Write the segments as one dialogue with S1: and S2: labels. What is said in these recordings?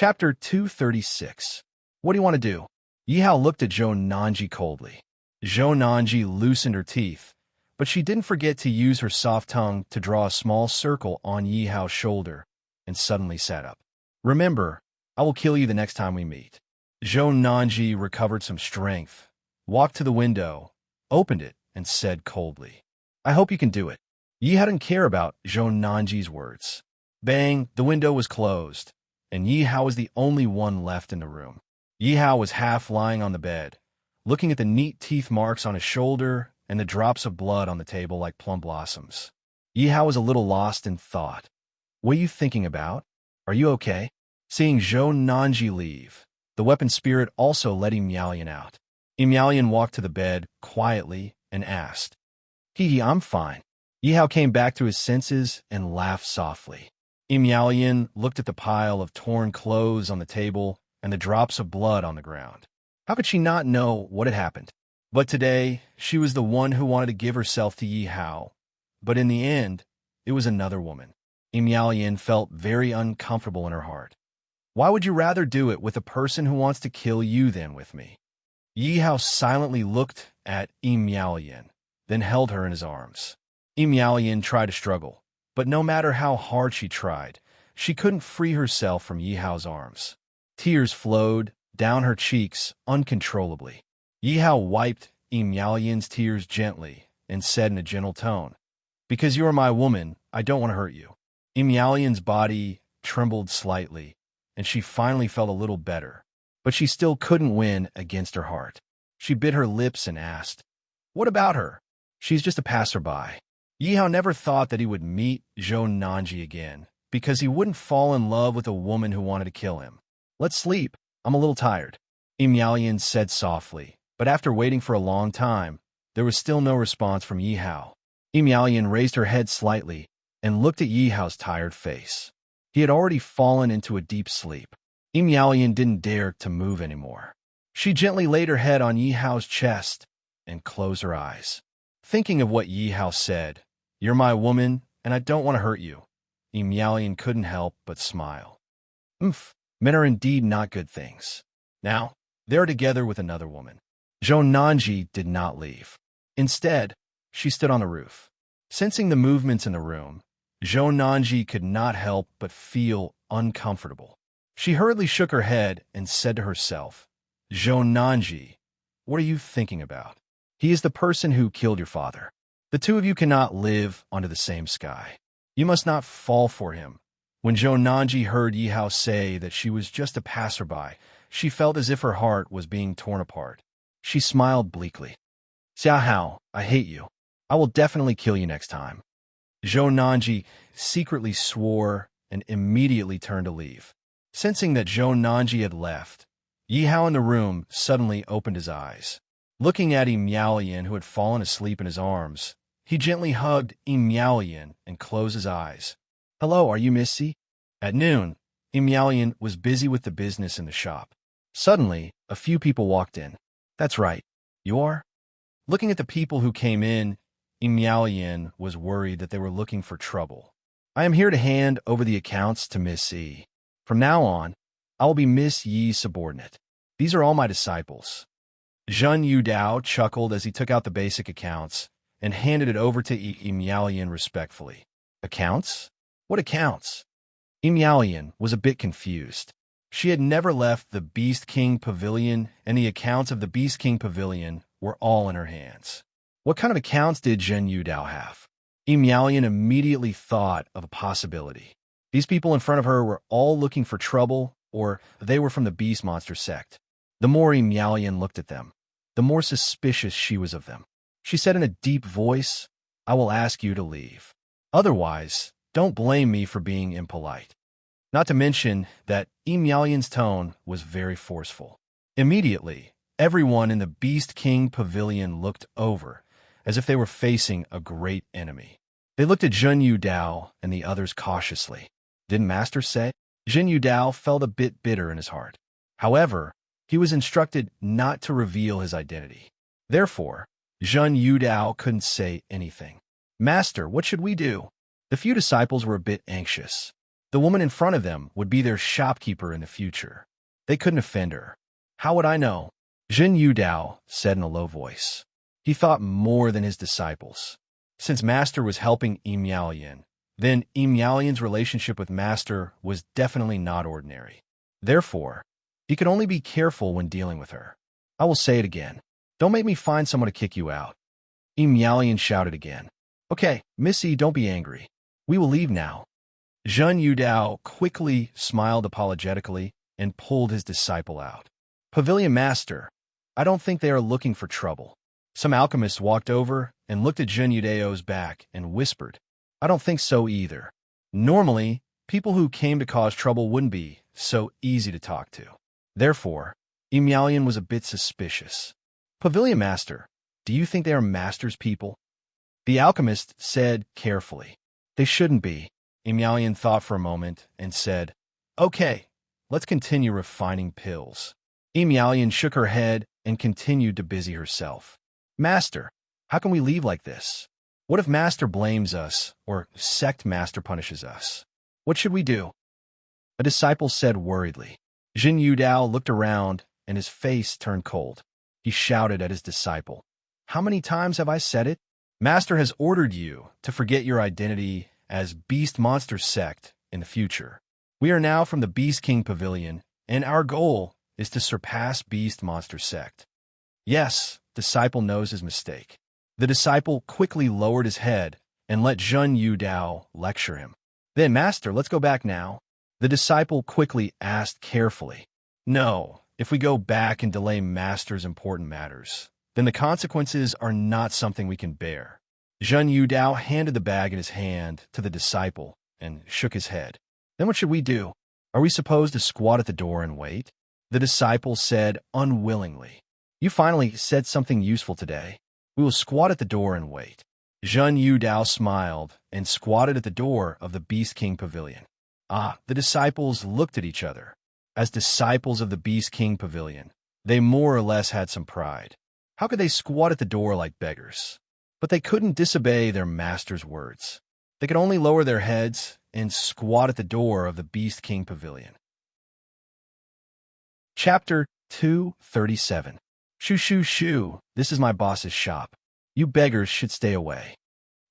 S1: Chapter 236. What do you want to do? Yihao looked at Zhou Nanji coldly. Zhou Nanji loosened her teeth, but she didn't forget to use her soft tongue to draw a small circle on Yihao's shoulder and suddenly sat up. Remember, I will kill you the next time we meet. Zhou Nanji recovered some strength, walked to the window, opened it, and said coldly, I hope you can do it. Yihao didn't care about Zhou Nanji's words. Bang, the window was closed, and Yihao was the only one left in the room. Yihao was half lying on the bed, looking at the neat teeth marks on his shoulder and the drops of blood on the table like plum blossoms. Yihao was a little lost in thought. What are you thinking about? Are you okay? Seeing Zhou Nanji leave, the weapon spirit also let Miaoyan out. Miaoyan walked to the bed quietly and asked, Hee, I'm fine. Yihao came back to his senses and laughed softly. Miaoyan looked at the pile of torn clothes on the table and the drops of blood on the ground. How could she not know what had happened? But today, she was the one who wanted to give herself to Yihao. But in the end, it was another woman. Miaoyan felt very uncomfortable in her heart. Why would you rather do it with a person who wants to kill you than with me? Yihao silently looked at Miaoyan, then held her in his arms. Miaoyan tried to struggle, but no matter how hard she tried, she couldn't free herself from Yihao's arms. Tears flowed down her cheeks uncontrollably. Yihao wiped Miaoyan's tears gently and said in a gentle tone, Because you are my woman, I don't want to hurt you. Miaoyan's body trembled slightly, and she finally felt a little better, but she still couldn't win against her heart. She bit her lips and asked, What about her? She's just a passerby. Yihao never thought that he would meet Zhou Nanji again, because he wouldn't fall in love with a woman who wanted to kill him. Let's sleep. I'm a little tired. Miaoyan said softly, but after waiting for a long time, there was still no response from Yihao. Miaoyan raised her head slightly and looked at Yihao's tired face. He had already fallen into a deep sleep. Miaoyan didn't dare to move anymore. She gently laid her head on Yihao's chest and closed her eyes. Thinking of what Yihao said, You're my woman, and I don't want to hurt you, Miaoyan couldn't help but smile. Men are indeed not good things. Now, they're together with another woman. Zhou Nanji did not leave. Instead, she stood on the roof. Sensing the movements in the room, Zhou Nanji could not help but feel uncomfortable. She hurriedly shook her head and said to herself, Zhou Nanji, what are you thinking about? He is the person who killed your father. The two of you cannot live under the same sky. You must not fall for him. When Zhou Nanji heard Yihao say that she was just a passerby, she felt as if her heart was being torn apart. She smiled bleakly. Xiahao, I hate you. I will definitely kill you next time. Zhou Nanji secretly swore and immediately turned to leave. Sensing that Zhou Nanji had left, Yihao in the room suddenly opened his eyes. Looking at Miaoyan, who had fallen asleep in his arms, he gently hugged Miaoyan and closed his eyes. Hello, are you Misty? At noon, Miaoyan was busy with the business in the shop. Suddenly, a few people walked in. That's right. You are? Looking at the people who came in, Miaoyan was worried that they were looking for trouble. I am here to hand over the accounts to Miss Yi. From now on, I will be Miss Yi's subordinate. These are all my disciples. Zhen Yudao chuckled as he took out the basic accounts and handed it over to Miaoyan respectfully. Accounts? What accounts? Miaoyan was a bit confused. She had never left the Beast King Pavilion, and the accounts of the Beast King Pavilion were all in her hands. What kind of accounts did Zhen Yudao have? Miaoyan immediately thought of a possibility. These people in front of her were all looking for trouble, or they were from the Beast Monster sect. The more Miaoyan looked at them, the more suspicious she was of them. She said in a deep voice, I will ask you to leave. Otherwise, don't blame me for being impolite. Not to mention that Miaoyan's tone was very forceful. Immediately, everyone in the Beast King Pavilion looked over, as if they were facing a great enemy. They looked at Zhen Yudao and the others cautiously. Didn't Master say? Zhen Yudao felt a bit bitter in his heart. However, he was instructed not to reveal his identity. Therefore, Zhen Yudao couldn't say anything. Master, what should we do? The few disciples were a bit anxious. The woman in front of them would be their shopkeeper in the future. They couldn't offend her. How would I know? Jin Yudao said in a low voice. He thought more than his disciples. Since Master was helping Miaolian, then Miaolian's relationship with Master was definitely not ordinary. Therefore, he could only be careful when dealing with her. I will say it again. Don't make me find someone to kick you out. Miaolian shouted again. Okay, Missy, don't be angry. We will leave now. Zhen Yudao quickly smiled apologetically and pulled his disciple out. Pavilion Master, I don't think they are looking for trouble. Some alchemists walked over and looked at Zhen Yudao's back and whispered, I don't think so either. Normally, people who came to cause trouble wouldn't be so easy to talk to. Therefore, Miaolian was a bit suspicious. Pavilion Master, do you think they are Master's people? The alchemist said carefully. They shouldn't be. Miaolian thought for a moment and said, Okay, let's continue refining pills. Miaolian shook her head and continued to busy herself. Master, how can we leave like this? What if Master blames us or Sect Master punishes us? What should we do? A disciple said worriedly. Jin Yudao looked around and his face turned cold. He shouted at his disciple. How many times have I said it? Master has ordered you to forget your identity as Beast Monster Sect in the future. We are now from the Beast King Pavilion, and our goal is to surpass Beast Monster Sect. Yes, disciple knows his mistake. The disciple quickly lowered his head and let Zhen Yudao lecture him. Then, Master, let's go back now. The disciple quickly asked carefully. No, if we go back and delay Master's important matters, then the consequences are not something we can bear. Zhen Yudao handed the bag in his hand to the disciple and shook his head. Then what should we do? Are we supposed to squat at the door and wait? The disciple said unwillingly. You finally said something useful today. We will squat at the door and wait. Zhen Yudao smiled and squatted at the door of the Beast King Pavilion. The disciples looked at each other. As disciples of the Beast King Pavilion, they more or less had some pride. How could they squat at the door like beggars? But they couldn't disobey their master's words. They could only lower their heads and squat at the door of the Beast King Pavilion. Chapter 237. Shoo shoo shoo, this is my boss's shop. You beggars should stay away.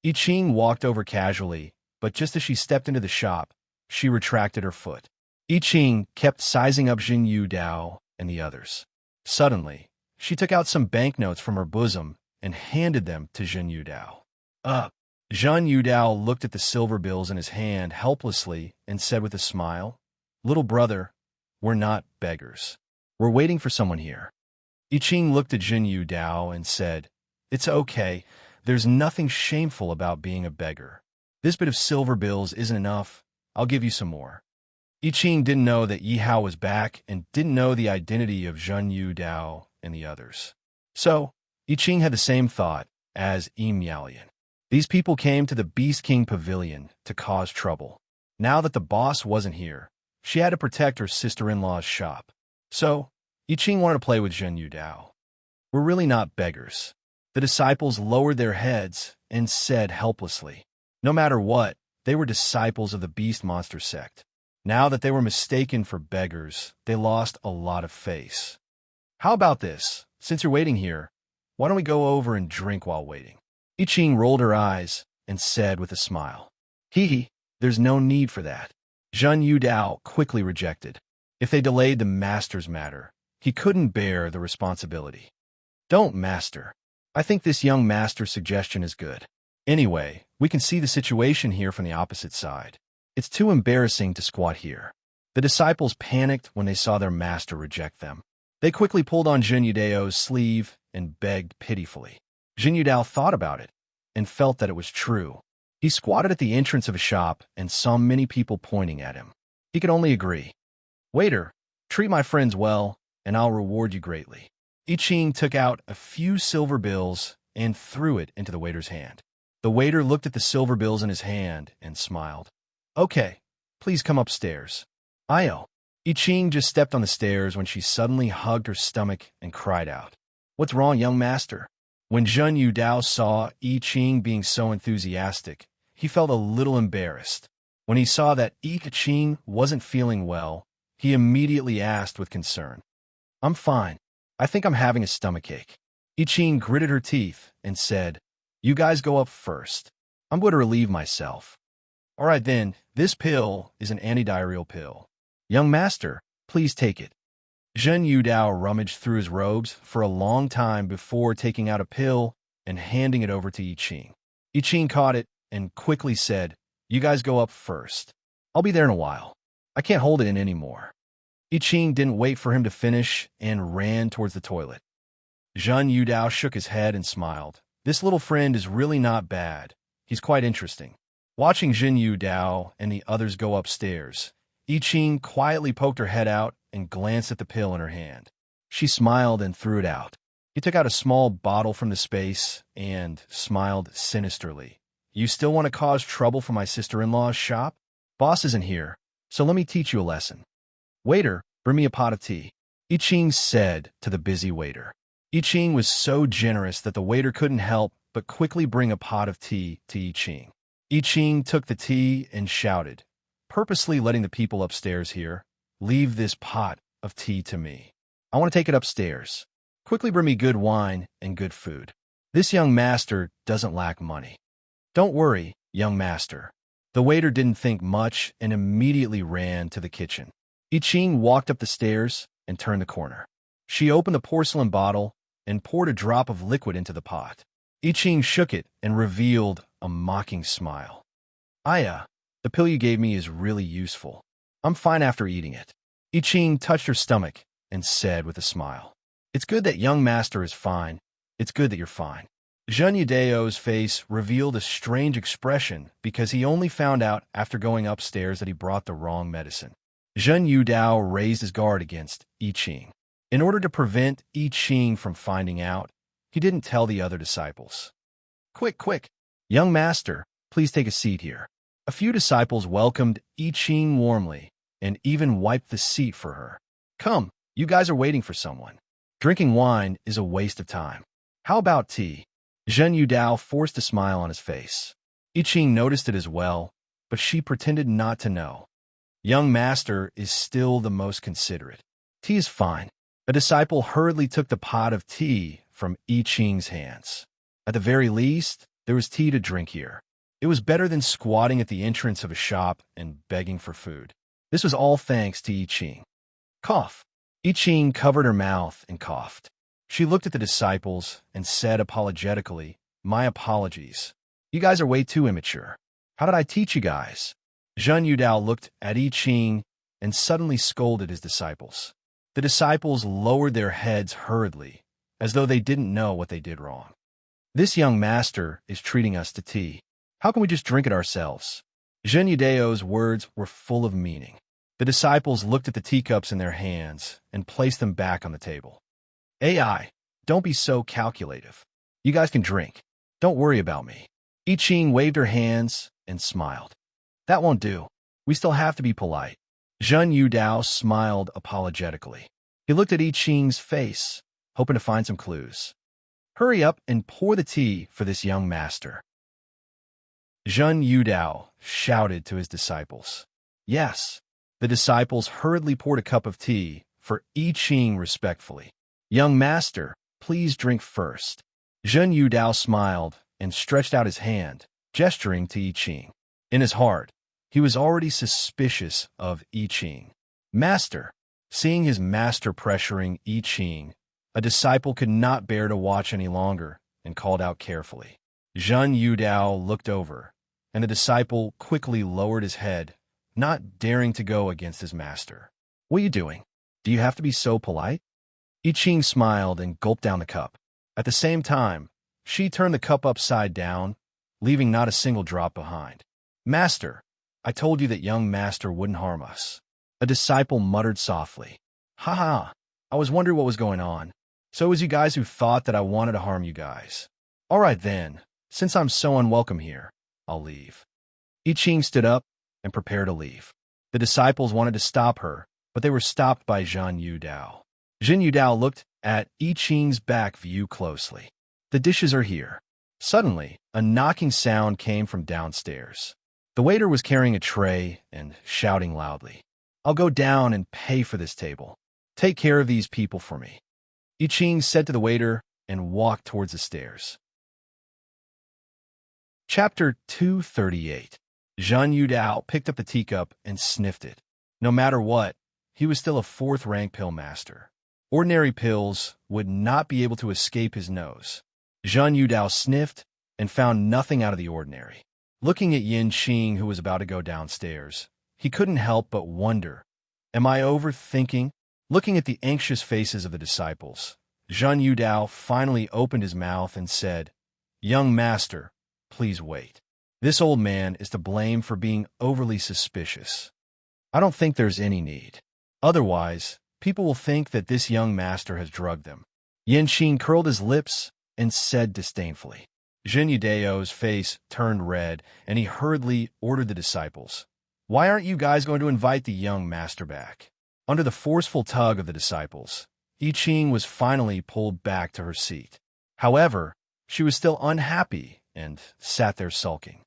S1: I Ching walked over casually, but just as she stepped into the shop, she retracted her foot. I Ching kept sizing up Jin Yudao and the others. Suddenly, she took out some banknotes from her bosom and handed them to Jin Yudao. Zhen Yudao looked at the silver bills in his hand helplessly and said with a smile, Little brother, we're not beggars. We're waiting for someone here. I Ching looked at Jin Yudao and said, It's okay. There's nothing shameful about being a beggar. This bit of silver bills isn't enough. I'll give you some more. I Ching didn't know that Yi Hao was back and didn't know the identity of Zhen Yudao and the others. So, I Ching had the same thought as Miaolian. These people came to the Beast King Pavilion to cause trouble. Now that the boss wasn't here, she had to protect her sister-in-law's shop. So, I Ching wanted to play with Zhen Yudao. We're really not beggars. The disciples lowered their heads and said helplessly. No matter what, they were disciples of the Beast Monster Sect. Now that they were mistaken for beggars, they lost a lot of face. How about this? Since you're waiting here, why don't we go over and drink while waiting? I Ching rolled her eyes and said with a smile. Hee, there's no need for that. Zhen Yudao quickly rejected. If they delayed the master's matter, he couldn't bear the responsibility. Don't, master. I think this young master's suggestion is good. Anyway, we can see the situation here from the opposite side. It's too embarrassing to squat here. The disciples panicked when they saw their master reject them. They quickly pulled on Jin Yudao's sleeve and begged pitifully. Jin Yudao thought about it and felt that it was true. He squatted at the entrance of a shop and saw many people pointing at him. He could only agree. Waiter, treat my friends well, and I'll reward you greatly. I Ching took out a few silver bills and threw it into the waiter's hand. The waiter looked at the silver bills in his hand and smiled. Okay, please come upstairs. I Ching just stepped on the stairs when she suddenly hugged her stomach and cried out. What's wrong, young master? When Zhen Yudao saw I Ching being so enthusiastic, he felt a little embarrassed. When he saw that I Ching wasn't feeling well, he immediately asked with concern, "I'm fine. I think I'm having a stomachache." I Ching gritted her teeth and said, "You guys go up first. I'm going to relieve myself." "All right then, this pill is an antidiarrheal pill. Young master, please take it." Zhen Yudao rummaged through his robes for a long time before taking out a pill and handing it over to I Ching. I Ching caught it and quickly said, "You guys go up first. I'll be there in a while. I can't hold it in anymore." I Ching didn't wait for him to finish and ran towards the toilet. Zhen Yudao shook his head and smiled. This little friend is really not bad. He's quite interesting. Watching Zhen Yudao and the others go upstairs, I Ching quietly poked her head out and glanced at the pill in her hand. She smiled and threw it out. He took out a small bottle from the space and smiled sinisterly. "You still want to cause trouble for my sister-in-law's shop? Boss isn't here, so let me teach you a lesson. Waiter, bring me a pot of tea," I Ching said to the busy waiter. I Ching was so generous that the waiter couldn't help but quickly bring a pot of tea to I Ching. I Ching took the tea and shouted, purposely letting the people upstairs hear, "Leave this pot of tea to me. I want to take it upstairs. Quickly bring me good wine and good food. This young master doesn't lack money." "Don't worry, young master." The waiter didn't think much and immediately ran to the kitchen. I Ching walked up the stairs and turned the corner. She opened the porcelain bottle and poured a drop of liquid into the pot. I Ching shook it and revealed a mocking smile. "Aya, the pill you gave me is really useful. I'm fine after eating it." I Ching touched her stomach and said with a smile, "It's good that young master is fine. It's good that you're fine." Zhen Yudao's face revealed a strange expression because he only found out after going upstairs that he brought the wrong medicine. Zhen Yudao raised his guard against I Ching. In order to prevent I Ching from finding out, he didn't tell the other disciples. Quick, quick! Young master, please take a seat here." A few disciples welcomed I Ching warmly and even wiped the seat for her. "Come, you guys are waiting for someone. Drinking wine is a waste of time. How about tea?" Zhen Yudao forced a smile on his face. I Ching noticed it as well, but she pretended not to know. Young master is still the most considerate. "Tea is fine." A disciple hurriedly took the pot of tea from I Ching's hands. At the very least, there was tea to drink here. It was better than squatting at the entrance of a shop and begging for food. This was all thanks to I Ching. Cough. I Ching covered her mouth and coughed. She looked at the disciples and said apologetically, "My apologies. You guys are way too immature. How did I teach you guys?" Zhen Yudao looked at I Ching and suddenly scolded his disciples. The disciples lowered their heads hurriedly, as though they didn't know what they did wrong. "This young master is treating us to tea. How can we just drink it ourselves?" Zhen Yudao's words were full of meaning. The disciples looked at the teacups in their hands and placed them back on the table. "AI, don't be so calculative. You guys can drink. Don't worry about me." I Ching waved her hands and smiled. "That won't do. We still have to be polite." Zhen Yudao smiled apologetically. He looked at I Ching's face, hoping to find some clues. "Hurry up and pour the tea for this young master." Zhen Yudao shouted to his disciples. Yes. The disciples hurriedly poured a cup of tea for I Ching respectfully. "Young master, please drink first." Zhen Yudao smiled and stretched out his hand, gesturing to I Ching. In his heart, he was already suspicious of I Ching. "Master." Seeing his master pressuring I Ching, a disciple could not bear to watch any longer and called out carefully. Zhen Yudao looked over, and the disciple quickly lowered his head, not daring to go against his master. "What are you doing? Do you have to be so polite?" I Ching smiled and gulped down the cup. At the same time, she turned the cup upside down, leaving not a single drop behind. "Master, I told you that young master wouldn't harm us." A disciple muttered softly. "Ha ha, I was wondering what was going on. So it was you guys who thought that I wanted to harm you guys. All right then, since I'm so unwelcome here, I'll leave." I Ching stood up and prepared to leave. The disciples wanted to stop her, but they were stopped by Zhen Yudao. Zhen Yudao looked at I Ching's back view closely. "The dishes are here." Suddenly, a knocking sound came from downstairs. The waiter was carrying a tray and shouting loudly, "I'll go down and pay for this table. Take care of these people for me." I Ching said to the waiter and walked towards the stairs. Chapter 238. Zhen Yudao picked up the teacup and sniffed it. No matter what, he was still a fourth-rank pill master. Ordinary pills would not be able to escape his nose. Zhen Yudao sniffed and found nothing out of the ordinary. Looking at Yin Qing, who was about to go downstairs, he couldn't help but wonder, am I overthinking? Looking at the anxious faces of the disciples, Zhen Yudao finally opened his mouth and said, "Young master, please wait. This old man is to blame for being overly suspicious. I don't think there's any need. Otherwise, people will think that this young master has drugged them." Yin Qing curled his lips and said disdainfully. Zhen Yudao's face turned red, and he hurriedly ordered the disciples, "Why aren't you guys going to invite the young master back?" Under the forceful tug of the disciples, I Ching was finally pulled back to her seat. However, she was still unhappy and sat there sulking.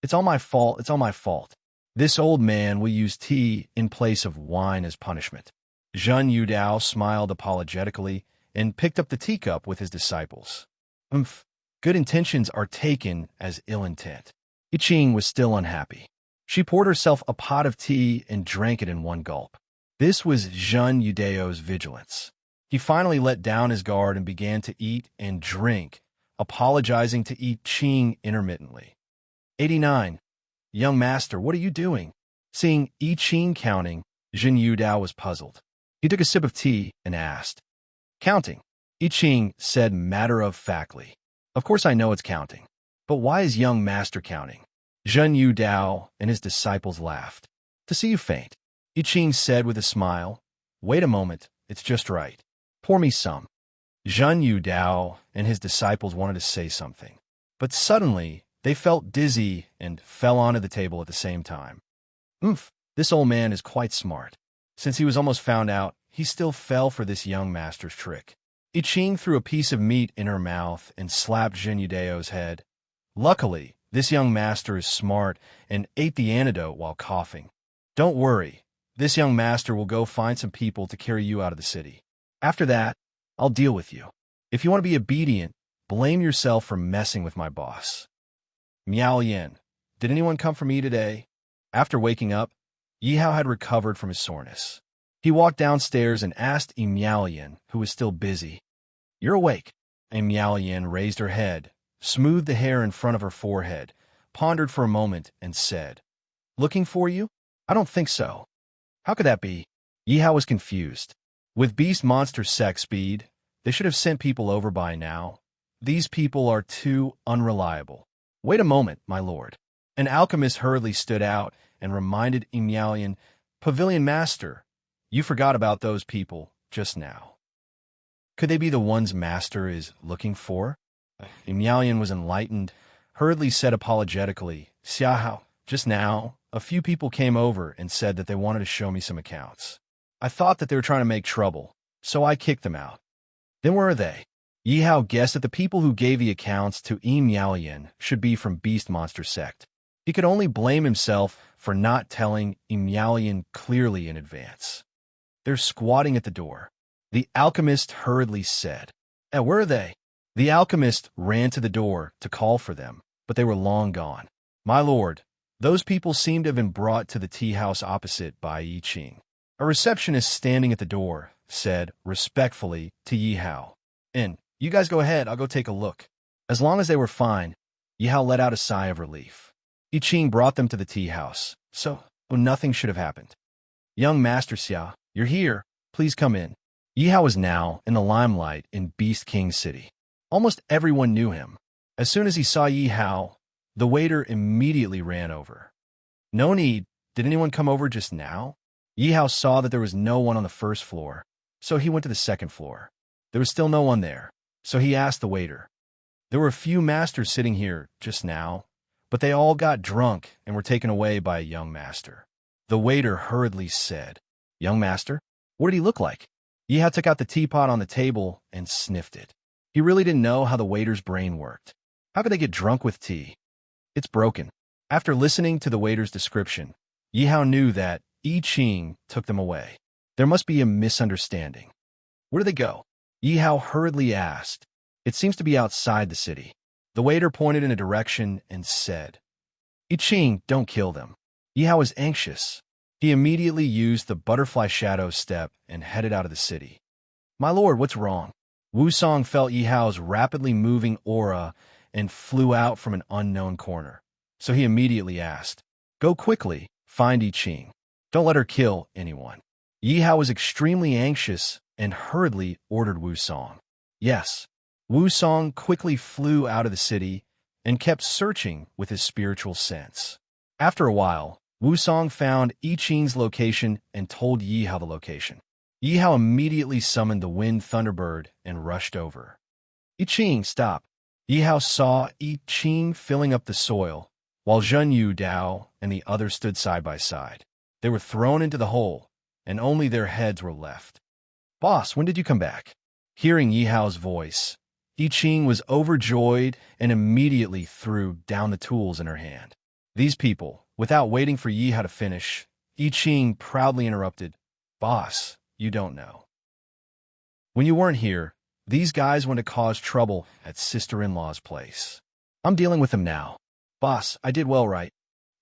S1: "It's all my fault, it's all my fault. This old man will use tea in place of wine as punishment." Zhen Yudao smiled apologetically and picked up the teacup with his disciples. Good intentions are taken as ill intent. I Ching was still unhappy. She poured herself a pot of tea and drank it in one gulp. This was Zhen Yudao's vigilance. He finally let down his guard and began to eat and drink, apologizing to I Ching intermittently. 89. "Young master, what are you doing?" Seeing I Ching counting, Zhen Yudao was puzzled. He took a sip of tea and asked, "Counting?" I Ching said matter-of-factly, "Of course I know it's counting. But why is young master counting?" Zhen Yudao and his disciples laughed. "To see you faint," I Ching said with a smile. "Wait a moment, it's just right. Pour me some." Zhen Yudao and his disciples wanted to say something, but suddenly they felt dizzy and fell onto the table at the same time. This old man is quite smart. Since he was almost found out, he still fell for this young master's trick. I Ching threw a piece of meat in her mouth and slapped Zhen Yudao's head. Luckily, this young master is smart and ate the antidote while coughing. "Don't worry, this young master will go find some people to carry you out of the city. After that, I'll deal with you. If you want to be obedient, blame yourself for messing with my boss." Miao Yin, did anyone come for me today? After waking up, Yihao had recovered from his soreness. He walked downstairs and asked Miao Yin, who was still busy. "You're awake?" Miao Yin raised her head, smoothed the hair in front of her forehead, pondered for a moment, and said, "Looking for you? I don't think so." "How could that be?" Yihao was confused. With beast monster sex speed, they should have sent people over by now. These people are too unreliable. "Wait a moment, my lord." An alchemist hurriedly stood out and reminded Miao Yin, "Pavilion master, you forgot about those people just now. Could they be the ones master is looking for?" Miao Yin was enlightened, hurriedly said apologetically, "Xiahao, just now, a few people came over and said that they wanted to show me some accounts. I thought that they were trying to make trouble, so I kicked them out." "Then where are they?" Yihao guessed that the people who gave the accounts to Miao Yin should be from Beast Monster Sect. He could only blame himself for not telling Miao Yin clearly in advance. "They're squatting at the door," the alchemist hurriedly said. Where are they?" The alchemist ran to the door to call for them, but they were long gone. "My lord, those people seem to have been brought to the tea house opposite by I Ching." A receptionist standing at the door said respectfully to Yihao, "You guys go ahead, I'll go take a look." As long as they were fine, Yihao let out a sigh of relief. I Ching brought them to the tea house, so nothing should have happened. "Young Master Xia, you're here. Please come in." Yihao was now in the limelight in Beast King City. Almost everyone knew him. As soon as he saw Yihao, the waiter immediately ran over. "No need. Did anyone come over just now?" Yihao saw that there was no one on the first floor, so he went to the second floor. There was still no one there, so he asked the waiter. "There were a few masters sitting here just now, but they all got drunk and were taken away by a young master." The waiter hurriedly said, "Young master? What did he look like?" Yihao took out the teapot on the table and sniffed it. He really didn't know how the waiter's brain worked. How could they get drunk with tea? It's broken. After listening to the waiter's description, Yi Hao knew that I Ching took them away. There must be a misunderstanding. Where do they go? Yi Hao hurriedly asked. It seems to be outside the city. The waiter pointed in a direction and said, I Ching, don't kill them. Yi Hao was anxious. He immediately used the butterfly shadow step and headed out of the city. My lord, what's wrong? Wu Song felt Yi Hao's rapidly moving aura and flew out from an unknown corner. So he immediately asked, Go quickly, find I Ching. Don't let her kill anyone. Yi Hao was extremely anxious and hurriedly ordered Wu Song. Yes. Wu Song quickly flew out of the city and kept searching with his spiritual sense. After a while, Wu Song found I Ching's location and told Yi Hao the location. Yi Hao immediately summoned the Wind Thunderbird and rushed over. I Ching, stop. Yi Hao saw I Ching filling up the soil, while Zhen Yu Dao and the others stood side by side. They were thrown into the hole, and only their heads were left. Boss, when did you come back? Hearing Yi Hao's voice, I Ching was overjoyed and immediately threw down the tools in her hand. These people, without waiting for Yi Hao to finish, I Ching proudly interrupted, Boss, you don't know. When you weren't here, these guys went to cause trouble at sister-in-law's place. I'm dealing with them now. Boss, I did well, right?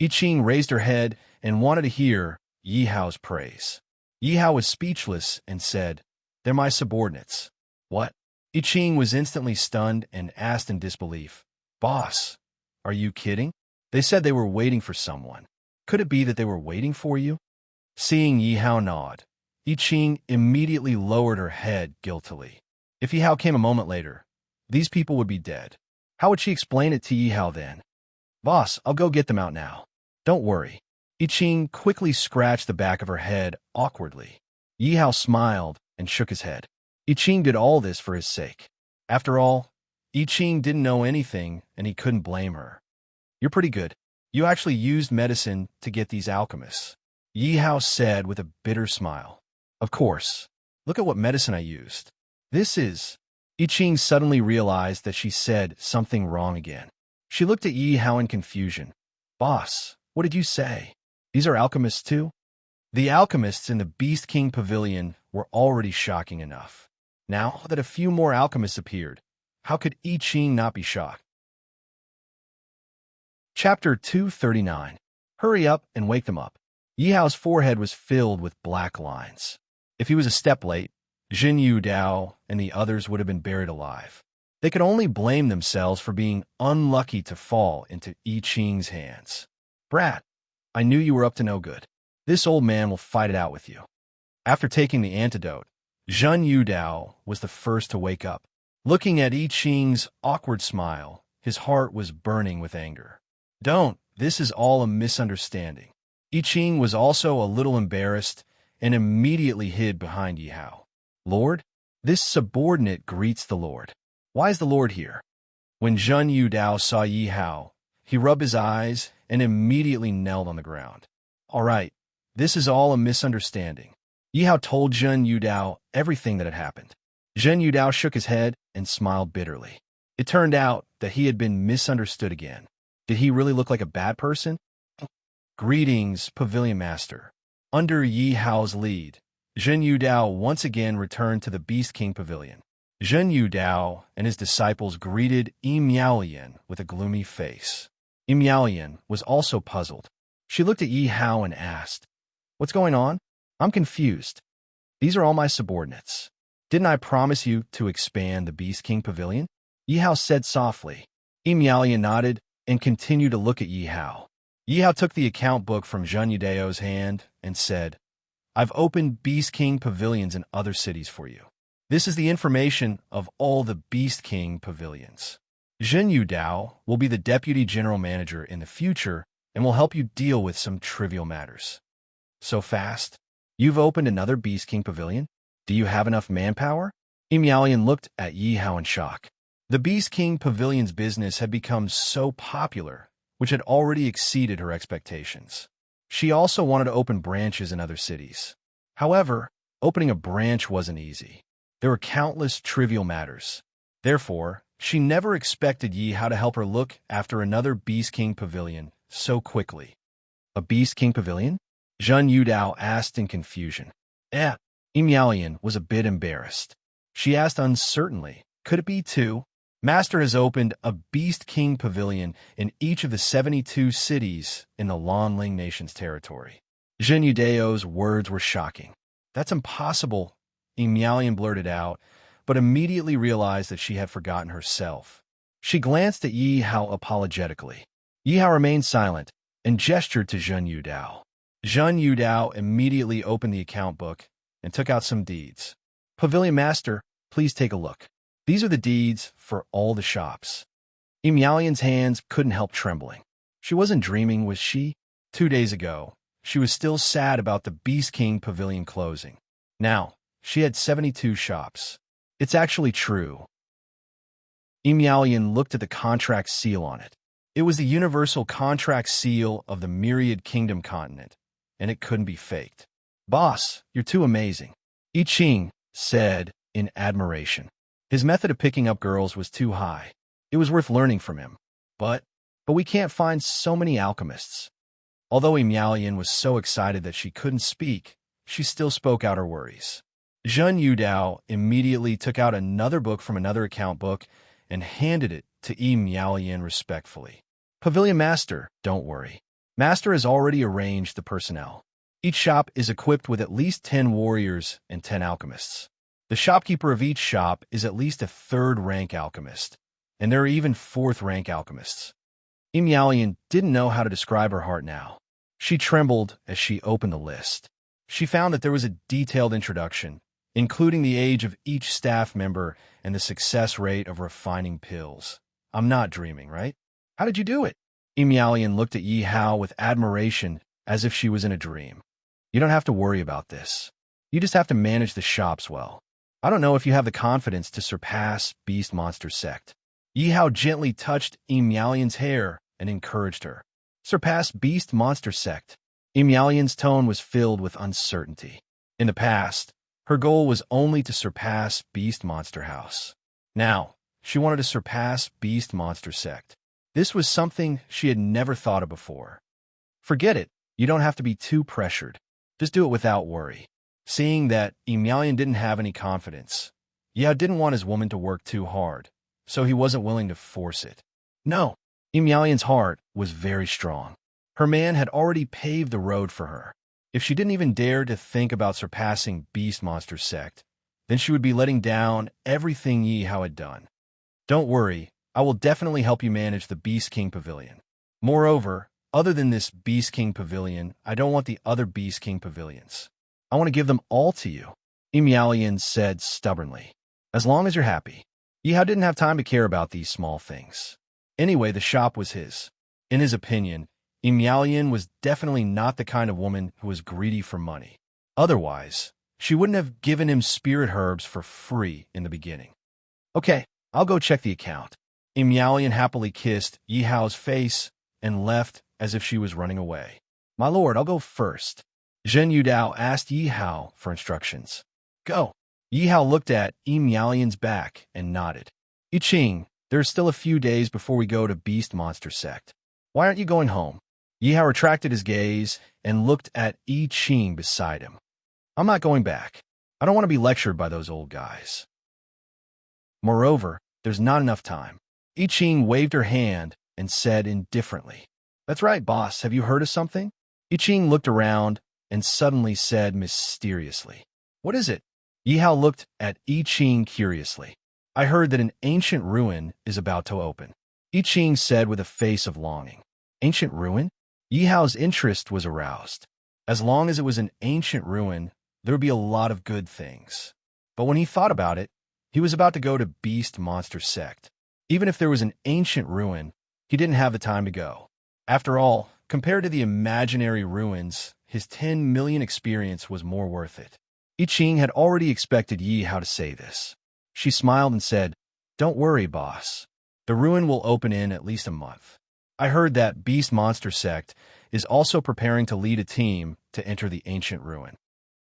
S1: I Ching raised her head and wanted to hear Yi Hao's praise. Yi Hao was speechless and said, They're my subordinates. What? I Ching was instantly stunned and asked in disbelief, Boss, are you kidding? They said they were waiting for someone. Could it be that they were waiting for you? Seeing Yi Hao nod, I Ching immediately lowered her head guiltily. If Yi Hao came a moment later, these people would be dead. How would she explain it to Yi Hao then? Boss, I'll go get them out now. Don't worry. I Ching quickly scratched the back of her head awkwardly. Yi Hao smiled and shook his head. I Ching did all this for his sake. After all, I Ching didn't know anything and he couldn't blame her. You're pretty good. You actually used medicine to get these alchemists. Yi Hao said with a bitter smile. Of course. Look at what medicine I used. This is... I Ching suddenly realized that she said something wrong again. She looked at Yi Hao in confusion. Boss, what did you say? These are alchemists too? The alchemists in the Beast King Pavilion were already shocking enough. Now that a few more alchemists appeared, how could I Ching not be shocked? Chapter 239. Hurry up and wake them up. Yi Hao's forehead was filled with black lines. If he was a step late, Zhen Yu Dao and the others would have been buried alive. They could only blame themselves for being unlucky to fall into I Ching's hands. Brat, I knew you were up to no good. This old man will fight it out with you. After taking the antidote, Zhen Yu Dao was the first to wake up. Looking at I Ching's awkward smile, his heart was burning with anger. Don't, this is all a misunderstanding. I Ching was also a little embarrassed and immediately hid behind Yi Hao. Lord, this subordinate greets the Lord. Why is the Lord here? When Zhen Yu Dao saw Yi Hao, he rubbed his eyes and immediately knelt on the ground. All right, this is all a misunderstanding. Yi Hao told Zhen Yu Dao everything that had happened. Zhen Yu Dao shook his head and smiled bitterly. It turned out that he had been misunderstood again. Did he really look like a bad person? Greetings, Pavilion Master. Under Yi Hao's lead, Zhen Yu Dao once again returned to the Beast King Pavilion. Zhen Yu Dao and his disciples greeted Yi Miaolian with a gloomy face. Yi Miaolian was also puzzled. She looked at Yi Hao and asked, What's going on? I'm confused. These are all my subordinates. Didn't I promise you to expand the Beast King Pavilion? Yi Hao said softly. Yi Miaolian nodded and continued to look at Yi Hao. Yi Hao took the account book from Zhen Yu Dao's hand and said, I've opened Beast King pavilions in other cities for you. This is the information of all the Beast King pavilions. Zhen Yu Dao will be the deputy general manager in the future and will help you deal with some trivial matters. So fast? You've opened another Beast King pavilion? Do you have enough manpower? Yi Miaolian looked at Yi Hao in shock. The Beast King pavilion's business had become so popular, which had already exceeded her expectations. She also wanted to open branches in other cities. However, opening a branch wasn't easy. There were countless trivial matters. Therefore, she never expected Yi Hao to help her look after another Beast King pavilion so quickly. A Beast King Pavilion? Zhen Yudao asked in confusion. Eh. Emelian was a bit embarrassed. She asked uncertainly, could it be two? Master has opened a Beast King Pavilion in each of the 72 cities in the Lanling Nation's territory. Zhen Yudao's words were shocking. That's impossible, Emelian blurted out, but immediately realized that she had forgotten herself. She glanced at Yi Hao apologetically. Yi Hao remained silent and gestured to Zhen Yudao. Zhen Yudao immediately opened the account book and took out some deeds. Pavilion Master, please take a look. These are the deeds for all the shops. Emelian's hands couldn't help trembling. She wasn't dreaming, was she? 2 days ago, she was still sad about the Beast King Pavilion closing. Now, she had 72 shops. It's actually true. Emelian looked at the contract seal on it. It was the universal contract seal of the Myriad Kingdom continent, and it couldn't be faked. Boss, you're too amazing, I Ching said in admiration. His method of picking up girls was too high. It was worth learning from him. But we can't find so many alchemists. Although Emelian was so excited that she couldn't speak, she still spoke out her worries. Zhen Yudao immediately took out another book from another account book and handed it to Emelian respectfully. Pavilion Master, don't worry. Master has already arranged the personnel. Each shop is equipped with at least 10 warriors and 10 alchemists. The shopkeeper of each shop is at least a 3rd-rank alchemist, and there are even 4th-rank alchemists. Emelian didn't know how to describe her heart now. She trembled as she opened the list. She found that there was a detailed introduction, including the age of each staff member and the success rate of refining pills. I'm not dreaming, right? How did you do it? Emelian looked at Yi Hao with admiration as if she was in a dream. You don't have to worry about this. You just have to manage the shops well. I don't know if you have the confidence to surpass Beast Monster Sect. Yi Hao gently touched Emelian's hair and encouraged her. Surpass Beast Monster Sect. Emelian's tone was filled with uncertainty. In the past, her goal was only to surpass Beast Monster House. Now, she wanted to surpass Beast Monster Sect. This was something she had never thought of before. Forget it. You don't have to be too pressured. Just do it without worry. Seeing that Emelian didn't have any confidence, Yao didn't want his woman to work too hard, so he wasn't willing to force it. No, Emelian's heart was very strong. Her man had already paved the road for her. If she didn't even dare to think about surpassing Beast Monster Sect, then she would be letting down everything Yi Hao had done. Don't worry, I will definitely help you manage the Beast King Pavilion. Moreover, other than this Beast King Pavilion, I don't want the other Beast King Pavilions. I want to give them all to you, Emelian said stubbornly. As long as you're happy. Yi Hao didn't have time to care about these small things. Anyway, the shop was his. In his opinion, Emelian was definitely not the kind of woman who was greedy for money. Otherwise, she wouldn't have given him spirit herbs for free in the beginning. Okay, I'll go check the account. Emelian happily kissed Yi Hao's face and left as if she was running away. My lord, I'll go first. Zhen Yudao asked Yi Hao for instructions. Go. Yi Hao looked at Emelian's back and nodded. I Ching, there's still a few days before we go to Beast Monster Sect. Why aren't you going home? Yi Hao retracted his gaze and looked at I Ching beside him. I'm not going back. I don't want to be lectured by those old guys. Moreover, there's not enough time. I Ching waved her hand and said indifferently, That's right, boss. Have you heard of something? I Ching looked around and suddenly said mysteriously, What is it? Yi Hao looked at I Ching curiously. I heard that an ancient ruin is about to open. I Ching said with a face of longing. Ancient ruin? Yi Hao's interest was aroused. As long as it was an ancient ruin, there would be a lot of good things. But when he thought about it, he was about to go to Beast Monster Sect. Even if there was an ancient ruin, he didn't have the time to go. After all, compared to the imaginary ruins, his 10 million experience was more worth it. I Ching had already expected Yi Hao to say this. She smiled and said, Don't worry, boss. The ruin will open in at least a month. I heard that Beast Monster Sect is also preparing to lead a team to enter the ancient ruin.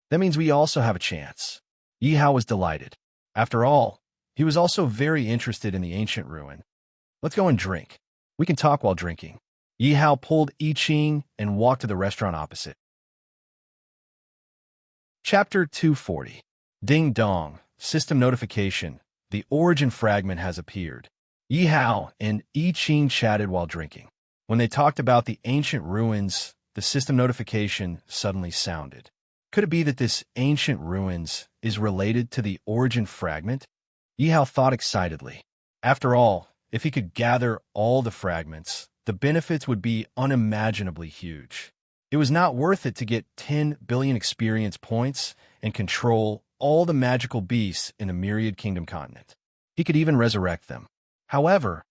S1: That means we also have a chance. Yi Hao was delighted. After all, he was also very interested in the ancient ruin. Let's go and drink. We can talk while drinking. Yi Hao pulled I Ching and walked to the restaurant opposite. Chapter 240. Ding dong, system notification. The origin fragment has appeared. Yi Hao and I Ching chatted while drinking. When they talked about the ancient ruins, the system notification suddenly sounded. Could it be that this ancient ruins is related to the origin fragment? Yi Hao thought excitedly. After all, if he could gather all the fragments, the benefits would be unimaginably huge. It was not worth it to get 10 billion experience points and control all the magical beasts in the Myriad Kingdom continent. He could even resurrect them. However,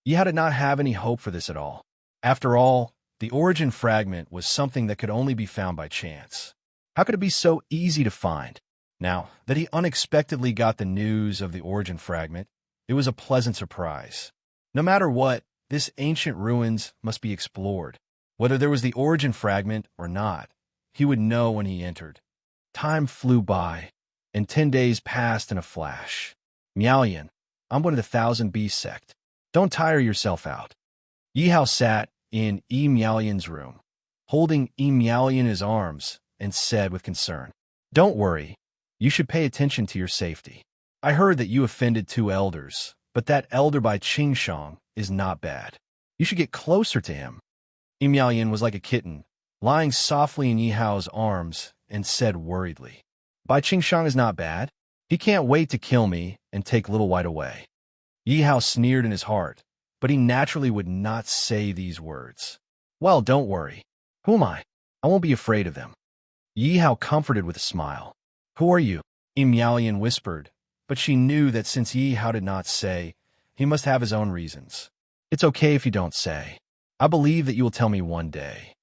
S1: Yi Hao did not have any hope for this at all. After all, the origin fragment was something that could only be found by chance. How could it be so easy to find? Now that he unexpectedly got the news of the origin fragment, it was a pleasant surprise. No matter what, this ancient ruins must be explored. Whether there was the origin fragment or not, he would know when he entered. Time flew by, and 10 days passed in a flash. Miaoyan, I'm one of the Thousand Beast sect. Don't tire yourself out. Yi Hao sat in Yi Miaoyan's room, holding Yi Miaoyan in his arms, and said with concern, "Don't worry. You should pay attention to your safety. I heard that you offended 2 elders, but that elder by Qingshang is not bad. You should get closer to him." Yi Miaoyan was like a kitten, lying softly in Yi Hao's arms, and said worriedly, "Bai Qingshang is not bad. He can't wait to kill me and take Little White away." Yi Hao sneered in his heart, but he naturally would not say these words. "Well, don't worry. Who am I? I won't be afraid of them." Yi Hao comforted with a smile. "Who are you?" Yi Miaoyan whispered, but she knew that since Yi Hao did not say, he must have his own reasons. "It's okay if you don't say. I believe that you will tell me one day."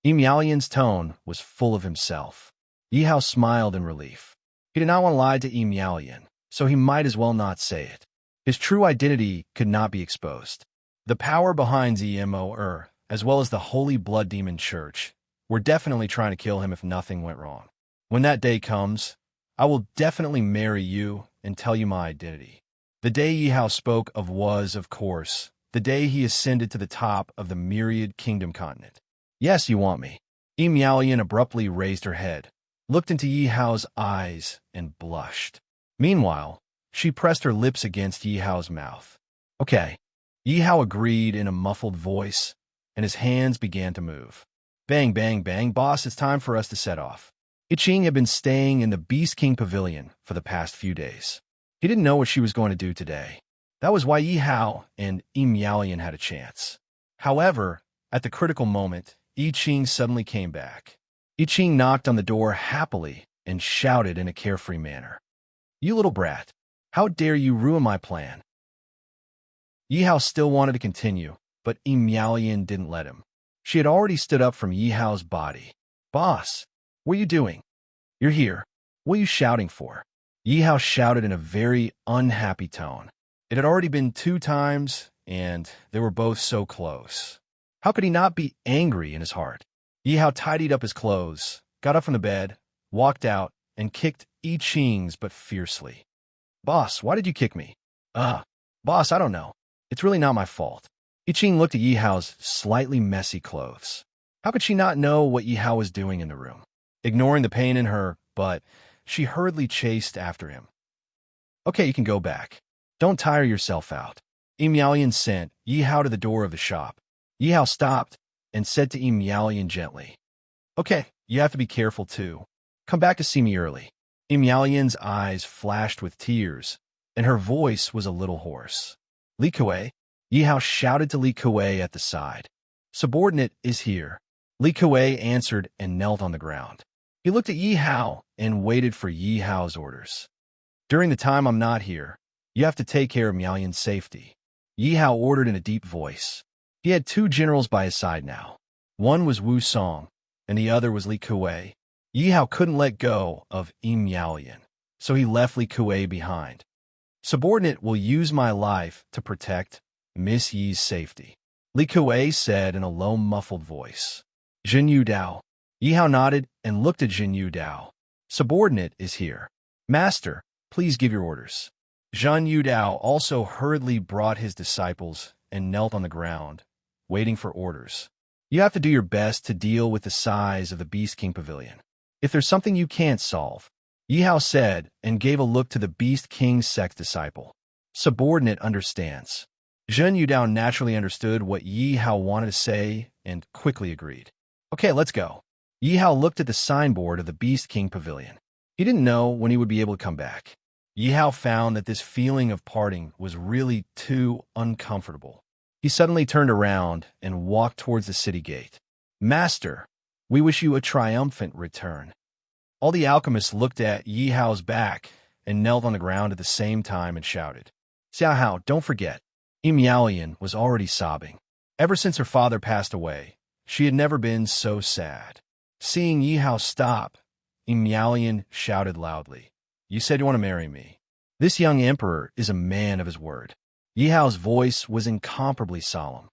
S1: Yi Miaoyan's tone was full of himself. Yi Hao smiled in relief. He did not want to lie to Yi Miaoyan, so he might as well not say it. His true identity could not be exposed. The power behind ZMO, as well as the Holy Blood Demon Church, were definitely trying to kill him if nothing went wrong. When that day comes, I will definitely marry you and tell you my identity. The day Yi Hao spoke of was, of course, the day he ascended to the top of the Myriad Kingdom continent. "Yes, you want me." Yi Miaoyan abruptly raised her head, looked into Yi Hao's eyes, and blushed. Meanwhile, she pressed her lips against Yi Hao's mouth. "Okay." Yi Hao agreed in a muffled voice, and his hands began to move. "Bang, bang, bang, boss, it's time for us to set off." I Ching had been staying in the Beast King Pavilion for the past few days. He didn't know what she was going to do today. That was why Yi Hao and Yi Miaoyan had a chance. However, at the critical moment, I Ching suddenly came back. I Ching knocked on the door happily and shouted in a carefree manner, "You little brat, how dare you ruin my plan?" Yi Hao still wanted to continue, but Yi Miaoyan didn't let him. She had already stood up from Yi Hao's body. "Boss, what are you doing? You're here. What are you shouting for?" Yi Hao shouted in a very unhappy tone. It had already been 2 times, and they were both so close. How could he not be angry in his heart? Yi Hao tidied up his clothes, got up from the bed, walked out, and kicked I Ching's but fiercely. "Boss, why did you kick me?" Boss, I don't know. It's really not my fault." I Ching looked at Yi Hao's slightly messy clothes. How could she not know what Yi Hao was doing in the room? Ignoring the pain in her butt, she hurriedly chased after him. "Okay, you can go back. Don't tire yourself out." Yi Miaoyan sent Yi Hao to the door of the shop. Yi Hao stopped and said to Yi Miaoyan gently, "Okay, you have to be careful too. Come back to see me early." Yi Miaoyan's eyes flashed with tears, and her voice was a little hoarse. "Li Kuei?" Yi Hao shouted to Li Kuei at the side. "Subordinate is here." Li Kuei answered and knelt on the ground. He looked at Yi Hao and waited for Yi Hao's orders. "During the time I'm not here, you have to take care of Miaoyan's safety." Yi Hao ordered in a deep voice. He had 2 generals by his side now. One was Wu Song, and the other was Li Kuei. Yi Hao couldn't let go of Yi Miaoyan, so he left Li Kuei behind. "Subordinate will use my life to protect Miss Yi's safety," Li Kuei said in a low, muffled voice. "Jin Yu Dao." Yi Hao nodded and looked at Jin Yu Dao. "Subordinate is here. Master, please give your orders." Zhan Yu Dao also hurriedly brought his disciples and knelt on the ground, waiting for orders. You have to do your best to deal with the size of the Beast King Pavilion. If there's something you can't solve, Yi Hao said and gave a look to the Beast King's sect disciple. Subordinate understands. Zhen Yudao naturally understood what Yi Hao wanted to say and quickly agreed. Okay, let's go. Yi Hao looked at the signboard of the Beast King Pavilion. He didn't know when he would be able to come back. Yi Hao found that this feeling of parting was really too uncomfortable. He suddenly turned around and walked towards the city gate. Master, we wish you a triumphant return. All the alchemists looked at Yi Hao's back and knelt on the ground at the same time and shouted. Xia Hao, don't forget. Miaolian was already sobbing. Ever since her father passed away, she had never been so sad. Seeing Yi Hao stop, Miaolian shouted loudly. You said you want to marry me. This young emperor is a man of his word. Yi Hao's voice was incomparably solemn.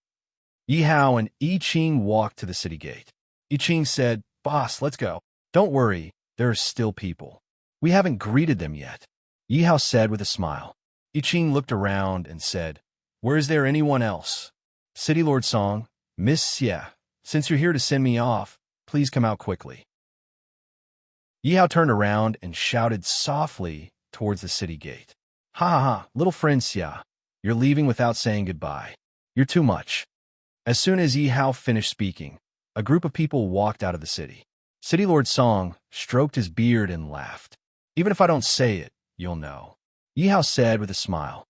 S1: Yi Hao and I Ching walked to the city gate. I Ching said, Boss, let's go. Don't worry, there are still people. We haven't greeted them yet. Yi Hao said with a smile. I Ching looked around and said, Where is there anyone else? City Lord Song, Miss Xie, since you're here to send me off, please come out quickly. Yi Hao turned around and shouted softly towards the city gate. Ha ha ha, little friend Xia, you're leaving without saying goodbye. You're too much. As soon as Yi Hao finished speaking, a group of people walked out of the city. City Lord Song stroked his beard and laughed. Even if I don't say it, you'll know. Yi Hao said with a smile.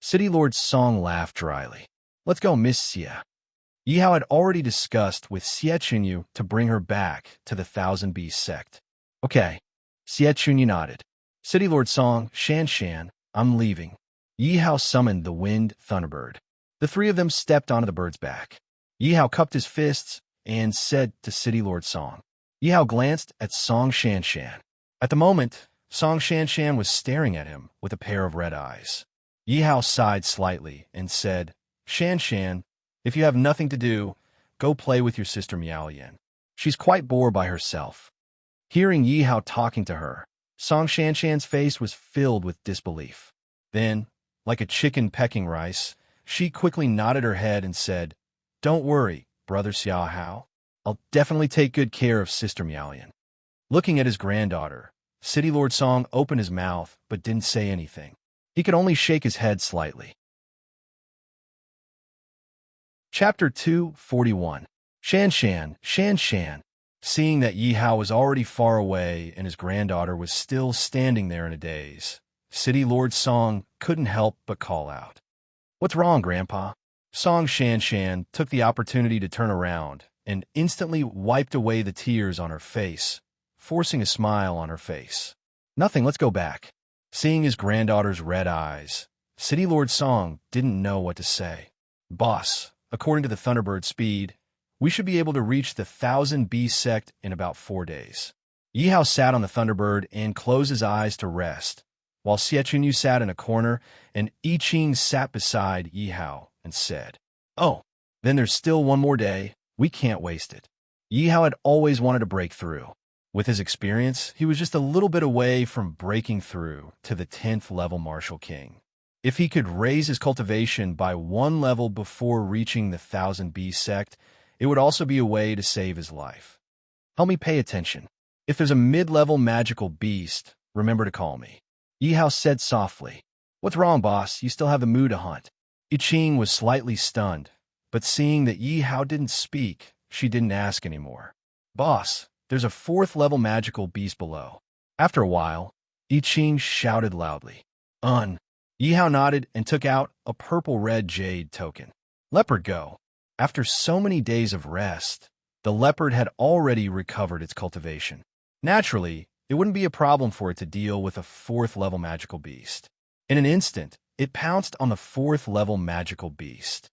S1: City Lord Song laughed dryly. Let's go, Miss Xie. Yi Hao had already discussed with Xie Chunyu to bring her back to the Thousand Beast sect. Okay. Xie Chunyu nodded. City Lord Song, Shan Shan, I'm leaving. Yi Hao summoned the Wind Thunderbird. The three of them stepped onto the bird's back. Yi Hao cupped his fists and said to City Lord Song. Yi Hao glanced at Song Shan Shan. At the moment, Song Shan Shan was staring at him with a pair of red eyes. Yi Hao sighed slightly and said, Shan Shan, if you have nothing to do, go play with your sister Miaolian. She's quite bored by herself. Hearing Yi Hao talking to her, Song Shan Shan's face was filled with disbelief. Then, like a chicken pecking rice, she quickly nodded her head and said, Don't worry, brother Xia Hao. I'll definitely take good care of sister Miaolian. Looking at his granddaughter, City Lord Song opened his mouth but didn't say anything. He could only shake his head slightly. Chapter 241. Shan Shan, Shan Shan. Seeing that Yi Hao was already far away and his granddaughter was still standing there in a daze, City Lord Song couldn't help but call out. What's wrong, Grandpa? Song Shan Shan took the opportunity to turn around and instantly wiped away the tears on her face, forcing a smile on her face. Nothing, let's go back. Seeing his granddaughter's red eyes, City Lord Song didn't know what to say. Boss, according to the Thunderbird speed, we should be able to reach the Thousand Beast sect in about 4 days. Yi Hao sat on the Thunderbird and closed his eyes to rest, while Xie Chunyu sat in a corner and I Ching sat beside Yi Hao and said, Oh, then there's still one more day. We can't waste it. Yi Hao had always wanted to break through. With his experience, he was just a little bit away from breaking through to the 10th level Martial King. If he could raise his cultivation by 1 level before reaching the Thousand Beast sect, it would also be a way to save his life. Help me pay attention. If there's a mid-level magical beast, remember to call me. Yi Hao said softly. What's wrong, boss? You still have the mood to hunt. I Ching was slightly stunned, but seeing that Yi Hao didn't speak, she didn't ask anymore. Boss, there's a 4th level magical beast below. After a while, I Ching shouted loudly. Yi Hao nodded and took out a purple-red jade token. Leopard go. After so many days of rest, the leopard had already recovered its cultivation. Naturally, it wouldn't be a problem for it to deal with a 4th level magical beast. In an instant, it pounced on the 4th level magical beast.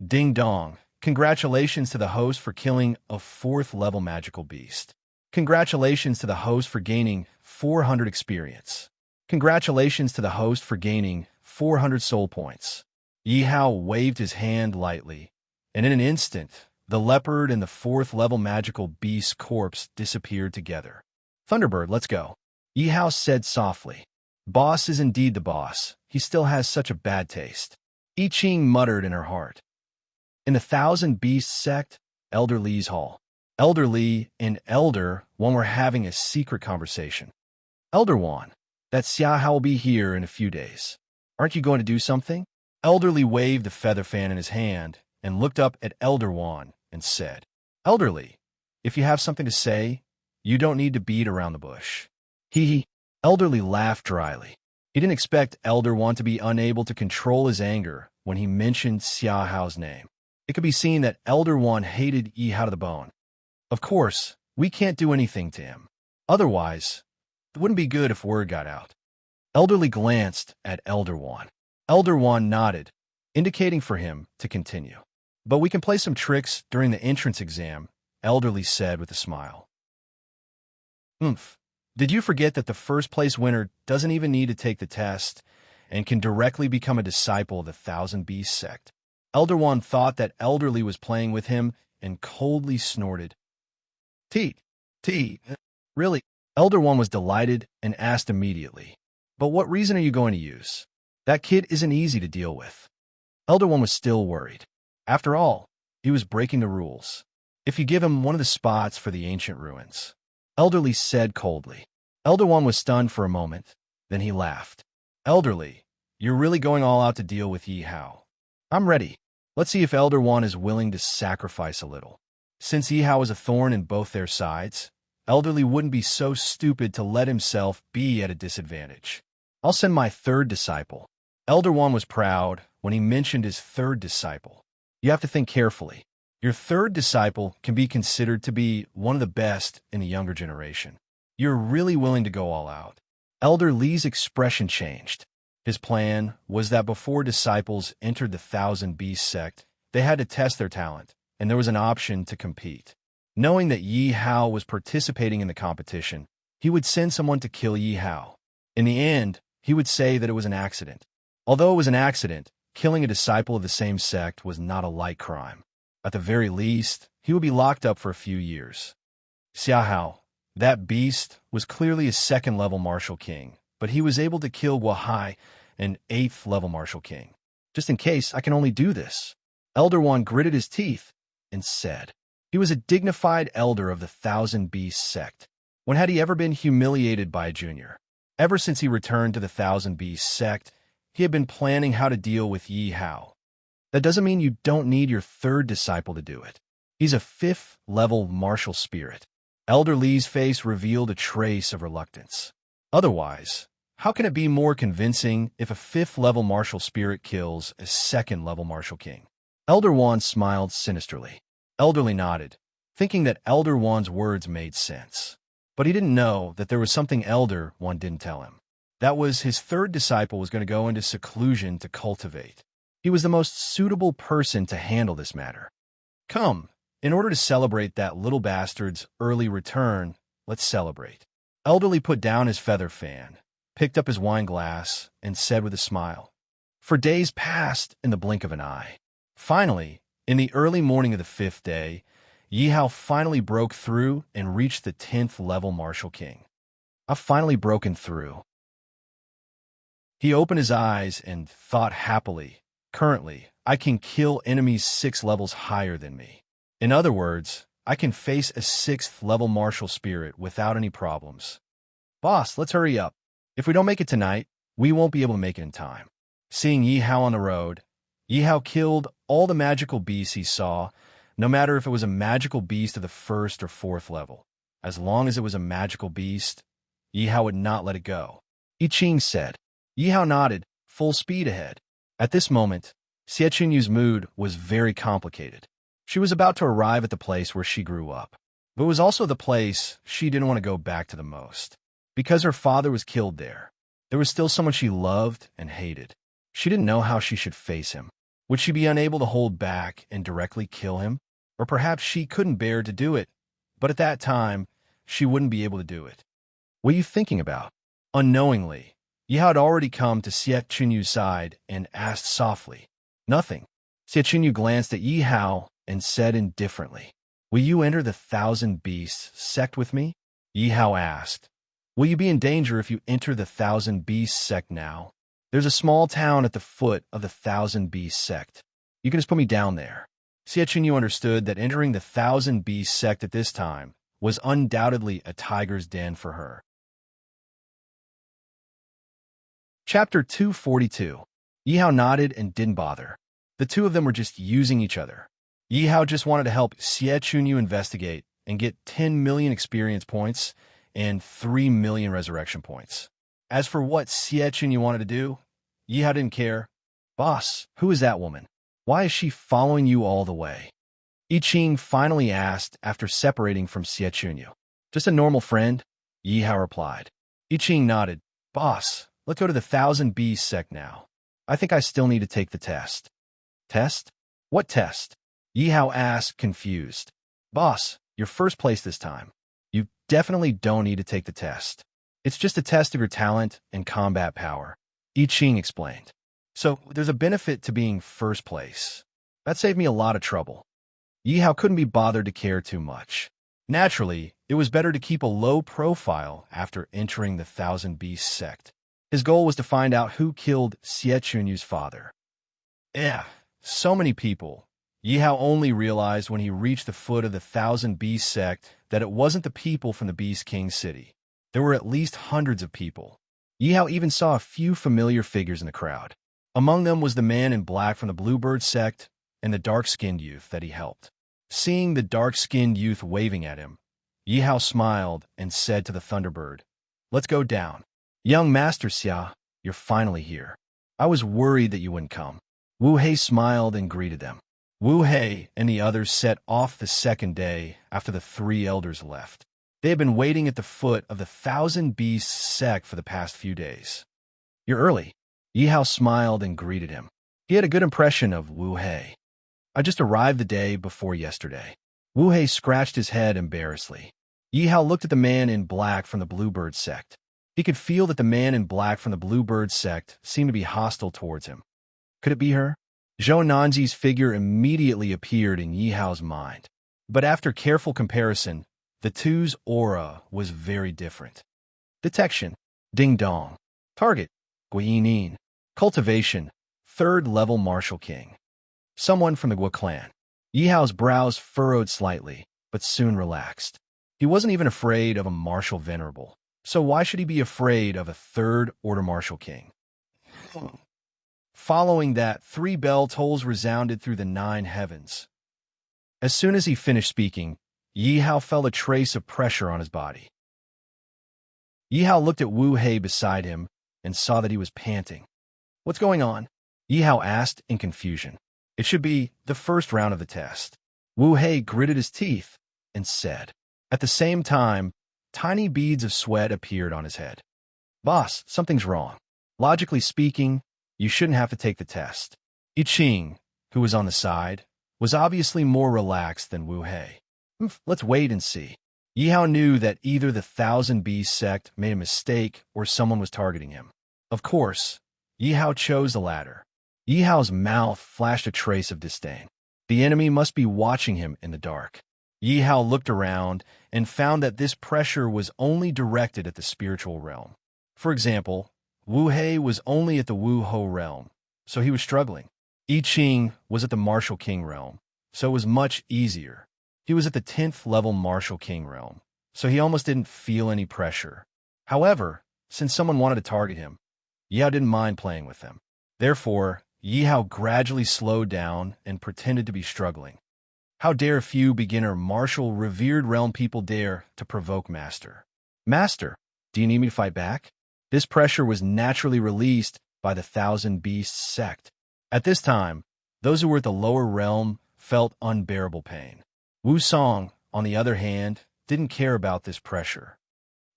S1: Ding dong. Congratulations to the host for killing a 4th level magical beast. Congratulations to the host for gaining 400 experience. Congratulations to the host for gaining 400 soul points. Yi Hao waved his hand lightly, and in an instant, the leopard and the 4th level magical beast's corpse disappeared together. Thunderbird, let's go. Yi Hao said softly. Boss is indeed the boss. He still has such a bad taste. I Ching muttered in her heart. In the Thousand Beast sect, Elder Lee's hall. Elder Lee and Elder Wan were having a secret conversation. Elder Wan, that Xiahao will be here in a few days. Aren't you going to do something? Elder Lee waved the feather fan in his hand and looked up at Elder Wan and said, Elder Lee, if you have something to say, you don't need to beat around the bush. He. Elder Lee laughed dryly. He didn't expect Elder Wan to be unable to control his anger when he mentioned Xiaohao's name. It could be seen that Elder Wan hated Yi Hao to the bone. Of course, we can't do anything to him. Otherwise, it wouldn't be good if word got out. Elder Lee glanced at Elder Wan. Elder Wan nodded, indicating for him to continue. But we can play some tricks during the entrance exam, Elder Lee said with a smile. Did you forget that the first place winner doesn't even need to take the test and can directly become a disciple of the Thousand Beasts sect? Elder Wan thought that Elder Lee was playing with him and coldly snorted. Really? Elder Wan was delighted and asked immediately, but what reason are you going to use? That kid isn't easy to deal with. Elder Wan was still worried. After all, he was breaking the rules. If you give him one of the spots for the ancient ruins, Elder Lee said coldly. Elder Wan was stunned for a moment, then he laughed. Elder Lee, you're really going all out to deal with Yi Hao. I'm ready. Let's see if Elder Wan is willing to sacrifice a little. Since Yi Hao is a thorn in both their sides, Elder Lee wouldn't be so stupid to let himself be at a disadvantage. I'll send my third disciple. Elder Wan was proud when he mentioned his third disciple. You have to think carefully. Your third disciple can be considered to be one of the best in the younger generation. You're really willing to go all out. Elder Lee's expression changed. His plan was that before disciples entered the Thousand Beasts sect, they had to test their talent, and there was an option to compete. Knowing that Yi Hao was participating in the competition, he would send someone to kill Yi Hao. In the end, he would say that it was an accident. Although it was an accident, killing a disciple of the same sect was not a light crime. At the very least, he would be locked up for a few years. Xiahao, that beast, was clearly a second-level martial king, but he was able to kill Guohai, an eighth-level martial king. Just in case, I can only do this. Elder Wan gritted his teeth and said. He was a dignified elder of the Thousand Beasts sect. When had he ever been humiliated by a junior? Ever since he returned to the Thousand Beasts sect, he had been planning how to deal with Yi Hao. That doesn't mean you don't need your third disciple to do it. He's a fifth-level martial spirit. Elder Lee's face revealed a trace of reluctance. Otherwise, how can it be more convincing if a fifth-level martial spirit kills a second-level martial king? Elder Wan smiled sinisterly. Elder Lee nodded, thinking that Elder Wan's words made sense. But he didn't know that there was something Elder Wan didn't tell him. That was his third disciple was going to go into seclusion to cultivate. He was the most suitable person to handle this matter. Come, in order to celebrate that little bastard's early return, let's celebrate. Elder Lee put down his feather fan, picked up his wine glass, and said with a smile. For days passed in the blink of an eye. Finally, in the early morning of the fifth day, Yi Hao finally broke through and reached the 10th-level martial king. I've finally broken through. He opened his eyes and thought happily, currently, I can kill enemies 6 levels higher than me. In other words, I can face a 6th-level martial spirit without any problems. Boss, let's hurry up. If we don't make it tonight, we won't be able to make it in time. Seeing Yi Hao on the road, Yi Hao killed all the magical beasts he saw, no matter if it was a magical beast of the 1st or 4th level. As long as it was a magical beast, Yi Hao would not let it go. I Ching said. Yi Hao nodded, full speed ahead. At this moment, Xie Qinyu's mood was very complicated. She was about to arrive at the place where she grew up, but it was also the place she didn't want to go back to the most. Because her father was killed there, there was still someone she loved and hated. She didn't know how she should face him. Would she be unable to hold back and directly kill him? Or perhaps she couldn't bear to do it, but at that time, she wouldn't be able to do it. What are you thinking about? Unknowingly, Yi Hao had already come to Xie Qinyu's side and asked softly. Nothing. Xie Qinyu glanced at Yi Hao and said indifferently, Will you enter the Thousand Beasts sect with me? Yi Hao asked. Will you be in danger if you enter the Thousand Beasts sect now? There's a small town at the foot of the Thousand Beasts sect. You can just put me down there. Xie Chunyu understood that entering the Thousand Beasts sect at this time was undoubtedly a tiger's den for her. Chapter 242. Yihao nodded and didn't bother. The two of them were just using each other. Yihao just wanted to help Xie Chunyu investigate and get 10 million experience points and 3 million resurrection points. As for what Xie Chunyu wanted to do, Yihao didn't care. Boss, who is that woman? Why is she following you all the way? I Ching finally asked after separating from Xie Chunyu. Just a normal friend, Yihao replied. I Ching nodded. Boss, let's go to the Thousand Beasts sect now. I think I still need to take the test. Test? What test? Yihao asked, confused. Boss, you're first place this time. You definitely don't need to take the test. It's just a test of your talent and combat power, I Ching explained. So there's a benefit to being first place. That saved me a lot of trouble. Yihao couldn't be bothered to care too much. Naturally, it was better to keep a low profile after entering the Thousand Beasts sect. His goal was to find out who killed Xie Chunyu's father. So many people. Yihao only realized when he reached the foot of the Thousand Beasts sect that it wasn't the people from the Beast King city. There were at least hundreds of people. Yihao even saw a few familiar figures in the crowd. Among them was the man in black from the Bluebird sect and the dark-skinned youth that he helped. Seeing the dark-skinned youth waving at him, Yihao smiled and said to the Thunderbird, "Let's go down. Young Master Xia, you're finally here. I was worried that you wouldn't come." Wu Hei smiled and greeted them. Wu Hei and the others set off the second day after the three elders left. They had been waiting at the foot of the Thousand Beasts sect for the past few days. "You're early." Yihao smiled and greeted him. He had a good impression of Wu Hei. "I just arrived the day before yesterday." Wu Hei scratched his head embarrassedly. Yihao looked at the man in black from the Bluebird sect. He could feel that the man in black from the Bluebird sect seemed to be hostile towards him. Could it be her? Zhou Nanji's figure immediately appeared in Yihao's mind. But after careful comparison, the two's aura was very different. Detection. Ding dong. Target. Guiyinin. Cultivation. 3rd level Martial King. Someone from the Gua clan. Yihao's brows furrowed slightly, but soon relaxed. He wasn't even afraid of a martial venerable. So why should he be afraid of a 3rd order Martial King? Following that, 3 bell tolls resounded through the 9 heavens. As soon as he finished speaking, Yihao felt a trace of pressure on his body. Yihao looked at Wu Hei beside him and saw that he was panting. "What's going on?" Yihao asked in confusion. "It should be the first round of the test." Wu Hei gritted his teeth and said. At the same time, tiny beads of sweat appeared on his head. "Boss, something's wrong. Logically speaking, you shouldn't have to take the test." I Ching, who was on the side, was obviously more relaxed than Wu Hei. Let's wait and see." Yihao knew that either the Thousand Beasts sect made a mistake or someone was targeting him. Of course, Yihao chose the latter. Yihao's mouth flashed a trace of disdain. The enemy must be watching him in the dark. Yihao looked around and found that this pressure was only directed at the spiritual realm. For example, Wu Hei was only at the Wu Ho realm, so he was struggling. I Ching was at the Martial King realm, so it was much easier. He was at the 10th level Martial King realm, so he almost didn't feel any pressure. However, since someone wanted to target him, Yihao didn't mind playing with them. Therefore, Yihao gradually slowed down and pretended to be struggling. How dare a few beginner martial revered realm people dare to provoke Master? "Master, do you need me to fight back?" This pressure was naturally released by the Thousand Beasts sect. At this time, those who were at the lower realm felt unbearable pain. Wu Song, on the other hand, didn't care about this pressure.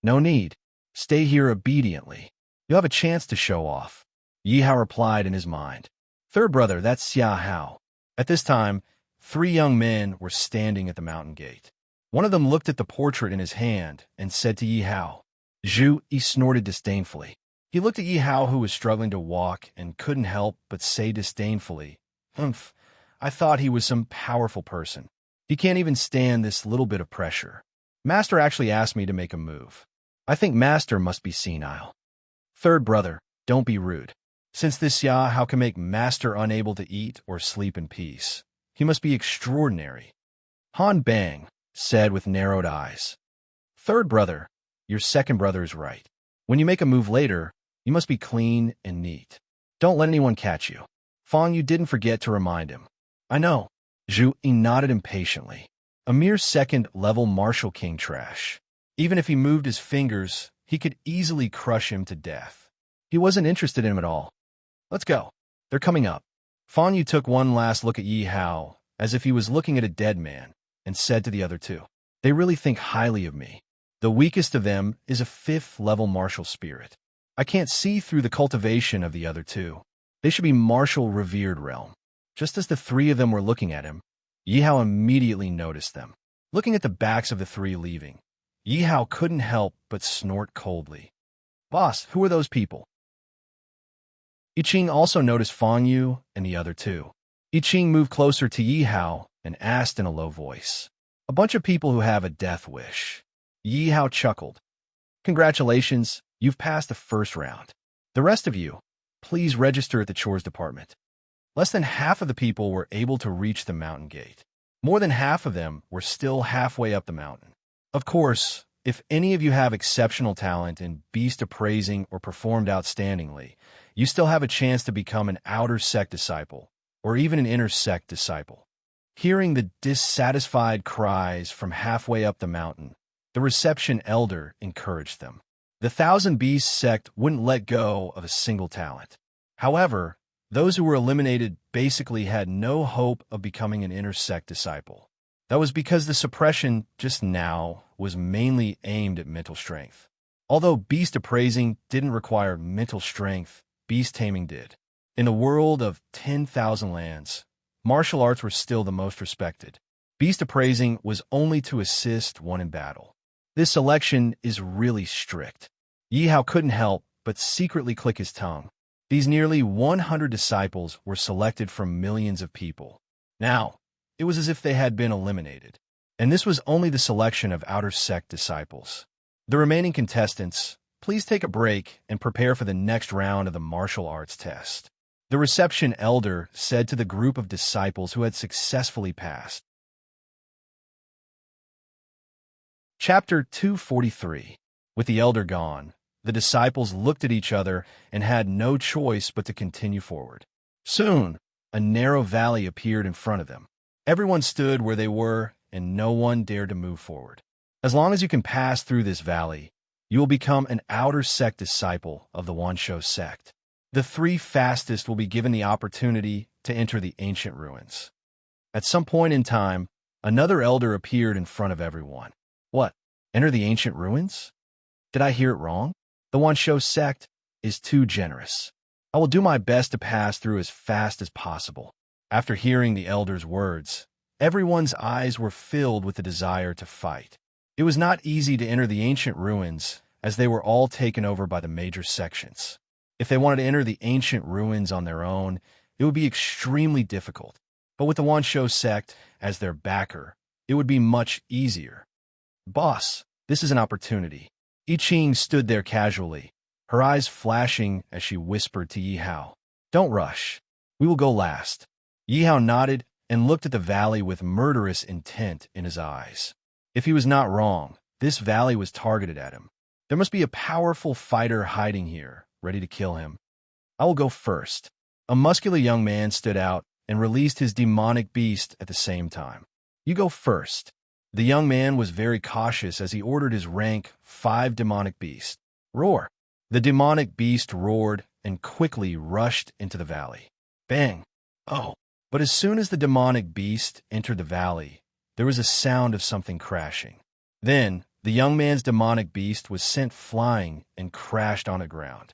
S1: "No need. Stay here obediently. You'll have a chance to show off," Yihao replied in his mind. "Third brother, that's Xia Hao." At this time, 3 young men were standing at the mountain gate. One of them looked at the portrait in his hand and said to Yihao. Zhu, he snorted disdainfully. He looked at Yihao, who was struggling to walk and couldn't help but say disdainfully, "Humph, I thought he was some powerful person. He can't even stand this little bit of pressure. Master actually asked me to make a move. I think Master must be senile." "Third brother, don't be rude. Since this Xia Hao can make Master unable to eat or sleep in peace, He must be extraordinary. Han Bang said with narrowed eyes. Third brother, your second brother is right. When you make a move later, you must be clean and neat. Don't let anyone catch you. Fang Yu didn't forget to remind him. I know. Zhu Ying nodded impatiently. A mere second-level Martial King trash. Even if he moved his fingers, he could easily crush him to death. He wasn't interested in him at all. Let's go. They're coming up. Fang Yu took one last look at Yi Hao, as if he was looking at a dead man, and said to the other two, They really think highly of me. The weakest of them is a fifth-level martial spirit. I can't see through the cultivation of the other two. They should be martial revered realm. Just as the three of them were looking at him, Yi Hao immediately noticed them. Looking at the backs of the three leaving, Yi Hao couldn't help but snort coldly. Boss, who are those people? I Ching also noticed Fang Yu and the other two. I Ching moved closer to Yi Hao and asked in a low voice. A bunch of people who have a death wish. Yi Hao chuckled. Congratulations, you've passed the first round. The rest of you, please register at the chores department. Less than half of the people were able to reach the mountain gate. More than half of them were still halfway up the mountain. Of course, if any of you have exceptional talent in beast appraising or performed outstandingly, you still have a chance to become an outer sect disciple, or even an inner sect disciple. Hearing the dissatisfied cries from halfway up the mountain, the reception elder encouraged them. The 1,000 Beasts sect wouldn't let go of a single talent. However, those who were eliminated basically had no hope of becoming an inner sect disciple. That was because the suppression just now was mainly aimed at mental strength. Although beast appraising didn't require mental strength, beast taming did. In a world of 10,000 lands, martial arts were still the most respected. Beast appraising was only to assist one in battle. This selection is really strict. Yi Hao couldn't help but secretly click his tongue. These nearly 100 disciples were selected from millions of people. Now, it was as if they had been eliminated. And this was only the selection of outer sect disciples. The remaining contestants, please take a break and prepare for the next round of the martial arts test. The reception elder said to the group of disciples who had successfully passed. Chapter 243. With the elder gone, the disciples looked at each other and had no choice but to continue forward. Soon, a narrow valley appeared in front of them. Everyone stood where they were, and no one dared to move forward. As long as you can pass through this valley, you will become an outer sect disciple of the Wanshou sect. The three fastest will be given the opportunity to enter the ancient ruins. At some point in time, another elder appeared in front of everyone. What? Enter the ancient ruins? Did I hear it wrong? The Wanshou sect is too generous. I will do my best to pass through as fast as possible. After hearing the elder's words, everyone's eyes were filled with the desire to fight. It was not easy to enter the ancient ruins, as they were all taken over by the major sections. If they wanted to enter the ancient ruins on their own, it would be extremely difficult. But with the Wanshou sect as their backer, it would be much easier. Boss, this is an opportunity. I Ching stood there casually, her eyes flashing as she whispered to Yi Hao. Don't rush. We will go last. Yi Hao nodded and looked at the valley with murderous intent in his eyes. If he was not wrong, this valley was targeted at him. There must be a powerful fighter hiding here, ready to kill him. I will go first. A muscular young man stood out and released his demonic beast at the same time. You go first. The young man was very cautious as he ordered his rank 5 demonic beast. Roar! The demonic beast roared and quickly rushed into the valley. Bang! Oh! But as soon as the demonic beast entered the valley, there was a sound of something crashing. Then, the young man's demonic beast was sent flying and crashed on the ground.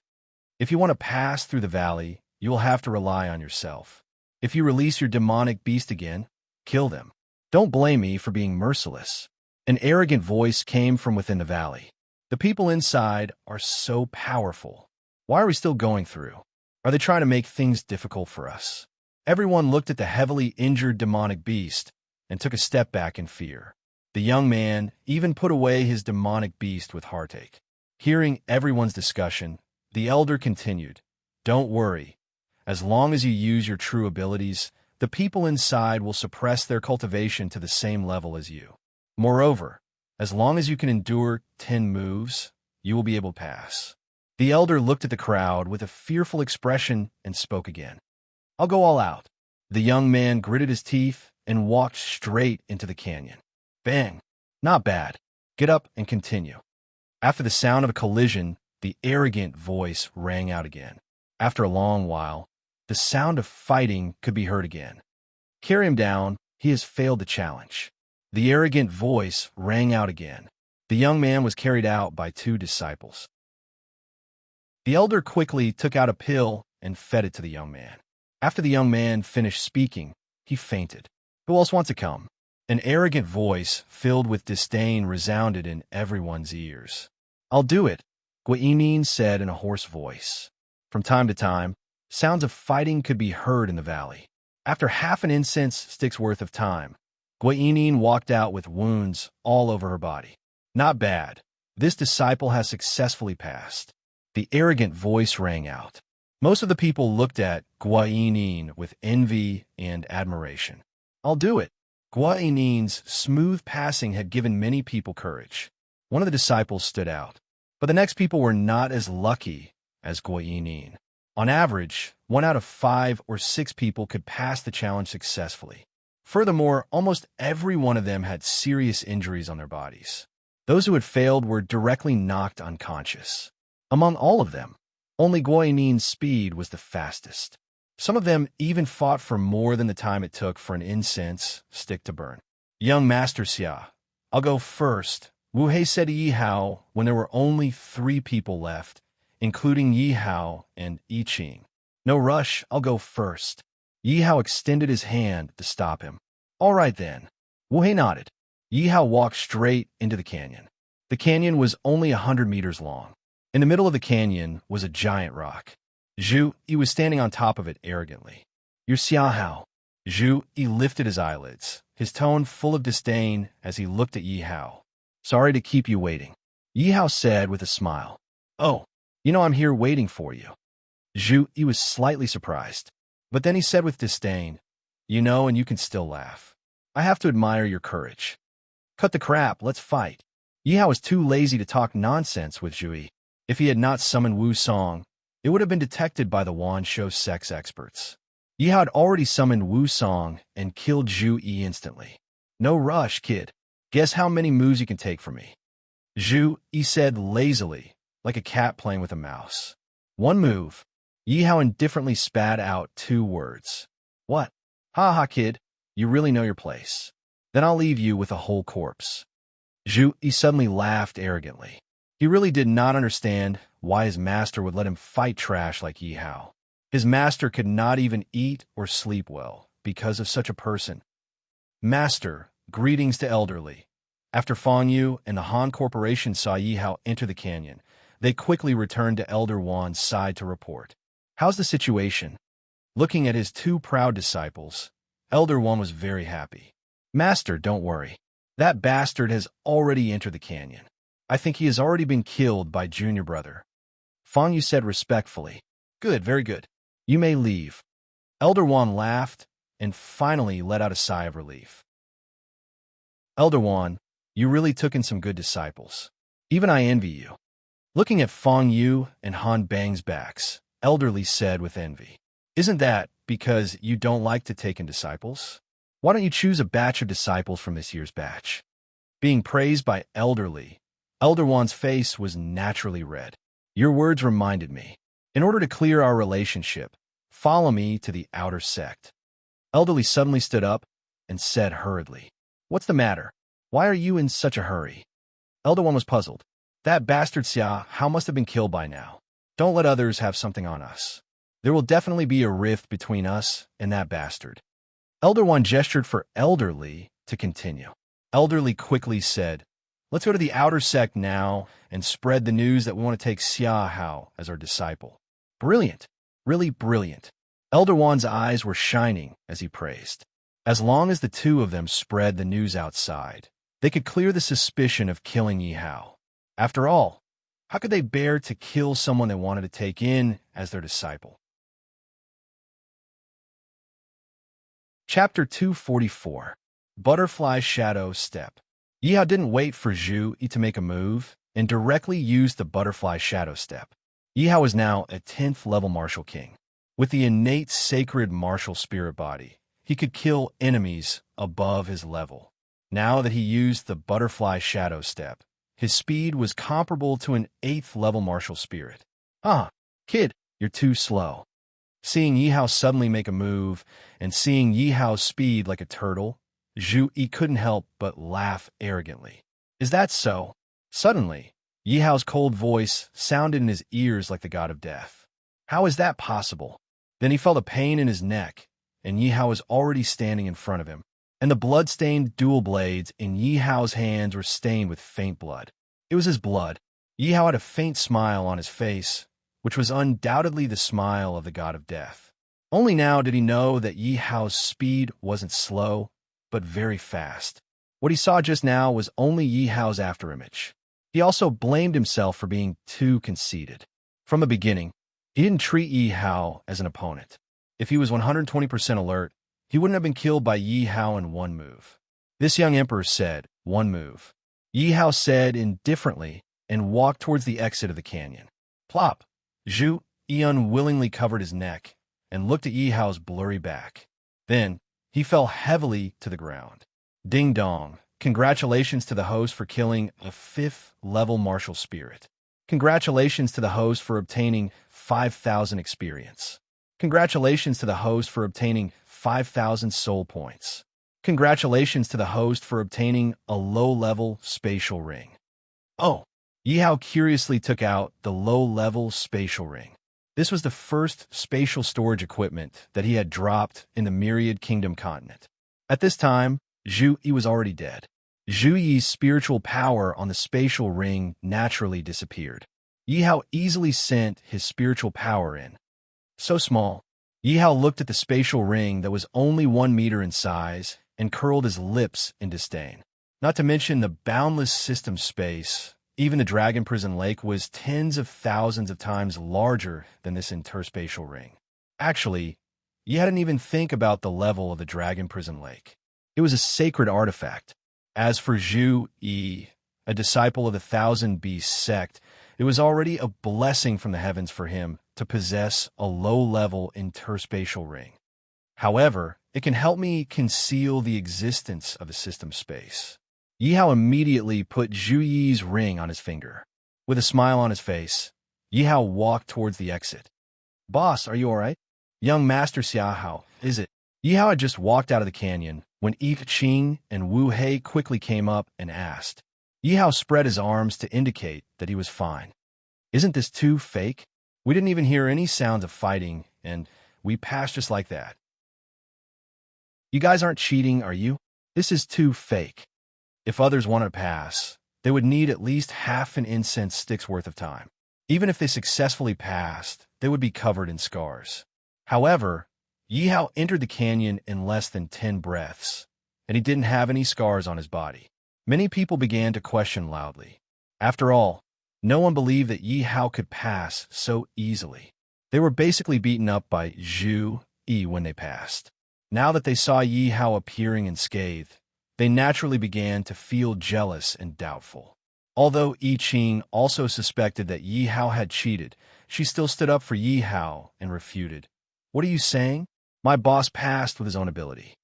S1: If you want to pass through the valley, you will have to rely on yourself. If you release your demonic beast again, kill them. Don't blame me for being merciless. An arrogant voice came from within the valley. The people inside are so powerful. Why are we still going through? Are they trying to make things difficult for us? Everyone looked at the heavily injured demonic beast and took a step back in fear. The young man even put away his demonic beast with heartache. Hearing everyone's discussion, the elder continued, Don't worry. As long as you use your true abilities, the people inside will suppress their cultivation to the same level as you. Moreover, as long as you can endure 10 moves, you will be able to pass. The elder looked at the crowd with a fearful expression and spoke again. I'll go all out. The young man gritted his teeth and walked straight into the canyon. Bang! Not bad. Get up and continue. After the sound of a collision, the arrogant voice rang out again. After a long while, the sound of fighting could be heard again. Carry him down. He has failed the challenge. The arrogant voice rang out again. The young man was carried out by 2 disciples. The elder quickly took out a pill and fed it to the young man. After the young man finished speaking, he fainted. Who else wants to come? An arrogant voice filled with disdain resounded in everyone's ears. I'll do it, Guainin said in a hoarse voice. From time to time, sounds of fighting could be heard in the valley. After half an incense stick's worth of time, Guainin walked out with wounds all over her body. Not bad. This disciple has successfully passed. The arrogant voice rang out. Most of the people looked at Guainin with envy and admiration. I'll do it. Guainin's smooth passing had given many people courage. One of the disciples stood out. But the next people were not as lucky as Guainin. On average, 1 out of 5 or 6 people could pass the challenge successfully. Furthermore, almost every one of them had serious injuries on their bodies. Those who had failed were directly knocked unconscious. Among all of them, only Guainin's speed was the fastest. Some of them even fought for more than the time it took for an incense stick to burn. Young Master Xia, I'll go first, Wu Hei said to Yi Hao when there were only 3 people left, including Yi Hao and Yi Qing. No rush, I'll go first. Yi Hao extended his hand to stop him. All right then. Wu Hei nodded. Yi Hao walked straight into the canyon. The canyon was only 100 meters long. In the middle of the canyon was a giant rock. Zhu Yi was standing on top of it arrogantly. You're Xia Hao. Zhu Yi lifted his eyelids, his tone full of disdain as he looked at Yi Hao. Sorry to keep you waiting. Yi Hao said with a smile. Oh, you know I'm here waiting for you. Zhu Yi was slightly surprised, but then he said with disdain, you know, and you can still laugh. I have to admire your courage. Cut the crap, let's fight. Yi Hao was too lazy to talk nonsense with Zhu Yi. If he had not summoned Wu Song, it would have been detected by the Wanshou sex experts. Yi Hao had already summoned Wu Song and killed Zhu Yi instantly. No rush, kid. Guess how many moves you can take from me. Zhu Yi said lazily, like a cat playing with a mouse. 1 move. Yi Hao indifferently spat out 2 words. What? Ha ha, kid. You really know your place. Then I'll leave you with a whole corpse. Zhu Yi suddenly laughed arrogantly. He really did not understand why his master would let him fight trash like Yi Hao. His master could not even eat or sleep well because of such a person. Master, greetings to elderly. After Fang Yu and the Han Corporation saw Yi Hao enter the canyon, they quickly returned to Elder Wan's side to report. How's the situation? Looking at his 2 proud disciples, Elder Wan was very happy. Master, don't worry. That bastard has already entered the canyon. I think he has already been killed by Junior Brother. Fang Yu said respectfully. Good, very good. You may leave. Elder Wan laughed and finally let out a sigh of relief. Elder Wan, you really took in some good disciples. Even I envy you. Looking at Fang Yu and Han Bang's backs, Elderly said with envy. Isn't that because you don't like to take in disciples? Why don't you choose a batch of disciples from this year's batch? Being praised by Elderly, Elder Wan's face was naturally red. Your words reminded me. In order to clear our relationship, follow me to the outer sect. Elderly suddenly stood up and said hurriedly, What's the matter? Why are you in such a hurry? Elder One was puzzled. That bastard Xia Hao must have been killed by now. Don't let others have something on us. There will definitely be a rift between us and that bastard. Elder One gestured for Elderly to continue. Elderly quickly said, Let's go to the outer sect now and spread the news that we want to take Xia Hao as our disciple. Brilliant. Really brilliant. Elder Wan's eyes were shining as he praised. As long as the 2 of them spread the news outside, they could clear the suspicion of killing Yi Hao. After all, how could they bear to kill someone they wanted to take in as their disciple? Chapter 244. Butterfly Shadow Step. Yihao didn't wait for Zhu Yi to make a move and directly used the Butterfly Shadow Step. Yihao was now a 10th level martial king. With the innate sacred martial spirit body, he could kill enemies above his level. Now that he used the Butterfly Shadow Step, his speed was comparable to an 8th level martial spirit. Ah, kid, you're too slow. Seeing Yihao suddenly make a move and seeing Yihao's speed like a turtle, Zhu Yi couldn't help but laugh arrogantly. Is that so? Suddenly, Yihao's cold voice sounded in his ears like the god of death. How is that possible? Then he felt a pain in his neck, and Yihao was already standing in front of him, and the blood-stained dual blades in Yihao's hands were stained with faint blood. It was his blood. Yihao had a faint smile on his face, which was undoubtedly the smile of the god of death. Only now did he know that Yihao's speed wasn't slow, but very fast. What he saw just now was only Yihao's afterimage. He also blamed himself for being too conceited. From the beginning, he didn't treat Yihao as an opponent. If he was 120% alert, he wouldn't have been killed by Yihao in one move. This young emperor said, one move. Yihao said indifferently and walked towards the exit of the canyon. Plop! Zhu Yi unwillingly covered his neck and looked at Yihao's blurry back. Then, he fell heavily to the ground. Ding dong. Congratulations to the host for killing a 5th level martial spirit. Congratulations to the host for obtaining 5,000 experience. Congratulations to the host for obtaining 5,000 soul points. Congratulations to the host for obtaining a low-level spatial ring. Oh, Yihao curiously took out the low-level spatial ring. This was the first spatial storage equipment that he had dropped in the Myriad Kingdom continent. At this time, Zhu Yi was already dead. Zhu Yi's spiritual power on the spatial ring naturally disappeared. Yihao easily sent his spiritual power in. So small. Yihao looked at the spatial ring that was only 1 meter in size and curled his lips in disdain. Not to mention the boundless system space. Even the Dragon Prison Lake was tens of thousands of times larger than this interspatial ring. Actually, you hadn't even think about the level of the Dragon Prison Lake. It was a sacred artifact. As for Zhu Yi, a disciple of the Thousand Beasts sect, it was already a blessing from the heavens for him to possess a low-level interspatial ring. However, it can help me conceal the existence of the system space. Yihao immediately put Zhu Yi's ring on his finger. With a smile on his face, Yihao walked towards the exit. Boss, are you all right? Young Master Xiahao, is it? Yihao had just walked out of the canyon when Yi Qing and Wu Hei quickly came up and asked. Yihao spread his arms to indicate that he was fine. Isn't this too fake? We didn't even hear any sounds of fighting, and we passed just like that. You guys aren't cheating, are you? This is too fake. If others wanted to pass, they would need at least half an incense stick's worth of time. Even if they successfully passed, they would be covered in scars. However, Yihao entered the canyon in less than 10 breaths, and he didn't have any scars on his body. Many people began to question loudly. After all, no one believed that Yihao could pass so easily. They were basically beaten up by Zhu Yi when they passed. Now that they saw Yihao appearing unscathed, they naturally began to feel jealous and doubtful. Although Yi Qing also suspected that Yihao had cheated, she still stood up for Yihao and refuted. What are you saying? My boss passed with his own ability.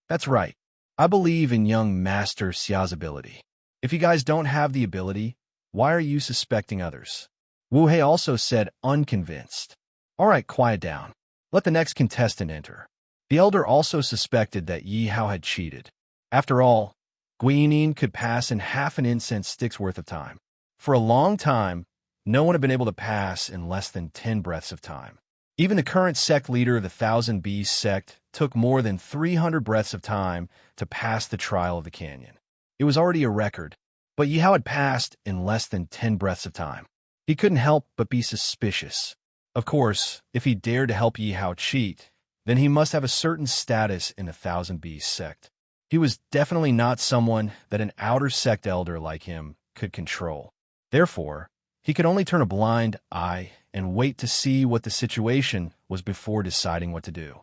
S1: That's right. I believe in young Master Xia's ability. If you guys don't have the ability, why are you suspecting others? Wu Hei also said, unconvinced. All right, quiet down. Let the next contestant enter. The elder also suspected that Yihao had cheated. After all, Guiyin could pass in half an incense stick's worth of time. For a long time, no one had been able to pass in less than 10 breaths of time. Even the current sect leader of the Thousand Beasts sect took more than 300 breaths of time to pass the trial of the canyon. It was already a record, but Yihao had passed in less than 10 breaths of time. He couldn't help but be suspicious. Of course, if he dared to help Yihao cheat, then he must have a certain status in the Thousand Beasts sect. He was definitely not someone that an outer sect elder like him could control. Therefore, he could only turn a blind eye and wait to see what the situation was before deciding what to do.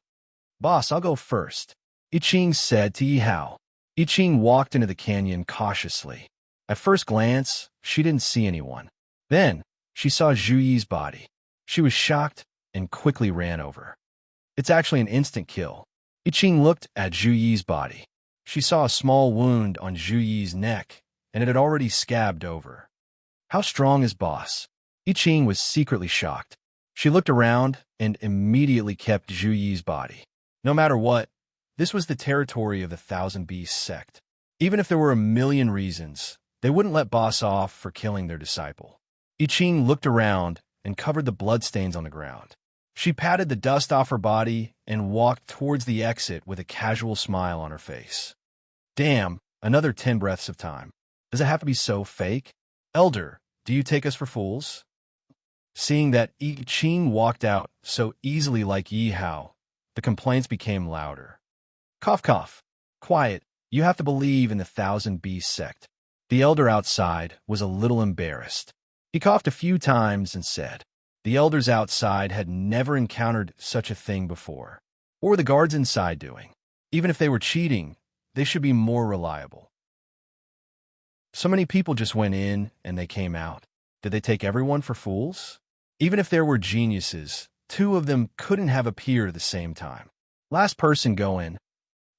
S1: Boss, I'll go first. I Ching said to Yi Hao. I Ching walked into the canyon cautiously. At first glance, she didn't see anyone. Then, she saw Zhu Yi's body. She was shocked and quickly ran over. It's actually an instant kill. I Ching looked at Zhu Yi's body. She saw a small wound on Zhu Yi's neck, and it had already scabbed over. How strong is boss? I Ching was secretly shocked. She looked around and immediately kept Zhu Yi's body. No matter what, this was the territory of the Thousand Beasts sect. Even if there were a million reasons, they wouldn't let boss off for killing their disciple. I Ching looked around and covered the bloodstains on the ground. She patted the dust off her body and walked towards the exit with a casual smile on her face. Damn, another 10 breaths of time. Does it have to be so fake? Elder, do you take us for fools? Seeing that I Ching walked out so easily like Yi Hao, the complaints became louder. Cough, cough. Quiet, you have to believe in the Thousand Beasts sect. The elder outside was a little embarrassed. He coughed a few times and said, the elders outside had never encountered such a thing before. What were the guards inside doing? Even if they were cheating, they should be more reliable. So many people just went in and they came out. Did they take everyone for fools? Even if there were geniuses, 2 of them couldn't have appeared at the same time. Last person go in.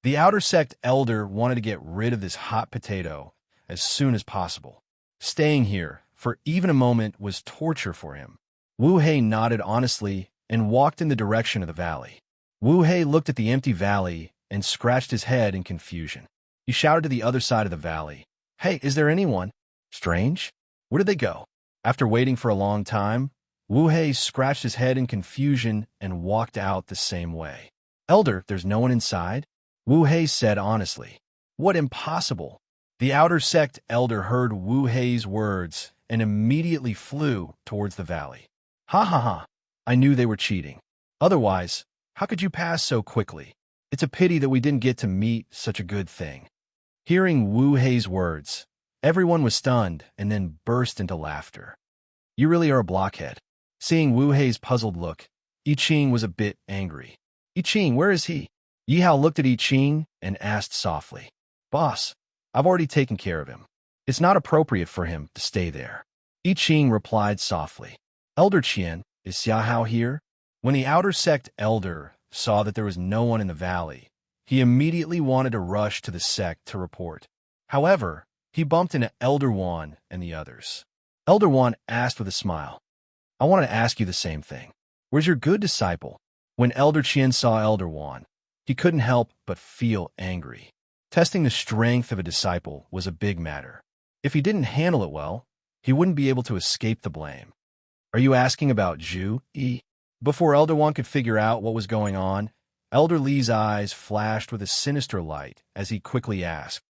S1: The outer sect elder wanted to get rid of this hot potato as soon as possible. Staying here for even a moment was torture for him. Wu Hei nodded honestly and walked in the direction of the valley. Wu Hei looked at the empty valley and scratched his head in confusion. He shouted to the other side of the valley, "Hey, is there anyone? Strange? Where did they go?" After waiting for a long time, Wu Hei scratched his head in confusion and walked out the same way. "Elder, there's no one inside?" Wu Hei said honestly. "What impossible?" The outer sect elder heard Wu Hei's words and immediately flew towards the valley. "Ha ha ha, I knew they were cheating. Otherwise, how could you pass so quickly? It's a pity that we didn't get to meet such a good thing." Hearing Wu Hei's words, everyone was stunned and then burst into laughter. "You really are a blockhead." Seeing Wu Hei's puzzled look, I Ching was a bit angry. "I Ching, where is he?" Yi Hao looked at I Ching and asked softly. "Boss, I've already taken care of him. It's not appropriate for him to stay there." I Ching replied softly. "Elder Qian, is Xia Hao here?" When the outer sect elder saw that there was no one in the valley, he immediately wanted to rush to the sect to report. However, he bumped into Elder Wan and the others. Elder Wan asked with a smile, "I wanted to ask you the same thing. Where's your good disciple?" When Elder Qian saw Elder Wan, he couldn't help but feel angry. Testing the strength of a disciple was a big matter. If he didn't handle it well, he wouldn't be able to escape the blame. "Are you asking about Zhu Yi?" Before Elder Wan could figure out what was going on, Elder Li's eyes flashed with a sinister light as he quickly asked.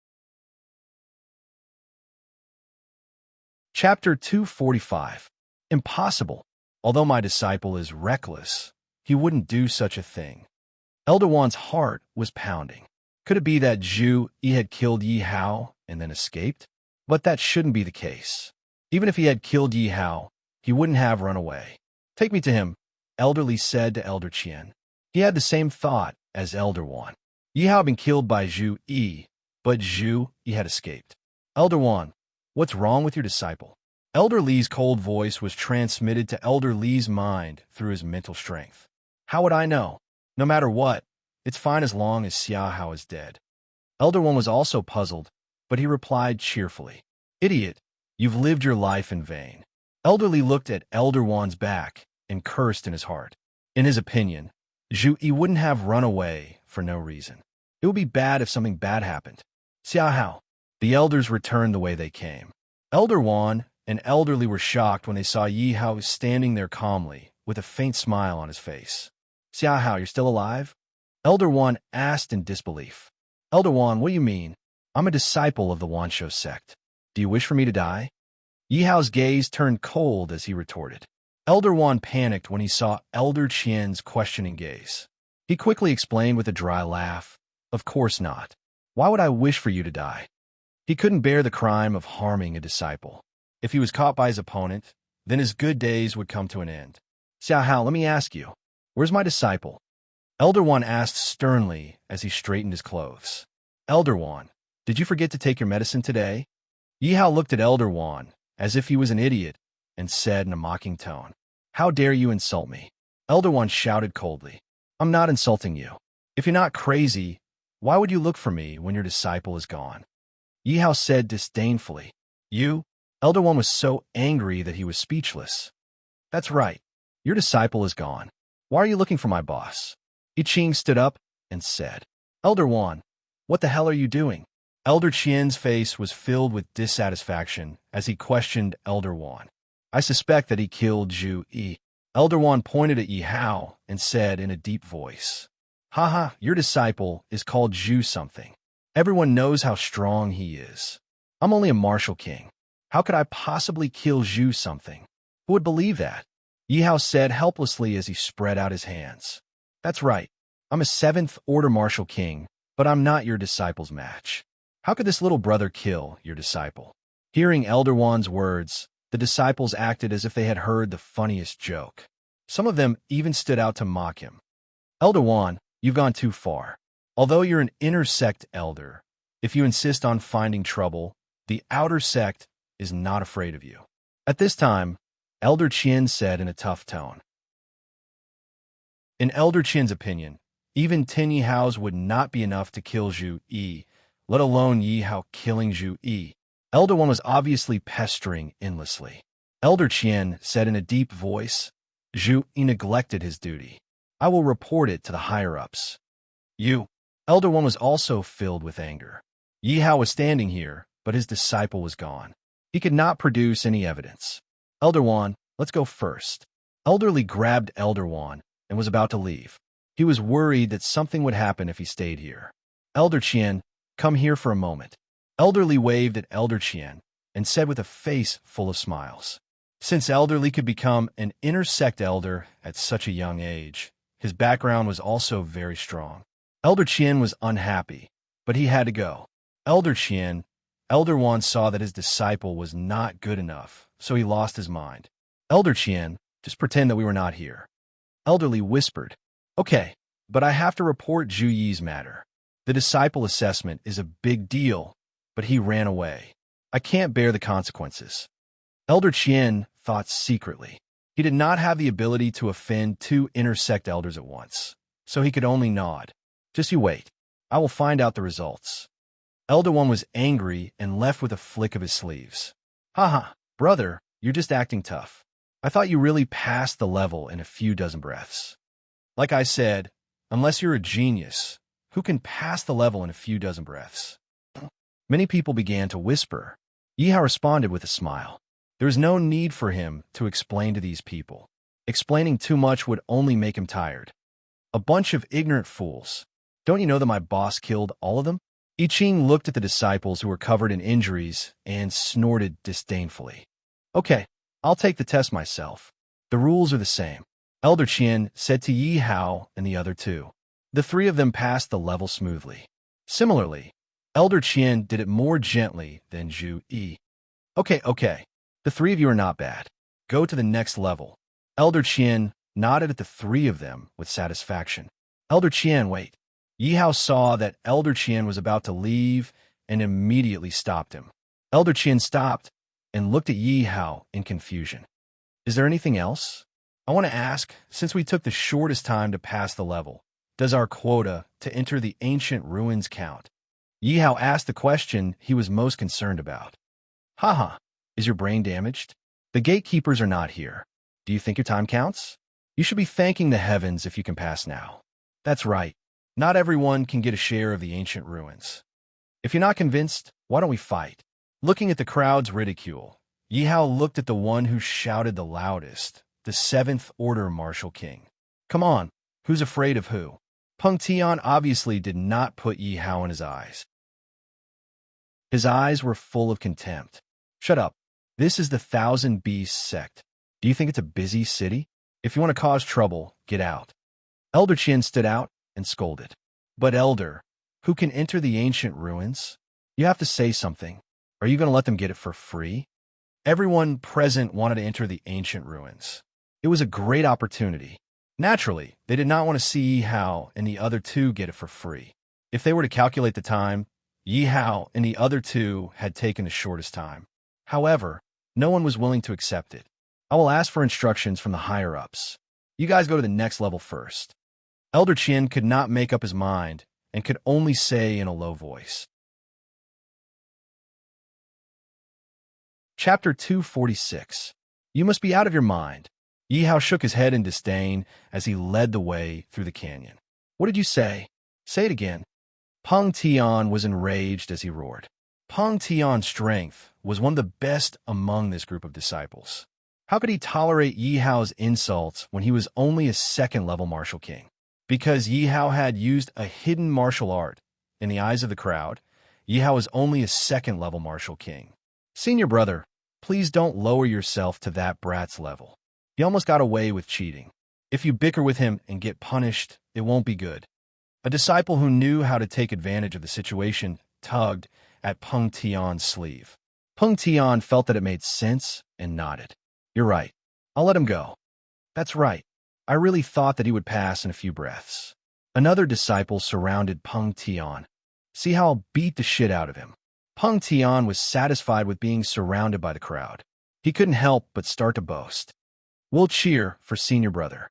S1: Chapter 245. Impossible. Although my disciple is reckless, he wouldn't do such a thing. Elder Wan's heart was pounding. Could it be that Zhu Yi had killed Yi Hao and then escaped? But that shouldn't be the case. Even if he had killed Yi Hao, he wouldn't have run away. "Take me to him," Elder Li said to Elder Qian. He had the same thought as Elder Wan. Yi Hao had been killed by Zhu Yi, but Zhu Yi had escaped. "Elder Wan, what's wrong with your disciple?" Elder Li's cold voice was transmitted to Elder Li's mind through his mental strength. "How would I know? No matter what, it's fine as long as Xia Hao is dead." Elder Wan was also puzzled, but he replied cheerfully, "Idiot, you've lived your life in vain." Elder Li looked at Elder Wan's back and cursed in his heart. In his opinion, Zhu Yi wouldn't have run away for no reason. It would be bad if something bad happened. "Xia Hao." The elders returned the way they came. Elder Wan and Elder Li were shocked when they saw Yi Hao standing there calmly, with a faint smile on his face. "Xia Hao, you're still alive?" Elder Wan asked in disbelief. "Elder Wan, what do you mean? I'm a disciple of the Wansho sect. Do you wish for me to die?" Yi Hao's gaze turned cold as he retorted. Elder Wan panicked when he saw Elder Qian's questioning gaze. He quickly explained with a dry laugh, "Of course not. Why would I wish for you to die?" He couldn't bear the crime of harming a disciple. If he was caught by his opponent, then his good days would come to an end. "Xia Hao, let me ask you, where's my disciple?" Elder One asked sternly as he straightened his clothes. Elder One, did you forget to take your medicine today? Yi Hao looked at Elder One as if he was an idiot and said in a mocking tone, How dare you insult me? Elder One shouted coldly, I'm not insulting you. If you're not crazy, why would you look for me when your disciple is gone? Yi Hao said disdainfully. You? Elder One was so angry that he was speechless. That's right. Your disciple is gone. Why are you looking for my boss? I Ching stood up and said, Elder One, what the hell are you doing? Elder Qian's face was filled with dissatisfaction as he questioned Elder Wan. I suspect that he killed Zhu Yi. Elder Wan pointed at Yi Hao and said in a deep voice, Haha, your disciple is called Zhu something. Everyone knows how strong he is. I'm only a martial king. How could I possibly kill Zhu something? Who would believe that? Yi Hao said helplessly as he spread out his hands. That's right. I'm a 7th order martial king, but I'm not your disciple's match. How could this little brother kill your disciple? Hearing Elder Wan's words, the disciples acted as if they had heard the funniest joke. Some of them even stood out to mock him. Elder Wan, you've gone too far. Although you're an inner sect elder, if you insist on finding trouble, the outer sect is not afraid of you. At this time, Elder Qian said in a tough tone. In Elder Qian's opinion, even 10 Yi Haos would not be enough to kill Zhu Yi, let alone Yi Hao killing Zhu Yi. Elder One was obviously pestering endlessly. Elder Qian said in a deep voice, Zhu Yi neglected his duty. I will report it to the higher-ups. You. Elder One was also filled with anger. Yi Hao was standing here, but his disciple was gone. He could not produce any evidence. Elder Wan, let's go first. Elderly grabbed Elder Wan and was about to leave. He was worried that something would happen if he stayed here. Elder Qian, come here for a moment. Elderly waved at Elder Qian and said with a face full of smiles. Since Elderly could become an inner sect elder at such a young age, his background was also very strong. Elder Qian was unhappy, but he had to go. Elder Qian, Elder Wan saw that his disciple was not good enough, so he lost his mind. Elder Qian, just pretend that we were not here. Elderly whispered, Okay, but I have to report Zhu Yi's matter. The disciple assessment is a big deal, but he ran away. I can't bear the consequences. Elder Qian thought secretly. He did not have the ability to offend 2 inner sect elders at once, so he could only nod. Just you wait. I will find out the results. Elder One was angry and left with a flick of his sleeves. Haha, brother, you're just acting tough. I thought you really passed the level in a few dozen breaths. Like I said, unless you're a genius, who can pass the level in a few dozen breaths? Many people began to whisper. Yi Hao responded with a smile. There is no need for him to explain to these people. Explaining too much would only make him tired. A bunch of ignorant fools. Don't you know that my boss killed all of them? I Ching looked at the disciples who were covered in injuries and snorted disdainfully. Okay, I'll take the test myself. The rules are the same. Elder Qian said to Yi Hao and the other 2. The 3 of them passed the level smoothly. Similarly, Elder Qian did it more gently than Zhu Yi. Okay, the 3 of you are not bad. Go to the next level. Elder Qian nodded at the 3 of them with satisfaction. Elder Qian, wait. Yi Hao saw that Elder Qian was about to leave and immediately stopped him. Elder Qian stopped and looked at Yi Hao in confusion. Is there anything else? I want to ask, since we took the shortest time to pass the level, does our quota to enter the ancient ruins count? Yi Hao asked the question he was most concerned about. Haha, is your brain damaged? The gatekeepers are not here. Do you think your time counts? You should be thanking the heavens if you can pass now. That's right. Not everyone can get a share of the ancient ruins. If you're not convinced, why don't we fight? Looking at the crowd's ridicule, Yi Hao looked at the one who shouted the loudest, the 7th Order Martial King. Come on, who's afraid of who? Peng Tian obviously did not put Yi Hao in his eyes. His eyes were full of contempt. Shut up. This is the Thousand Beasts sect. Do you think it's a busy city? If you want to cause trouble, get out. Elder Qian stood out and scolded. But Elder, who can enter the ancient ruins? You have to say something. Are you going to let them get it for free? Everyone present wanted to enter the ancient ruins. It was a great opportunity. Naturally, they did not want to see Yi Hao and the other two get it for free. If they were to calculate the time, Yi Hao and the other two had taken the shortest time. However, no one was willing to accept it. I will ask for instructions from the higher-ups. You guys go to the next level first. Elder Qian could not make up his mind and could only say in a low voice. Chapter 246. You must be out of your mind. Yi Hao shook his head in disdain as he led the way through the canyon. What did you say? Say it again. Peng Tian was enraged as he roared. Peng Tian's strength was one of the best among this group of disciples. How could he tolerate Yi Hao's insults when he was only a second-level martial king? Because Yi Hao had used a hidden martial art. In the eyes of the crowd, Yi Hao was only a second-level martial king. Senior brother, please don't lower yourself to that brat's level. He almost got away with cheating. If you bicker with him and get punished, it won't be good. A disciple who knew how to take advantage of the situation tugged at Peng Tian's sleeve. Peng Tian felt that it made sense and nodded. You're right. I'll let him go. That's right. I really thought that he would pass in a few breaths. Another disciple surrounded Peng Tian. See how I'll beat the shit out of him. Peng Tian was satisfied with being surrounded by the crowd. He couldn't help but start to boast. We'll cheer for senior brother.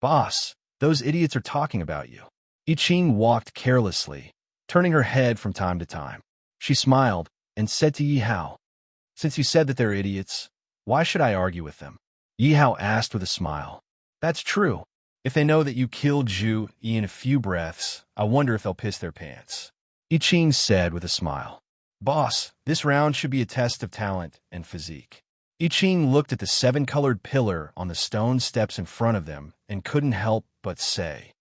S1: Boss, those idiots are talking about you. Yi Qing walked carelessly, turning her head from time to time. She smiled and said to Yi Hao, Since you said that they're idiots, why should I argue with them? Yi Hao asked with a smile. That's true. If they know that you killed Zhu Yi in a few breaths, I wonder if they'll piss their pants. Yi Qing said with a smile. Boss, this round should be a test of talent and physique. Yi Qing looked at the seven-colored pillar on the stone steps in front of them and couldn't help but say,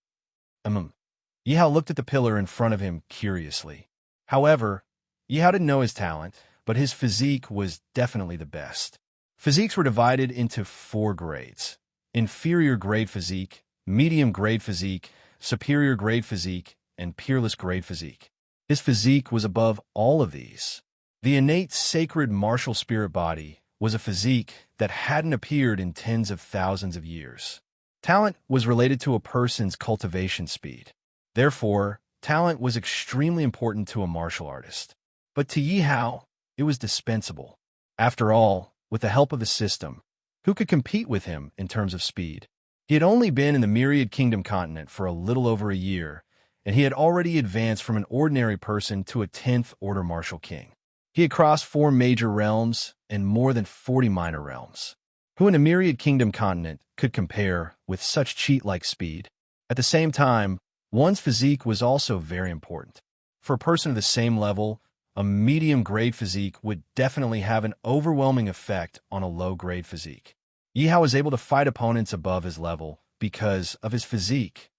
S1: Yi Hao looked at the pillar in front of him curiously. However, Yi Hao didn't know his talent, but his physique was definitely the best. Physiques were divided into 4 grades. Inferior grade physique, medium grade physique, superior grade physique, and peerless grade physique. His physique was above all of these. The innate sacred martial spirit body was a physique that hadn't appeared in tens of thousands of years. Talent was related to a person's cultivation speed. Therefore, talent was extremely important to a martial artist. But to Yi Hao, it was dispensable. After all, with the help of the system, who could compete with him in terms of speed? He had only been in the Myriad Kingdom continent for a little over a year, and he had already advanced from an ordinary person to a 10th order martial king. He had crossed 4 major realms and more than 40 minor realms. Who in a Myriad Kingdom continent could compare with such cheat-like speed? At the same time, one's physique was also very important. For a person of the same level, a medium-grade physique would definitely have an overwhelming effect on a low-grade physique. Yi Hao was able to fight opponents above his level because of his physique.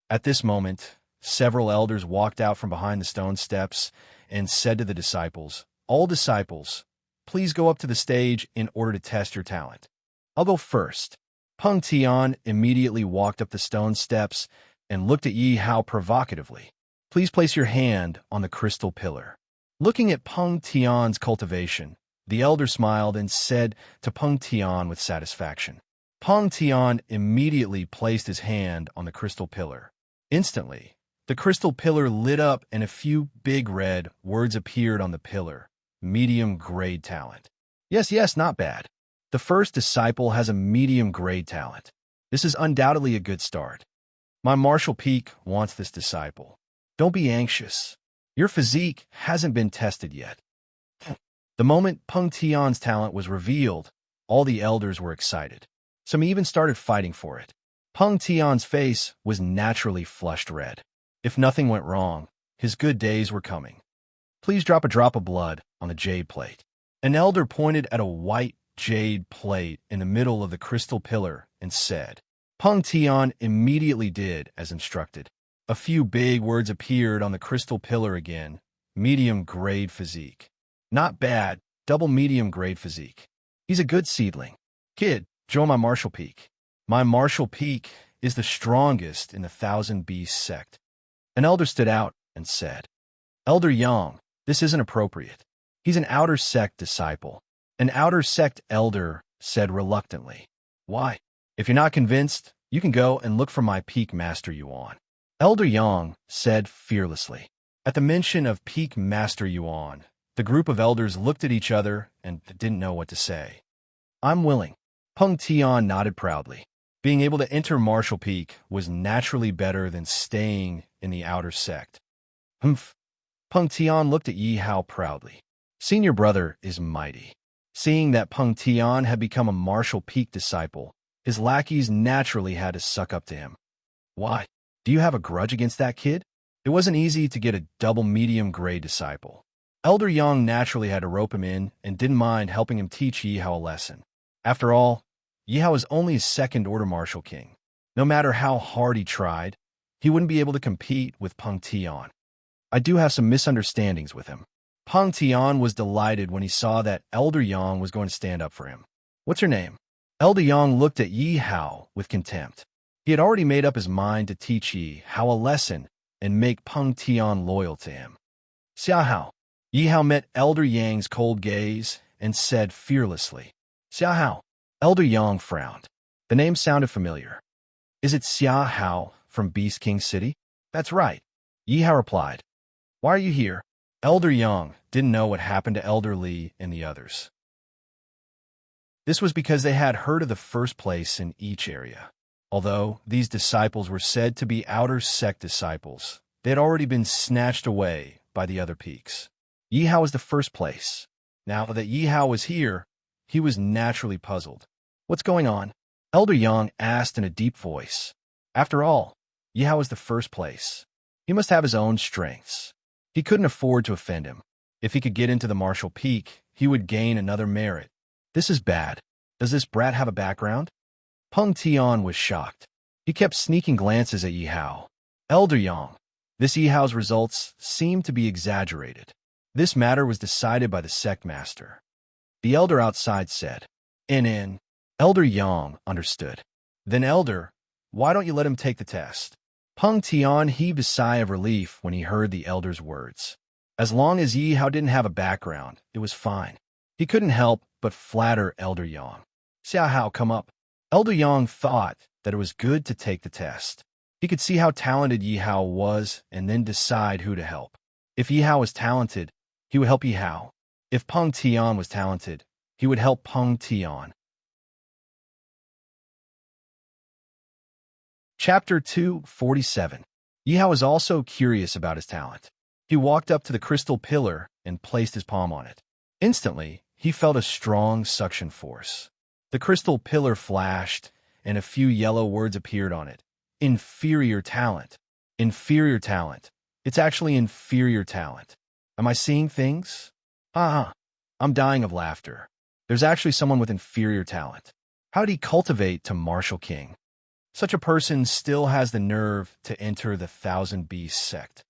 S1: At this moment, several elders walked out from behind the stone steps and said to the disciples, All disciples, please go up to the stage in order to test your talent. I'll go first. Peng Tian immediately walked up the stone steps and looked at Yi Hao provocatively. Please place your hand on the crystal pillar. Looking at Peng Tian's cultivation, the elder smiled and said to Peng Tian with satisfaction. Peng Tian immediately placed his hand on the crystal pillar. Instantly, the crystal pillar lit up and a few big red words appeared on the pillar. Medium-grade talent. Yes, not bad. The first disciple has a medium-grade talent. This is undoubtedly a good start. My martial peak wants this disciple. Don't be anxious. Your physique hasn't been tested yet. The moment Peng Tian's talent was revealed, all the elders were excited. Some even started fighting for it. Peng Tian's face was naturally flushed red. If nothing went wrong, his good days were coming. Please drop a drop of blood on the jade plate. An elder pointed at a white jade plate in the middle of the crystal pillar and said. Peng Tian immediately did as instructed. A few big words appeared on the crystal pillar again. Medium-grade physique. Not bad, double medium-grade physique. He's a good seedling. Kid, join my martial peak. My martial peak is the strongest in the Thousand Beasts sect. An elder stood out and said, Elder Yang, this isn't appropriate. He's an outer sect disciple. An outer sect elder said reluctantly. Why? If you're not convinced, you can go and look for my peak Master Yuan. Elder Yang said fearlessly. At the mention of peak Master Yuan, the group of elders looked at each other and didn't know what to say. I'm willing. Peng Tian nodded proudly. Being able to enter Martial Peak was naturally better than staying in the outer sect. Humph. Peng Tian looked at Yi Hao proudly. Senior brother is mighty. Seeing that Peng Tian had become a Martial Peak disciple, his lackeys naturally had to suck up to him. Why? Do you have a grudge against that kid? It wasn't easy to get a double medium grade disciple. Elder Yang naturally had to rope him in and didn't mind helping him teach Yi Hao a lesson. After all, Yi Hao was only a second-order martial king. No matter how hard he tried, he wouldn't be able to compete with Peng Tian. I do have some misunderstandings with him. Peng Tian was delighted when he saw that Elder Yang was going to stand up for him. What's your name? Elder Yang looked at Yi Hao with contempt. He had already made up his mind to teach Yi Hao a lesson and make Peng Tian loyal to him. Xia Hao. Yi Hao met Elder Yang's cold gaze and said fearlessly, Xia Hao. Elder Yang frowned. The name sounded familiar. Is it Xia Hao from Beast King City? That's right. Yi Hao replied. Why are you here? Elder Yang didn't know what happened to Elder Li and the others. This was because they had heard of the first place in each area. Although these disciples were said to be outer sect disciples, they had already been snatched away by the other peaks. Yi Hao was the first place. Now that Yi Hao was here, he was naturally puzzled. What's going on? Elder Yang asked in a deep voice. After all, Yi Hao was the first place. He must have his own strengths. He couldn't afford to offend him. If he could get into the Martial Peak, he would gain another merit. This is bad. Does this brat have a background? Peng Tian was shocked. He kept sneaking glances at Yi Hao. Elder Yang. This Yi Hao's results seemed to be exaggerated. This matter was decided by the sect master. The elder outside said, In. Elder Yang understood. Then Elder, why don't you let him take the test? Peng Tian heaved a sigh of relief when he heard the elder's words. As long as Yi Hao didn't have a background, it was fine. He couldn't help but flatter Elder Yang. Xia Hao, come up. Elder Yang thought that it was good to take the test. He could see how talented Yi Hao was and then decide who to help. If Yi Hao was talented, he would help Yi Hao. If Peng Tian was talented, he would help Peng Tian. Chapter 247. Yi Hao was also curious about his talent. He walked up to the crystal pillar and placed his palm on it. Instantly, he felt a strong suction force. The crystal pillar flashed, and a few yellow words appeared on it. Inferior talent. Inferior talent. It's actually inferior talent. Am I seeing things? I'm dying of laughter. There's actually someone with inferior talent. How did he cultivate to Martial King? Such a person still has the nerve to enter the Thousand Beasts sect.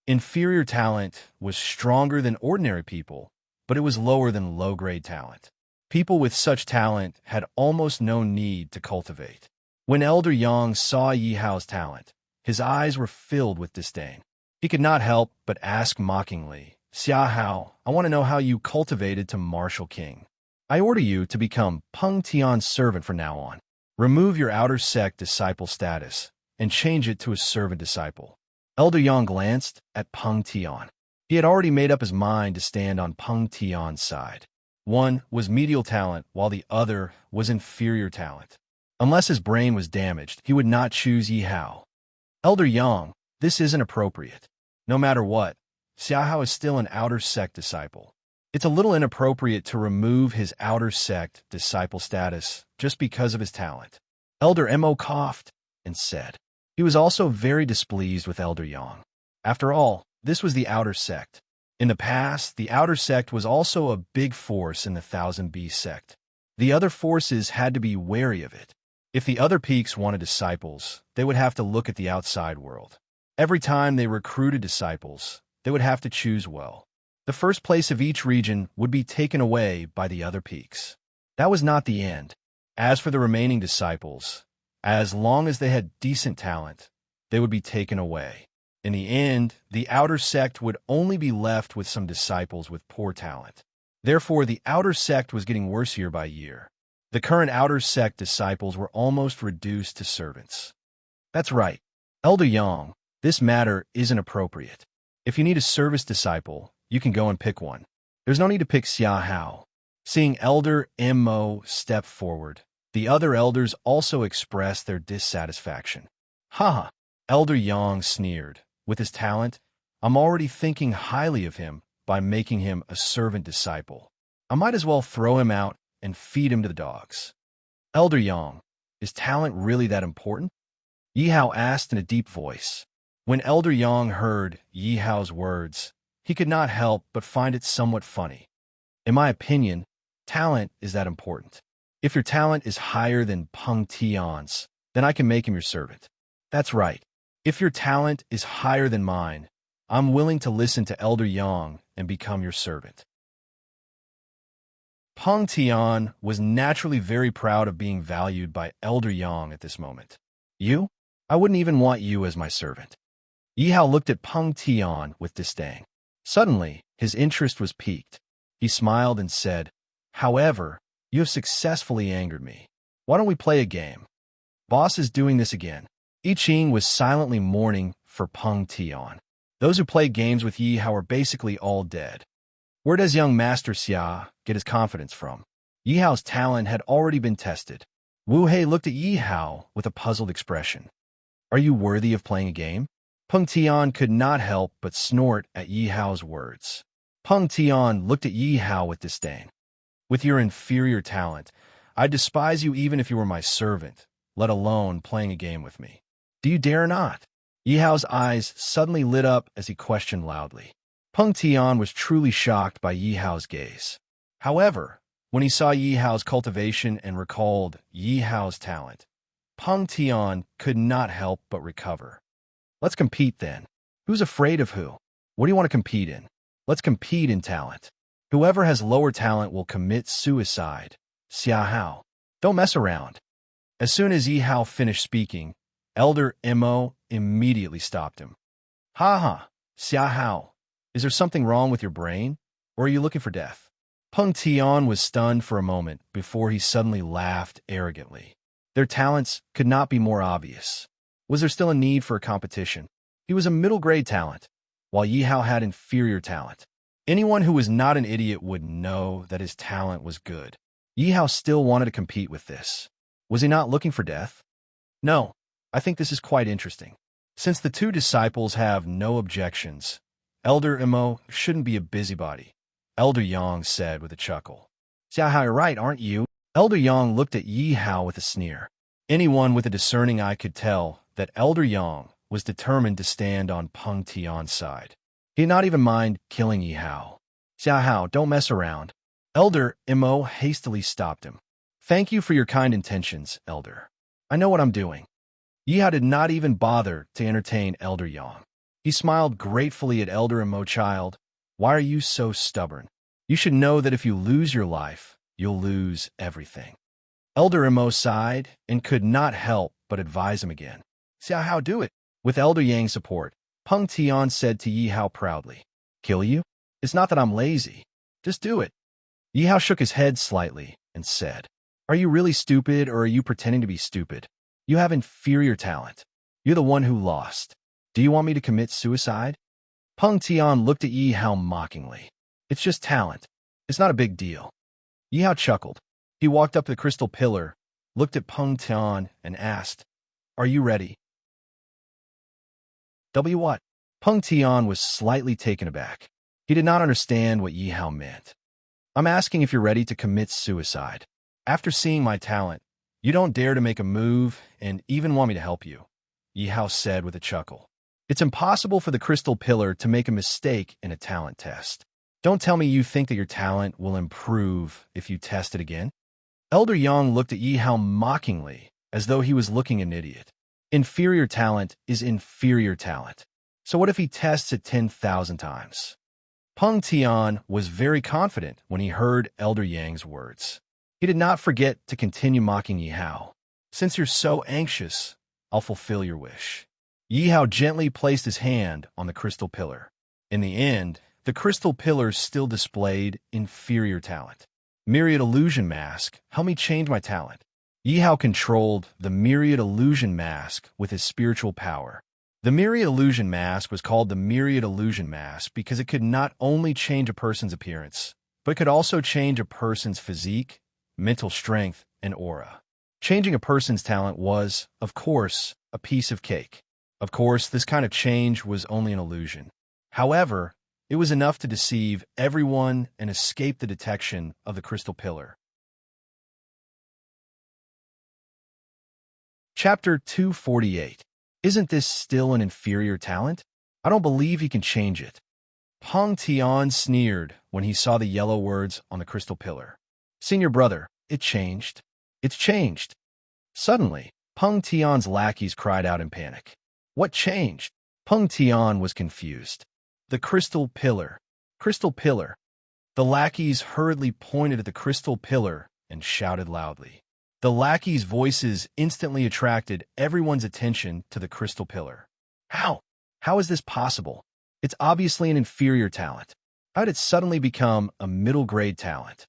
S1: Inferior talent was stronger than ordinary people, but it was lower than low-grade talent. People with such talent had almost no need to cultivate. When Elder Yang saw Yi Hao's talent, his eyes were filled with disdain. He could not help but ask mockingly, Xia Hao, I want to know how you cultivated to Martial King. I order you to become Peng Tian's servant from now on. Remove your outer sect disciple status and change it to a servant disciple. Elder Yang glanced at Peng Tian. He had already made up his mind to stand on Peng Tian's side. One was medial talent, while the other was inferior talent. Unless his brain was damaged, he would not choose Yi Hao. Elder Yang, this isn't appropriate. No matter what, Xia Hao is still an outer sect disciple. It's a little inappropriate to remove his outer sect disciple status just because of his talent. Elder Mo coughed and said. He was also very displeased with Elder Yang. After all, this was the outer sect. In the past, the outer sect was also a big force in the Thousand Beasts sect. The other forces had to be wary of it. If the other peaks wanted disciples, they would have to look at the outside world. Every time they recruited disciples, they would have to choose well. The first place of each region would be taken away by the other peaks. That was not the end. As for the remaining disciples, as long as they had decent talent, they would be taken away. In the end, the outer sect would only be left with some disciples with poor talent. Therefore, the outer sect was getting worse year by year. The current outer sect disciples were almost reduced to servants. That's right. Elder Yang, this matter isn't appropriate. If you need a service disciple, you can go and pick one. There's no need to pick Xia Hao. Seeing Elder Mo step forward, the other elders also expressed their dissatisfaction. Haha, Elder Yang sneered. With his talent, I'm already thinking highly of him by making him a servant disciple. I might as well throw him out and feed him to the dogs. Elder Yang, is talent really that important? Yi Hao asked in a deep voice. When Elder Yang heard Yi Hao's words, he could not help but find it somewhat funny. In my opinion, talent is that important. If your talent is higher than Peng Tian's, then I can make him your servant. That's right. If your talent is higher than mine, I'm willing to listen to Elder Yang and become your servant. Peng Tian was naturally very proud of being valued by Elder Yang at this moment. You? I wouldn't even want you as my servant. Yi Hao looked at Peng Tian with disdain. Suddenly, his interest was piqued. He smiled and said, "However, you have successfully angered me. Why don't we play a game? Boss is doing this again." I Ching was silently mourning for Peng Tian. Those who play games with Yi Hao are basically all dead. Where does young Master Xia get his confidence from? Yi Hao's talent had already been tested. Wu Hei looked at Yi Hao with a puzzled expression. Are you worthy of playing a game? Peng Tian could not help but snort at Yi Hao's words. Peng Tian looked at Yi Hao with disdain. With your inferior talent, I'd despise you even if you were my servant, let alone playing a game with me. Do you dare or not? Yi Hao's eyes suddenly lit up as he questioned loudly. Peng Tian was truly shocked by Yi Hao's gaze. However, when he saw Yi Hao's cultivation and recalled Yi Hao's talent, Peng Tian could not help but recover. Let's compete then. Who's afraid of who? What do you want to compete in? Let's compete in talent. Whoever has lower talent will commit suicide. Xia Hao. Don't mess around. As soon as Yi Hao finished speaking, Elder Mo immediately stopped him. Ha ha, Xia Hao. Is there something wrong with your brain? Or are you looking for death? Peng Tian was stunned for a moment before he suddenly laughed arrogantly. Their talents could not be more obvious. Was there still a need for a competition? He was a middle-grade talent, while Yi Hao had inferior talent. Anyone who was not an idiot would know that his talent was good. Yi Hao still wanted to compete with this. Was he not looking for death? No, I think this is quite interesting. Since the two disciples have no objections, Elder Mo shouldn't be a busybody, Elder Yang said with a chuckle. Xia Hao, you're right, aren't you? Elder Yang looked at Yi Hao with a sneer. Anyone with a discerning eye could tell that Elder Yang was determined to stand on Peng Tian's side. He did not even mind killing Yi Hao. Xia Hao, don't mess around. Elder Mo hastily stopped him. Thank you for your kind intentions, Elder. I know what I'm doing. Yi Hao did not even bother to entertain Elder Yang. He smiled gratefully at Elder Mo. Child, why are you so stubborn? You should know that if you lose your life, you'll lose everything. Elder Mo sighed and could not help but advise him again. Xia Hao, do it. With Elder Yang's support, Peng Tian said to Yi Hao proudly, Kill you? It's not that I'm lazy. Just do it. Yi Hao shook his head slightly and said, Are you really stupid or are you pretending to be stupid? You have inferior talent. You're the one who lost. Do you want me to commit suicide? Peng Tian looked at Yi Hao mockingly. It's just talent. It's not a big deal. Yi Hao chuckled. He walked up to the crystal pillar, looked at Peng Tian, and asked, Are you ready? What? Peng Tian was slightly taken aback. He did not understand what Yi Hao meant. I'm asking if you're ready to commit suicide. After seeing my talent, you don't dare to make a move and even want me to help you, Yi Hao said with a chuckle. It's impossible for the crystal pillar to make a mistake in a talent test. Don't tell me you think that your talent will improve if you test it again. Elder Yang looked at Yi Hao mockingly, as though he was looking an idiot. Inferior talent is inferior talent. So what if he tests it 10,000 times? Peng Tian was very confident when he heard Elder Yang's words. He did not forget to continue mocking Yi Hao. Since you're so anxious, I'll fulfill your wish. Yi Hao gently placed his hand on the crystal pillar. In the end, the crystal pillar still displayed inferior talent. Myriad illusion mask, help me change my talent. Yi Hao controlled the myriad illusion mask with his spiritual power. The myriad illusion mask was called the myriad illusion mask because it could not only change a person's appearance, but could also change a person's physique, mental strength, and aura. Changing a person's talent was, of course, a piece of cake. Of course, this kind of change was only an illusion. However, it was enough to deceive everyone and escape the detection of the crystal pillar. Chapter 248. Isn't this still an inferior talent? I don't believe he can change it. Peng Tian sneered when he saw the yellow words on the crystal pillar. Senior brother, it changed. It's changed. Suddenly, Peng Tian's lackeys cried out in panic. What changed? Peng Tian was confused. The crystal pillar. Crystal pillar. The lackeys hurriedly pointed at the crystal pillar and shouted loudly. The lackeys' voices instantly attracted everyone's attention to the crystal pillar. How? How is this possible? It's obviously an inferior talent. How did it suddenly become a middle-grade talent?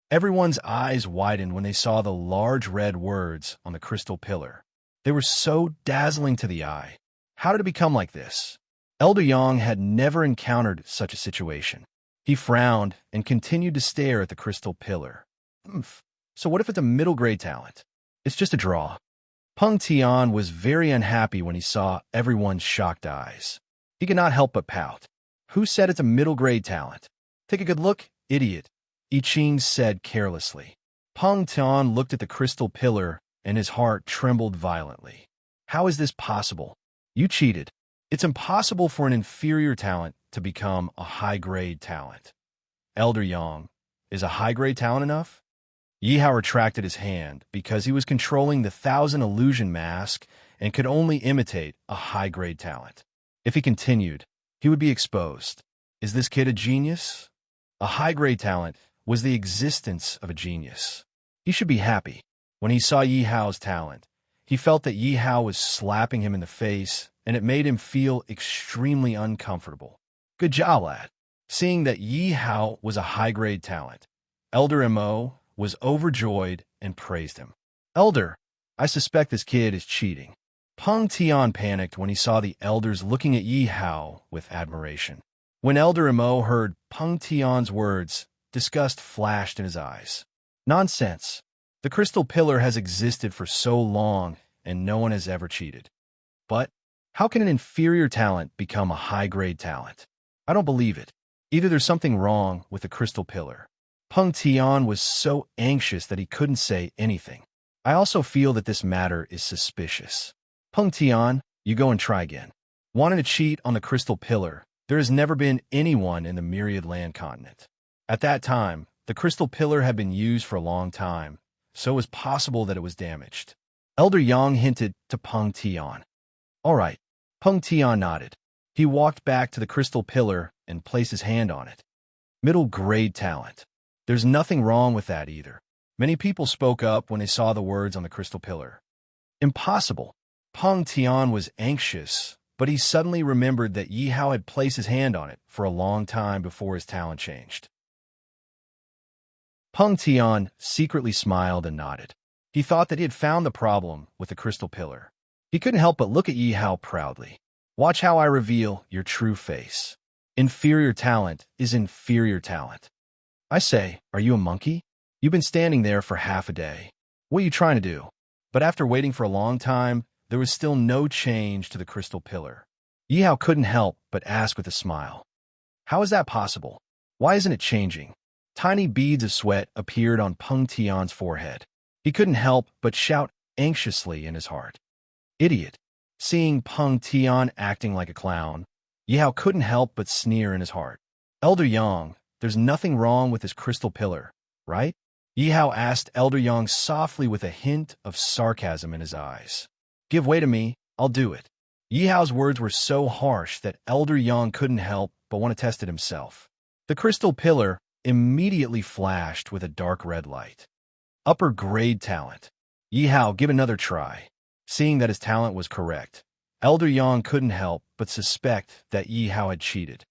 S1: Everyone's eyes widened when they saw the large red words on the crystal pillar. They were so dazzling to the eye. How did it become like this? Elder Yang had never encountered such a situation. He frowned and continued to stare at the crystal pillar. So what if it's a middle-grade talent? It's just a draw. Peng Tian was very unhappy when he saw everyone's shocked eyes. He could not help but pout. Who said it's a middle-grade talent? Take a good look, idiot, I Ching said carelessly. Peng Tian looked at the crystal pillar and his heart trembled violently. How is this possible? You cheated. It's impossible for an inferior talent to become a high-grade talent. Elder Yang, is a high-grade talent enough? Yi Hao retracted his hand because he was controlling the 1,000 illusion mask and could only imitate a high-grade talent. If he continued, he would be exposed. Is this kid a genius? A high-grade talent was the existence of a genius. He should be happy. When he saw Yi Hao's talent, he felt that Yi Hao was slapping him in the face, and it made him feel extremely uncomfortable. Good job, lad. Seeing that Yi Hao was a high-grade talent, Elder Mo was overjoyed and praised him. Elder, I suspect this kid is cheating. Peng Tian panicked when he saw the elders looking at Yi Hao with admiration. When Elder Mo heard Peng Tian's words, disgust flashed in his eyes. Nonsense. The crystal pillar has existed for so long, and no one has ever cheated. But how can an inferior talent become a high-grade talent? I don't believe it. Either there's something wrong with the crystal pillar. Peng Tian was so anxious that he couldn't say anything. I also feel that this matter is suspicious. Peng Tian, you go and try again. Wanting to cheat on the crystal pillar, there has never been anyone in the Myriad Land continent. At that time, the crystal pillar had been used for a long time, so it was possible that it was damaged. Elder Yang hinted to Peng Tian. All right. Peng Tian nodded. He walked back to the crystal pillar and placed his hand on it. Middle-grade talent. There's nothing wrong with that either. Many people spoke up when they saw the words on the crystal pillar. Impossible. Peng Tian was anxious, but he suddenly remembered that Yi Hao had placed his hand on it for a long time before his talent changed. Peng Tian secretly smiled and nodded. He thought that he had found the problem with the crystal pillar. He couldn't help but look at Yi Hao proudly. Watch how I reveal your true face. Inferior talent is inferior talent. I say, are you a monkey? You've been standing there for half a day. What are you trying to do? But after waiting for a long time, there was still no change to the crystal pillar. Yi Hao couldn't help but ask with a smile. How is that possible? Why isn't it changing? Tiny beads of sweat appeared on Peng Tian's forehead. He couldn't help but shout anxiously in his heart. Idiot. Seeing Peng Tian acting like a clown, Yi Hao couldn't help but sneer in his heart. Elder Yang, there's nothing wrong with this crystal pillar, right? Yi Hao asked Elder Yang softly with a hint of sarcasm in his eyes. Give way to me, I'll do it. Yi Hao's words were so harsh that Elder Yang couldn't help but want to test it himself. The crystal pillar immediately flashed with a dark red light. Upper grade talent. Yi Hao, give another try. Seeing that his talent was correct, Elder Yang couldn't help but suspect that Yi Hao had cheated.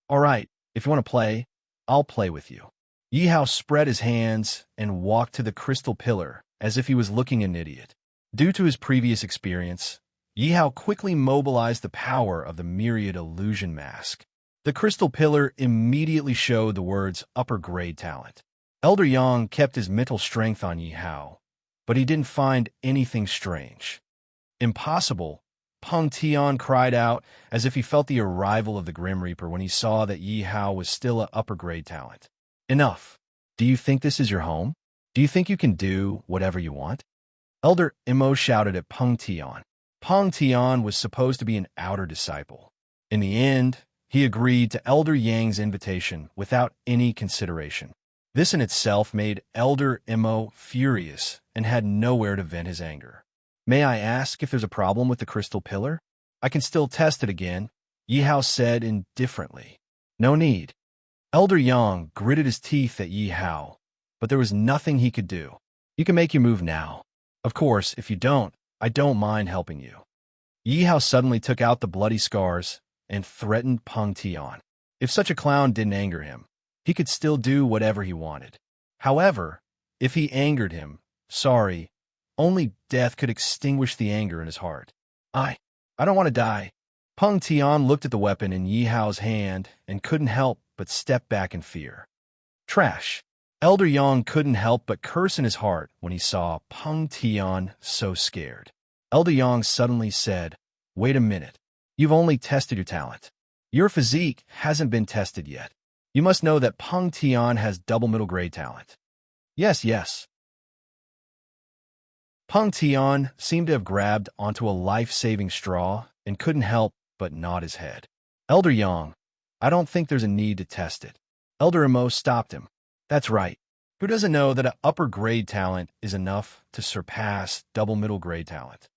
S1: All right, if you want to play, I'll play with you. Yi Hao spread his hands and walked to the crystal pillar as if he was looking an idiot. Due to his previous experience, Yi Hao quickly mobilized the power of the myriad illusion mask. The crystal pillar immediately showed the words upper grade talent. Elder Yang kept his mental strength on Yi Hao, but he didn't find anything strange. Impossible, Peng Tian cried out as if he felt the arrival of the Grim Reaper when he saw that Yi Hao was still an upper grade talent. Enough. Do you think this is your home? Do you think you can do whatever you want? Elder Imo shouted at Peng Tian. Peng Tian was supposed to be an outer disciple. In the end, he agreed to Elder Yang's invitation without any consideration. This in itself made Elder Imo furious and had nowhere to vent his anger. May I ask if there's a problem with the crystal pillar? I can still test it again, Yi Hao said indifferently. No need. Elder Yang gritted his teeth at Yi Hao, but there was nothing he could do. You can make your move now. Of course, if you don't, I don't mind helping you. Yi Hao suddenly took out the bloody scars and threatened Peng Tian. If such a clown didn't anger him, he could still do whatever he wanted. However, if he angered him, sorry, only death could extinguish the anger in his heart. I don't want to die. Peng Tian looked at the weapon in Yi Hao's hand and couldn't help but step back in fear. Trash. Elder Yang couldn't help but curse in his heart when he saw Peng Tian so scared. Elder Yang suddenly said, "Wait a minute. You've only tested your talent. Your physique hasn't been tested yet. You must know that Peng Tian has double middle grade talent." Yes. Peng Tian seemed to have grabbed onto a life-saving straw and couldn't help but nod his head. Elder Yang, I don't think there's a need to test it. Elder Imo stopped him. That's right. Who doesn't know that an upper grade talent is enough to surpass double middle grade talent?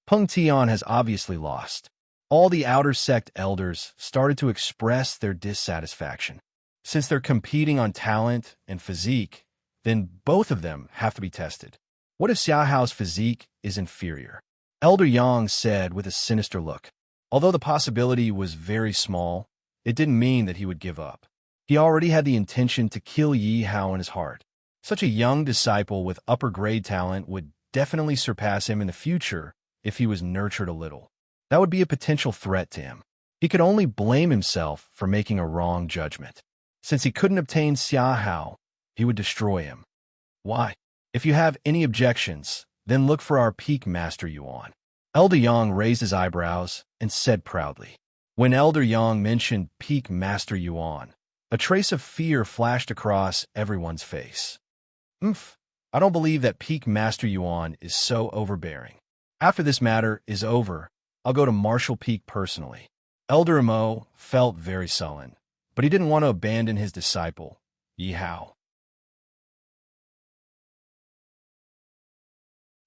S1: Peng Tian has obviously lost. All the outer sect elders started to express their dissatisfaction. Since they're competing on talent and physique, then both of them have to be tested. What if Xia Hao's physique is inferior? Elder Yang said with a sinister look. Although the possibility was very small, it didn't mean that he would give up. He already had the intention to kill Yi Hao in his heart. Such a young disciple with upper grade talent would definitely surpass him in the future if he was nurtured a little. That would be a potential threat to him. He could only blame himself for making a wrong judgment. Since he couldn't obtain Xia Hao, he would destroy him. Why? If you have any objections, then look for our peak Master Yuan. Elder Yang raised his eyebrows and said proudly. When Elder Yang mentioned peak Master Yuan, a trace of fear flashed across everyone's face. I don't believe that peak Master Yuan is so overbearing. After this matter is over, I'll go to Martial Peak personally. Elder Imo felt very sullen, but he didn't want to abandon his disciple, Yi Hao.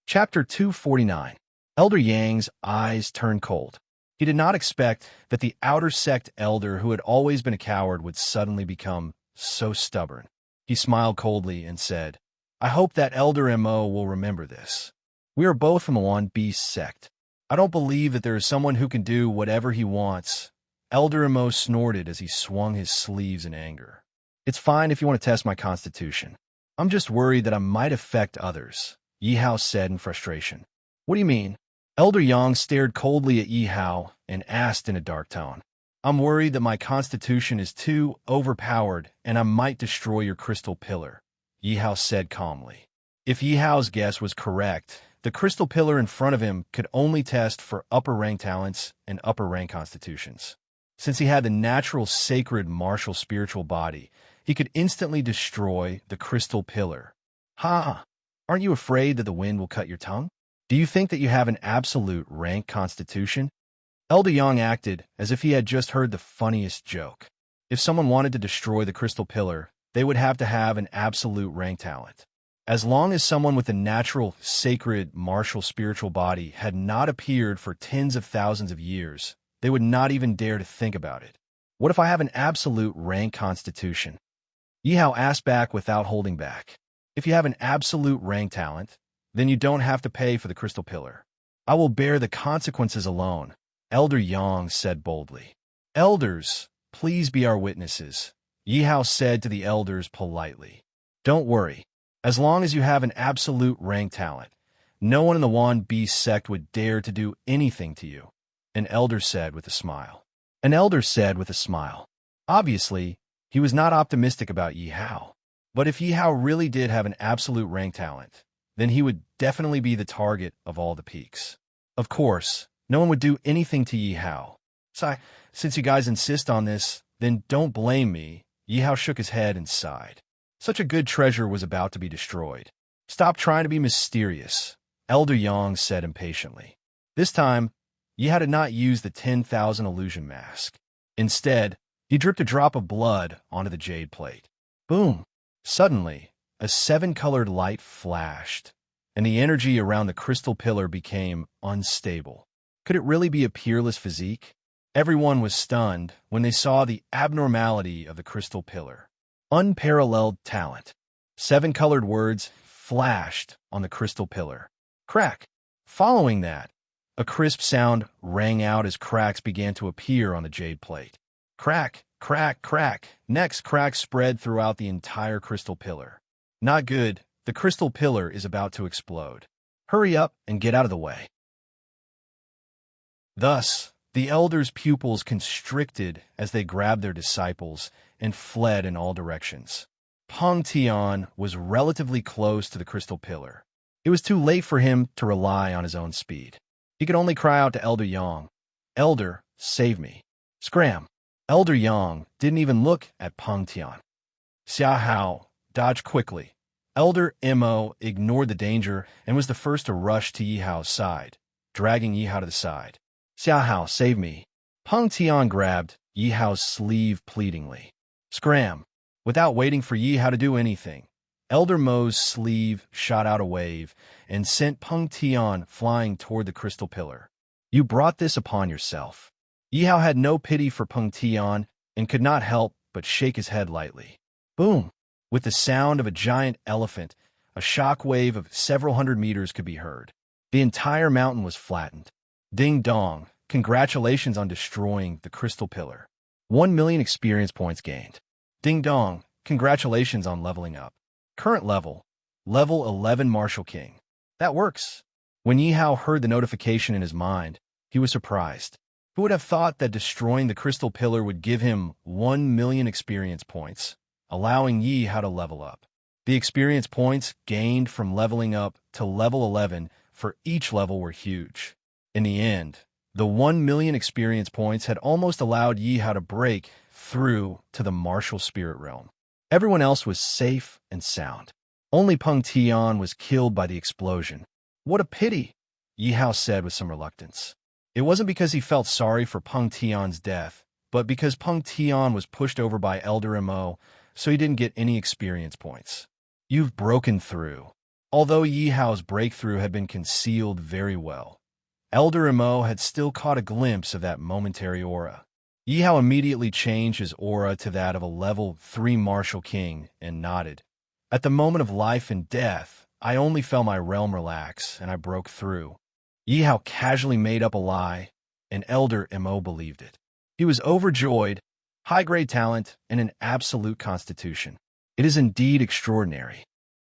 S1: Chapter 249. Elder Yang's eyes turned cold. He did not expect that the outer sect elder who had always been a coward would suddenly become so stubborn. He smiled coldly and said, I hope that Elder Imo will remember this. We are both from the One Beast sect. I don't believe that there is someone who can do whatever he wants. Elder Imo snorted as he swung his sleeves in anger. It's fine if you want to test my constitution. I'm just worried that I might affect others, Yi Hao said in frustration. What do you mean? Elder Yang stared coldly at Yi Hao and asked in a dark tone. I'm worried that my constitution is too overpowered and I might destroy your crystal pillar, Yi Hao said calmly. If Yi Hao's guess was correct, the crystal pillar in front of him could only test for upper rank talents and upper rank constitutions. Since he had the natural sacred martial spiritual body, he could instantly destroy the crystal pillar. Aren't you afraid that the wind will cut your tongue? Do you think that you have an absolute rank constitution? Elder Yang acted as if he had just heard the funniest joke. If someone wanted to destroy the crystal pillar, they would have to have an absolute rank talent. As long as someone with a natural, sacred, martial spiritual body had not appeared for tens of thousands of years, they would not even dare to think about it. What if I have an absolute rank constitution? Yi Hao asked back without holding back. If you have an absolute rank talent, then you don't have to pay for the crystal pillar. I will bear the consequences alone, Elder Yang said boldly. Elders, please be our witnesses. Yi Hao said to the elders politely. Don't worry. As long as you have an absolute rank talent, no one in the Wand Beast sect would dare to do anything to you, an elder said with a smile. An elder said with a smile. Obviously, he was not optimistic about Yi Hao. But if Yi Hao really did have an absolute rank talent, then he would definitely be the target of all the peaks. Of course, no one would do anything to Yi Hao. So, since you guys insist on this, then don't blame me. Yi Hao shook his head and sighed. Such a good treasure was about to be destroyed. Stop trying to be mysterious, Elder Yang said impatiently. This time, Yi Hao did not use the 10,000 illusion mask. Instead, he dripped a drop of blood onto the jade plate. Boom! Suddenly, a 7-colored light flashed, and the energy around the crystal pillar became unstable. Could it really be a peerless physique? Everyone was stunned when they saw the abnormality of the crystal pillar. Unparalleled talent. 7 colored words flashed on the crystal pillar. Crack! Following that, a crisp sound rang out as cracks began to appear on the jade plate. Crack, crack, crack. Next, cracks spread throughout the entire crystal pillar. Not good. The crystal pillar is about to explode. Hurry up and get out of the way. Thus, the elders' pupils constricted as they grabbed their disciples and fled in all directions. Peng Tian was relatively close to the crystal pillar. It was too late for him to rely on his own speed. He could only cry out to Elder Yang, "Elder, save me." Scram! Elder Yang didn't even look at Peng Tian. Xia Hao dodged quickly. Elder Mo ignored the danger and was the first to rush to Yi Hao's side, dragging Yi Hao to the side. Xia Hao, save me. Peng Tian grabbed Yi Hao's sleeve pleadingly. Scram! Without waiting for Yi Hao to do anything, Elder Mo's sleeve shot out a wave and sent Peng Tian flying toward the crystal pillar. You brought this upon yourself. Yi Hao had no pity for Peng Tian and could not help but shake his head lightly. Boom! With the sound of a giant elephant, a shock wave of several hundred meters could be heard. The entire mountain was flattened. Ding dong! Congratulations on destroying the crystal pillar. 1 million experience points gained. Ding dong! Congratulations on leveling up. Current level, level 11 Martial King. That works. When Yi Hao heard the notification in his mind, he was surprised. Who would have thought that destroying the crystal pillar would give him 1 million experience points, allowing Yi Hao to level up? The experience points gained from leveling up to level 11 for each level were huge. In the end, the 1 million experience points had almost allowed Yi Hao to break through to the martial spirit realm. Everyone else was safe and sound. Only Peng Tian was killed by the explosion. What a pity, Yi Hao said with some reluctance. It wasn't because he felt sorry for Peng Tian's death, but because Peng Tian was pushed over by Elder Mo, so he didn't get any experience points. You've broken through. Although Yi Hao's breakthrough had been concealed very well, Elder Mo had still caught a glimpse of that momentary aura. Yi Hao immediately changed his aura to that of a level 3 Martial King and nodded. At the moment of life and death, I only felt my realm relax and I broke through. Yi Hao casually made up a lie, and Elder Mo believed it. He was overjoyed, high-grade talent, and an absolute constitution. It is indeed extraordinary.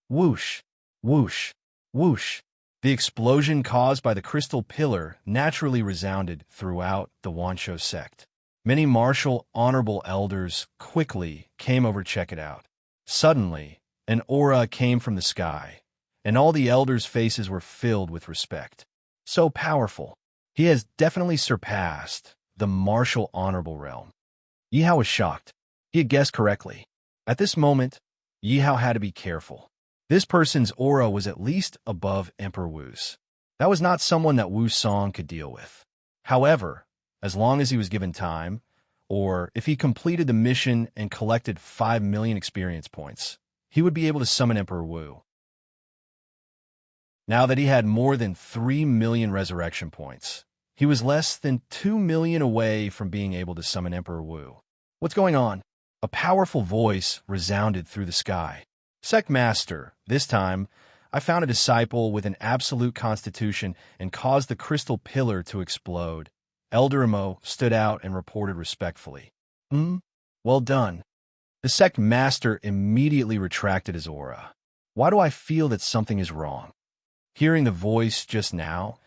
S1: Whoosh, whoosh, whoosh. The explosion caused by the crystal pillar naturally resounded throughout the Wansho sect. Many martial, honorable elders quickly came over to check it out. Suddenly, an aura came from the sky, and all the elders' faces were filled with respect. So powerful. He has definitely surpassed the martial honorable realm. Yi Hao was shocked. He had guessed correctly. At this moment, Yi Hao had to be careful. This person's aura was at least above Emperor Wu's. That was not someone that Wu Song could deal with. However, as long as he was given time, or if he completed the mission and collected 5 million experience points, he would be able to summon Emperor Wu. Now that he had more than 3 million resurrection points, he was less than 2 million away from being able to summon Emperor Wu. What's going on? A powerful voice resounded through the sky. Sect Master, this time, I found a disciple with an absolute constitution and caused the crystal pillar to explode. Elder Mo stood out and reported respectfully. Well done. The sect master immediately retracted his aura. Why do I feel that something is wrong? Hearing the voice just now,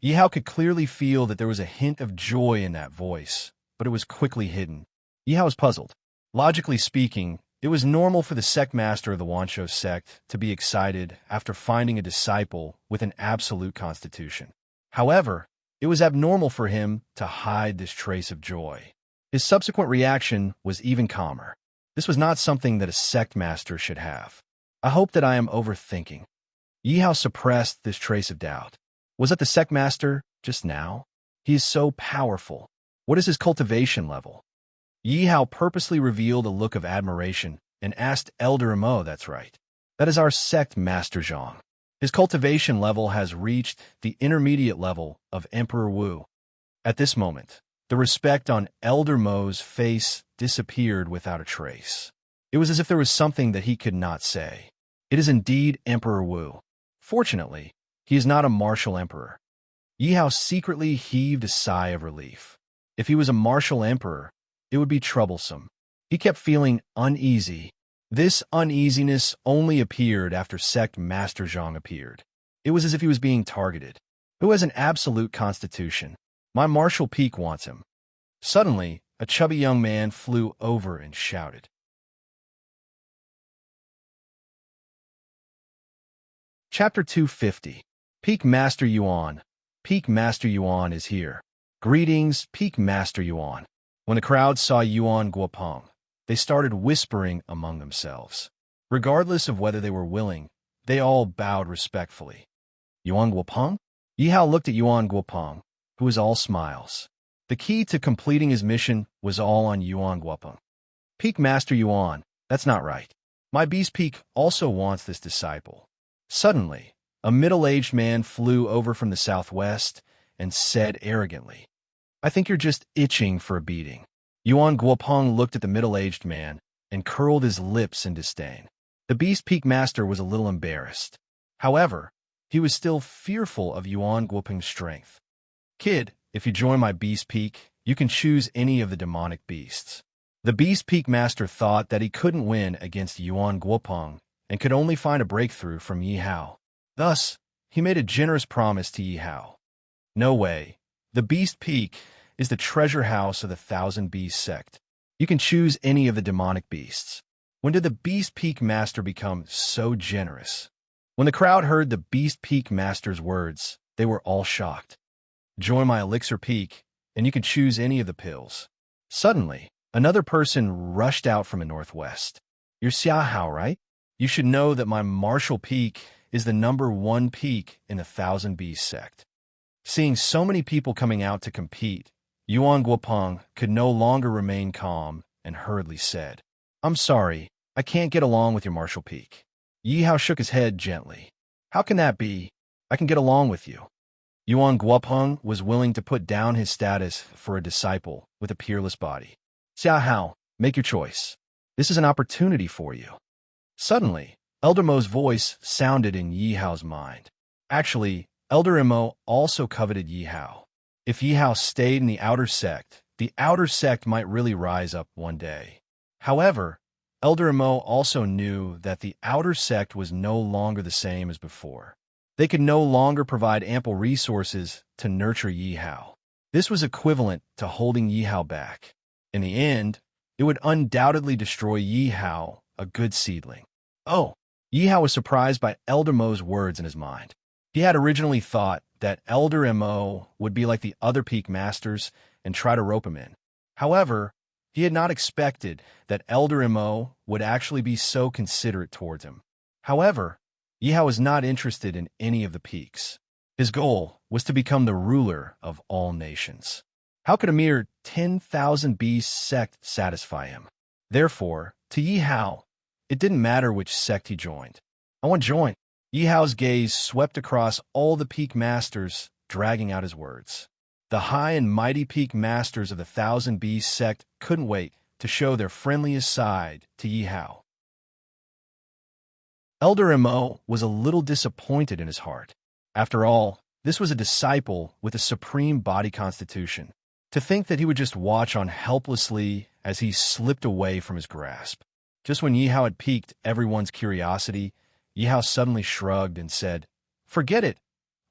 S1: Yihao could clearly feel that there was a hint of joy in that voice, but it was quickly hidden. Yihao was puzzled. Logically speaking, it was normal for the sect master of the Wanshou sect to be excited after finding a disciple with an absolute constitution. However, it was abnormal for him to hide this trace of joy. His subsequent reaction was even calmer. This was not something that a sect master should have. I hope that I am overthinking. Yihao suppressed this trace of doubt. Was it the sect master just now? He is so powerful. What is his cultivation level? Yihao purposely revealed a look of admiration and asked Elder Imo, that's right. That is our sect master Zhang. His cultivation level has reached the intermediate level of Emperor Wu. At this moment, the respect on Elder Mo's face disappeared without a trace. It was as if there was something that he could not say. It is indeed Emperor Wu. Fortunately, he is not a martial emperor. Yihao secretly heaved a sigh of relief. If he was a martial emperor, it would be troublesome. He kept feeling uneasy. This uneasiness only appeared after Sect Master Zhang appeared. It was as if he was being targeted. Who has an absolute constitution? My martial peak wants him. Suddenly, a chubby young man flew over and shouted. Chapter 250. Peak Master Yuan. Peak Master Yuan is here. Greetings, Peak Master Yuan. When the crowd saw Yuan Guopeng, they started whispering among themselves. Regardless of whether they were willing, they all bowed respectfully. Yuan Guopeng? Yihao looked at Yuan Guopeng, who was all smiles. The key to completing his mission was all on Yuan Guopeng. Peak Master Yuan, that's not right. My Beast Peak also wants this disciple. Suddenly, a middle-aged man flew over from the southwest and said arrogantly, I think you're just itching for a beating. Yuan Guopeng looked at the middle-aged man and curled his lips in disdain. The Beast Peak Master was a little embarrassed. However, he was still fearful of Yuan Guopeng's strength. Kid, if you join my Beast Peak, you can choose any of the demonic beasts. The Beast Peak Master thought that he couldn't win against Yuan Guopeng and could only find a breakthrough from Yihao. Thus, he made a generous promise to Yihao. No way. The Beast Peak is the treasure house of the Thousand Beasts sect. You can choose any of the demonic beasts. When did the Beast Peak Master become so generous? When the crowd heard the Beast Peak Master's words, they were all shocked. Join my Elixir Peak, and you can choose any of the pills. Suddenly, another person rushed out from the northwest. You're Xiahao, right? You should know that my Martial Peak is the #1 peak in the Thousand Beasts sect. Seeing so many people coming out to compete, Yuan Guopeng could no longer remain calm and hurriedly said, I'm sorry, I can't get along with your Martial Peak. Yihao shook his head gently. How can that be? I can get along with you. Yuan Guopeng was willing to put down his status for a disciple with a peerless body. Xiahao, make your choice. This is an opportunity for you. Suddenly, Elder Mo's voice sounded in Yihao's mind. Actually, Elder Imo also coveted Yihao. If Yihao stayed in the outer sect might really rise up one day. However, Elder Imo also knew that the outer sect was no longer the same as before. They could no longer provide ample resources to nurture Yihao. This was equivalent to holding Yihao back. In the end, it would undoubtedly destroy Yihao, a good seedling. Oh, Yihao was surprised by Elder Mo's words in his mind. He had originally thought that Elder Imo would be like the other Peak Masters and try to rope him in. However, he had not expected that Elder Imo would actually be so considerate towards him. However, Yihao was not interested in any of the peaks. His goal was to become the ruler of all nations. How could a mere 10,000 beast sect satisfy him? Therefore, to Yihao, it didn't matter which sect he joined. I want to join. Yihao's gaze swept across all the Peak Masters, dragging out his words. The high and mighty Peak Masters of the Thousand Beast sect couldn't wait to show their friendliest side to Yihao. Elder Imo was a little disappointed in his heart. After all, this was a disciple with a supreme body constitution. To think that he would just watch on helplessly as he slipped away from his grasp. Just when Yi Hao had piqued everyone's curiosity, Yi Hao suddenly shrugged and said, "Forget it.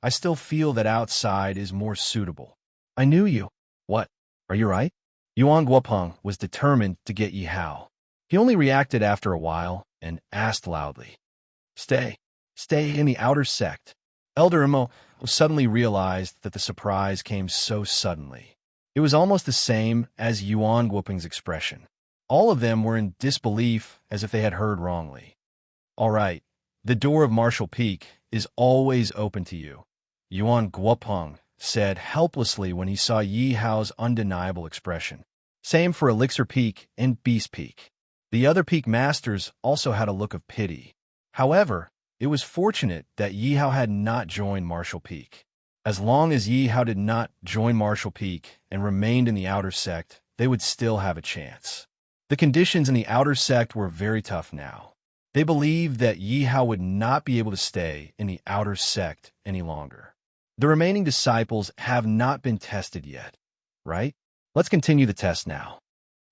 S1: I still feel that outside is more suitable." "I knew you." "What? Are you right?" Yuan Guopeng was determined to get Yi Hao. He only reacted after a while and asked loudly, "Stay. Stay in the outer sect." Elder Imo suddenly realized that the surprise came so suddenly. It was almost the same as Yuan Guopeng's expression. All of them were in disbelief, as if they had heard wrongly. "All right, the door of Martial Peak is always open to you," Yuan Guopeng said helplessly when he saw Yi Hao's undeniable expression. Same for Elixir Peak and Beast Peak. The other peak masters also had a look of pity. However, it was fortunate that Yi Hao had not joined Martial Peak. As long as Yi Hao did not join Martial Peak and remained in the outer sect, they would still have a chance. The conditions in the outer sect were very tough now. They believed that Yi Hao would not be able to stay in the outer sect any longer. The remaining disciples have not been tested yet, right? Let's continue the test now.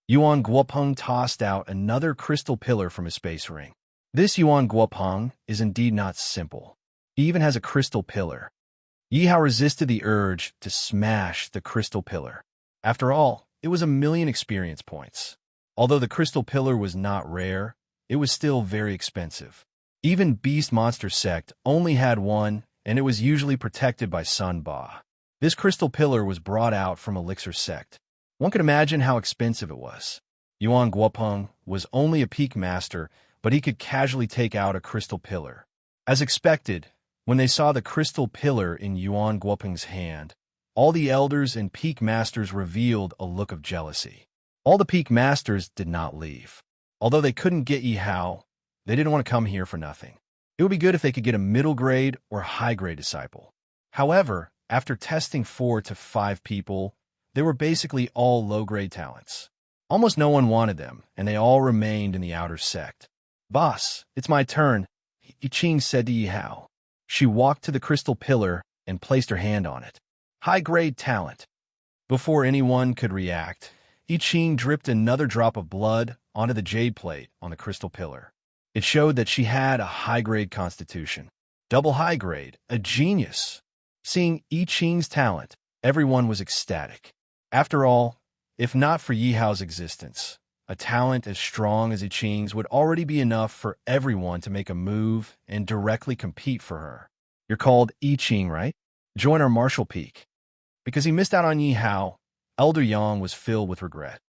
S1: Yuan Guopeng tossed out another crystal pillar from his space ring. This Yuan Guopeng is indeed not simple. He even has a crystal pillar. Yi Hao resisted the urge to smash the crystal pillar. After all, it was 1,000,000 experience points. Although the crystal pillar was not rare, it was still very expensive. Even Beast Monster Sect only had one, and it was usually protected by Sun Ba. This crystal pillar was brought out from Elixir Sect. One could imagine how expensive it was. Yuan Guopeng was only a peak master, but he could casually take out a crystal pillar. As expected, when they saw the crystal pillar in Yuan Guopeng's hand, all the elders and peak masters revealed a look of jealousy. All the peak masters did not leave. Although they couldn't get Yi Hao, they didn't want to come here for nothing. It would be good if they could get a middle grade or high grade disciple. However, after testing 4 to 5 people, they were basically all low grade talents. Almost no one wanted them, and they all remained in the outer sect. "Boss, it's my turn," Yi Qing said to Yi Hao. She walked to the crystal pillar and placed her hand on it. High grade talent. Before anyone could react, Yi Qing dripped another drop of blood onto the jade plate on the crystal pillar. It showed that she had a high-grade constitution. Double high grade, a genius. Seeing Yi Qing's talent, everyone was ecstatic. After all, if not for Yi Hao's existence, a talent as strong as Yi Qing's would already be enough for everyone to make a move and directly compete for her. "You're called Yi Qing, right? Join our Martial Peak." Because he missed out on Yi Hao, Elder Yang was filled with regret.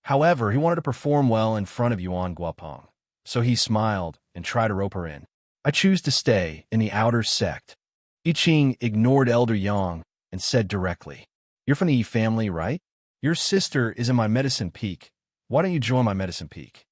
S1: However, he wanted to perform well in front of Yuan Guopeng, so he smiled and tried to rope her in. "I choose to stay in the outer sect." Yi Qing ignored Elder Yang and said directly, "You're from the Yi family, right? Your sister is in my Medicine Peak. Why don't you join my Medicine Peak?"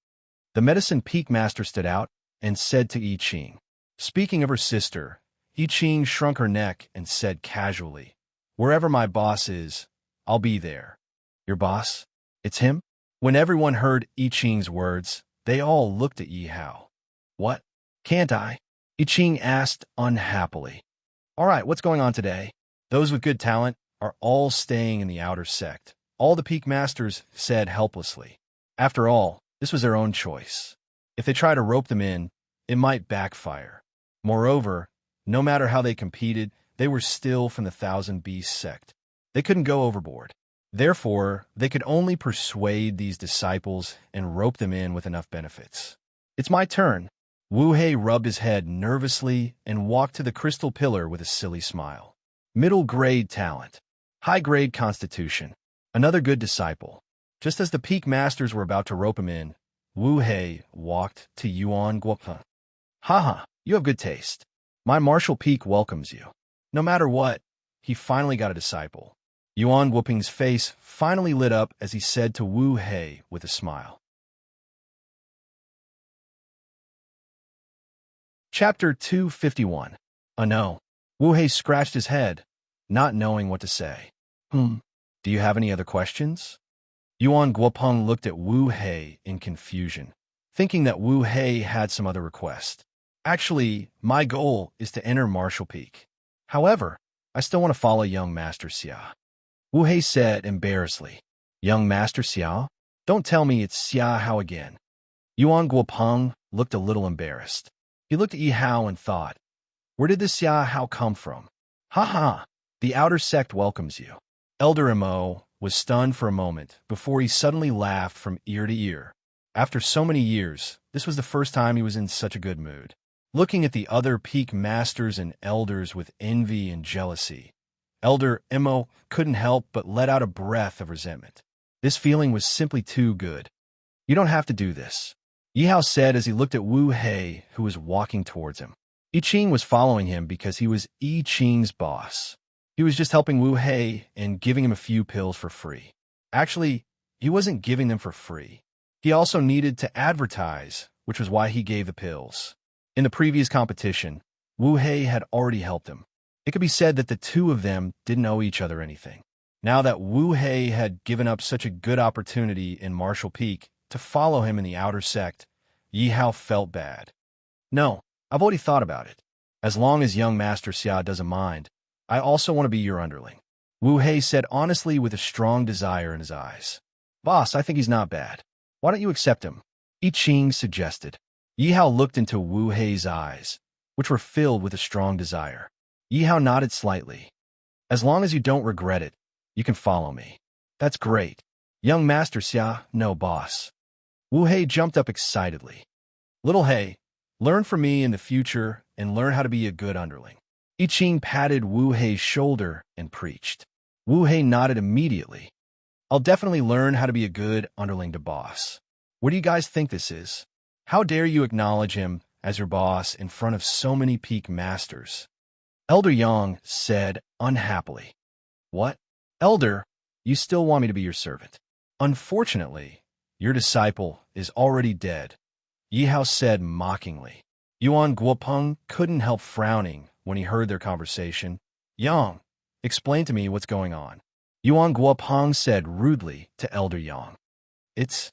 S1: The Medicine Peak master stood out and said to Yi Qing. Speaking of her sister, Yi Qing shrunk her neck and said casually, "Wherever my boss is, I'll be there." "Your boss? It's him?" When everyone heard Yi Qing's words, they all looked at Yi Hao. "What? Can't I?" Yi Qing asked unhappily. "All right, what's going on today?" "Those with good talent are all staying in the outer sect," all the peak masters said helplessly. After all, this was their own choice. If they try to rope them in, it might backfire. Moreover, no matter how they competed, they were still from the Thousand Beasts sect. They couldn't go overboard. Therefore, they could only persuade these disciples and rope them in with enough benefits. "It's my turn." Wu Hei rubbed his head nervously and walked to the crystal pillar with a silly smile. Middle grade talent. High grade constitution. Another good disciple. Just as the peak masters were about to rope him in, Wu Hei walked to Yuan Guopeng. "Haha, you have good taste. My Martial Peak welcomes you." No matter what, he finally got a disciple. Yuan Guopeng's face finally lit up as he said to Wu Hei with a smile. Chapter 251. Oh no. Wu Hei scratched his head, not knowing what to say. Do you have any other questions?" Yuan Guopeng looked at Wu Hei in confusion, thinking that Wu Hei had some other request. "Actually, my goal is to enter Martial Peak. However, I still want to follow young Master Xia." Wu Hei said embarrassedly. "Young Master Xia? Don't tell me it's Xia Hao again. Yuan Guopeng looked a little embarrassed. He looked at Yi Hao and thought, where did this Xia Hao come from? Ha ha, the outer sect welcomes you. Elder Mo was stunned for a moment before he suddenly laughed from ear to ear. After so many years, this was the first time he was in such a good mood. Looking at the other peak masters and elders with envy and jealousy, Elder Mo couldn't help but let out a breath of resentment. This feeling was simply too good. You don't have to do this, Yi Hao said as he looked at Wu Hei, who was walking towards him. Yi Qing was following him because he was Yi Qing's boss. He was just helping Wu Hei and giving him a few pills for free. Actually, he wasn't giving them for free. He also needed to advertise, which was why he gave the pills. In the previous competition, Wu Hei had already helped him. It could be said that the two of them didn't owe each other anything. Now that Wu Hei had given up such a good opportunity in Martial Peak to follow him in the outer sect, Yi Hao felt bad. No, I've already thought about it. As long as young Master Xia doesn't mind, I also want to be your underling, Wu Hei said honestly with a strong desire in his eyes. Boss, I think he's not bad. Why don't you accept him? Yi Qing suggested. Yi Hao looked into Wu Hei's eyes, which were filled with a strong desire. Yi Hao nodded slightly. As long as you don't regret it, you can follow me. That's great. Young Master Xia, no boss. Wu Hei jumped up excitedly. Little Hei, learn from me in the future and learn how to be a good underling. Yi Qing patted Wu Hei's shoulder and preached. Wu Hei nodded immediately. I'll definitely learn how to be a good underling to boss. What do you guys think this is? How dare you acknowledge him as your boss in front of so many peak masters? Elder Yang said unhappily. What? Elder, you still want me to be your servant? Unfortunately, your disciple is already dead, Yi Hao said mockingly. Yuan Guopeng couldn't help frowning when he heard their conversation. Yang, explain to me what's going on. Yuan Guopeng said rudely to Elder Yang. It's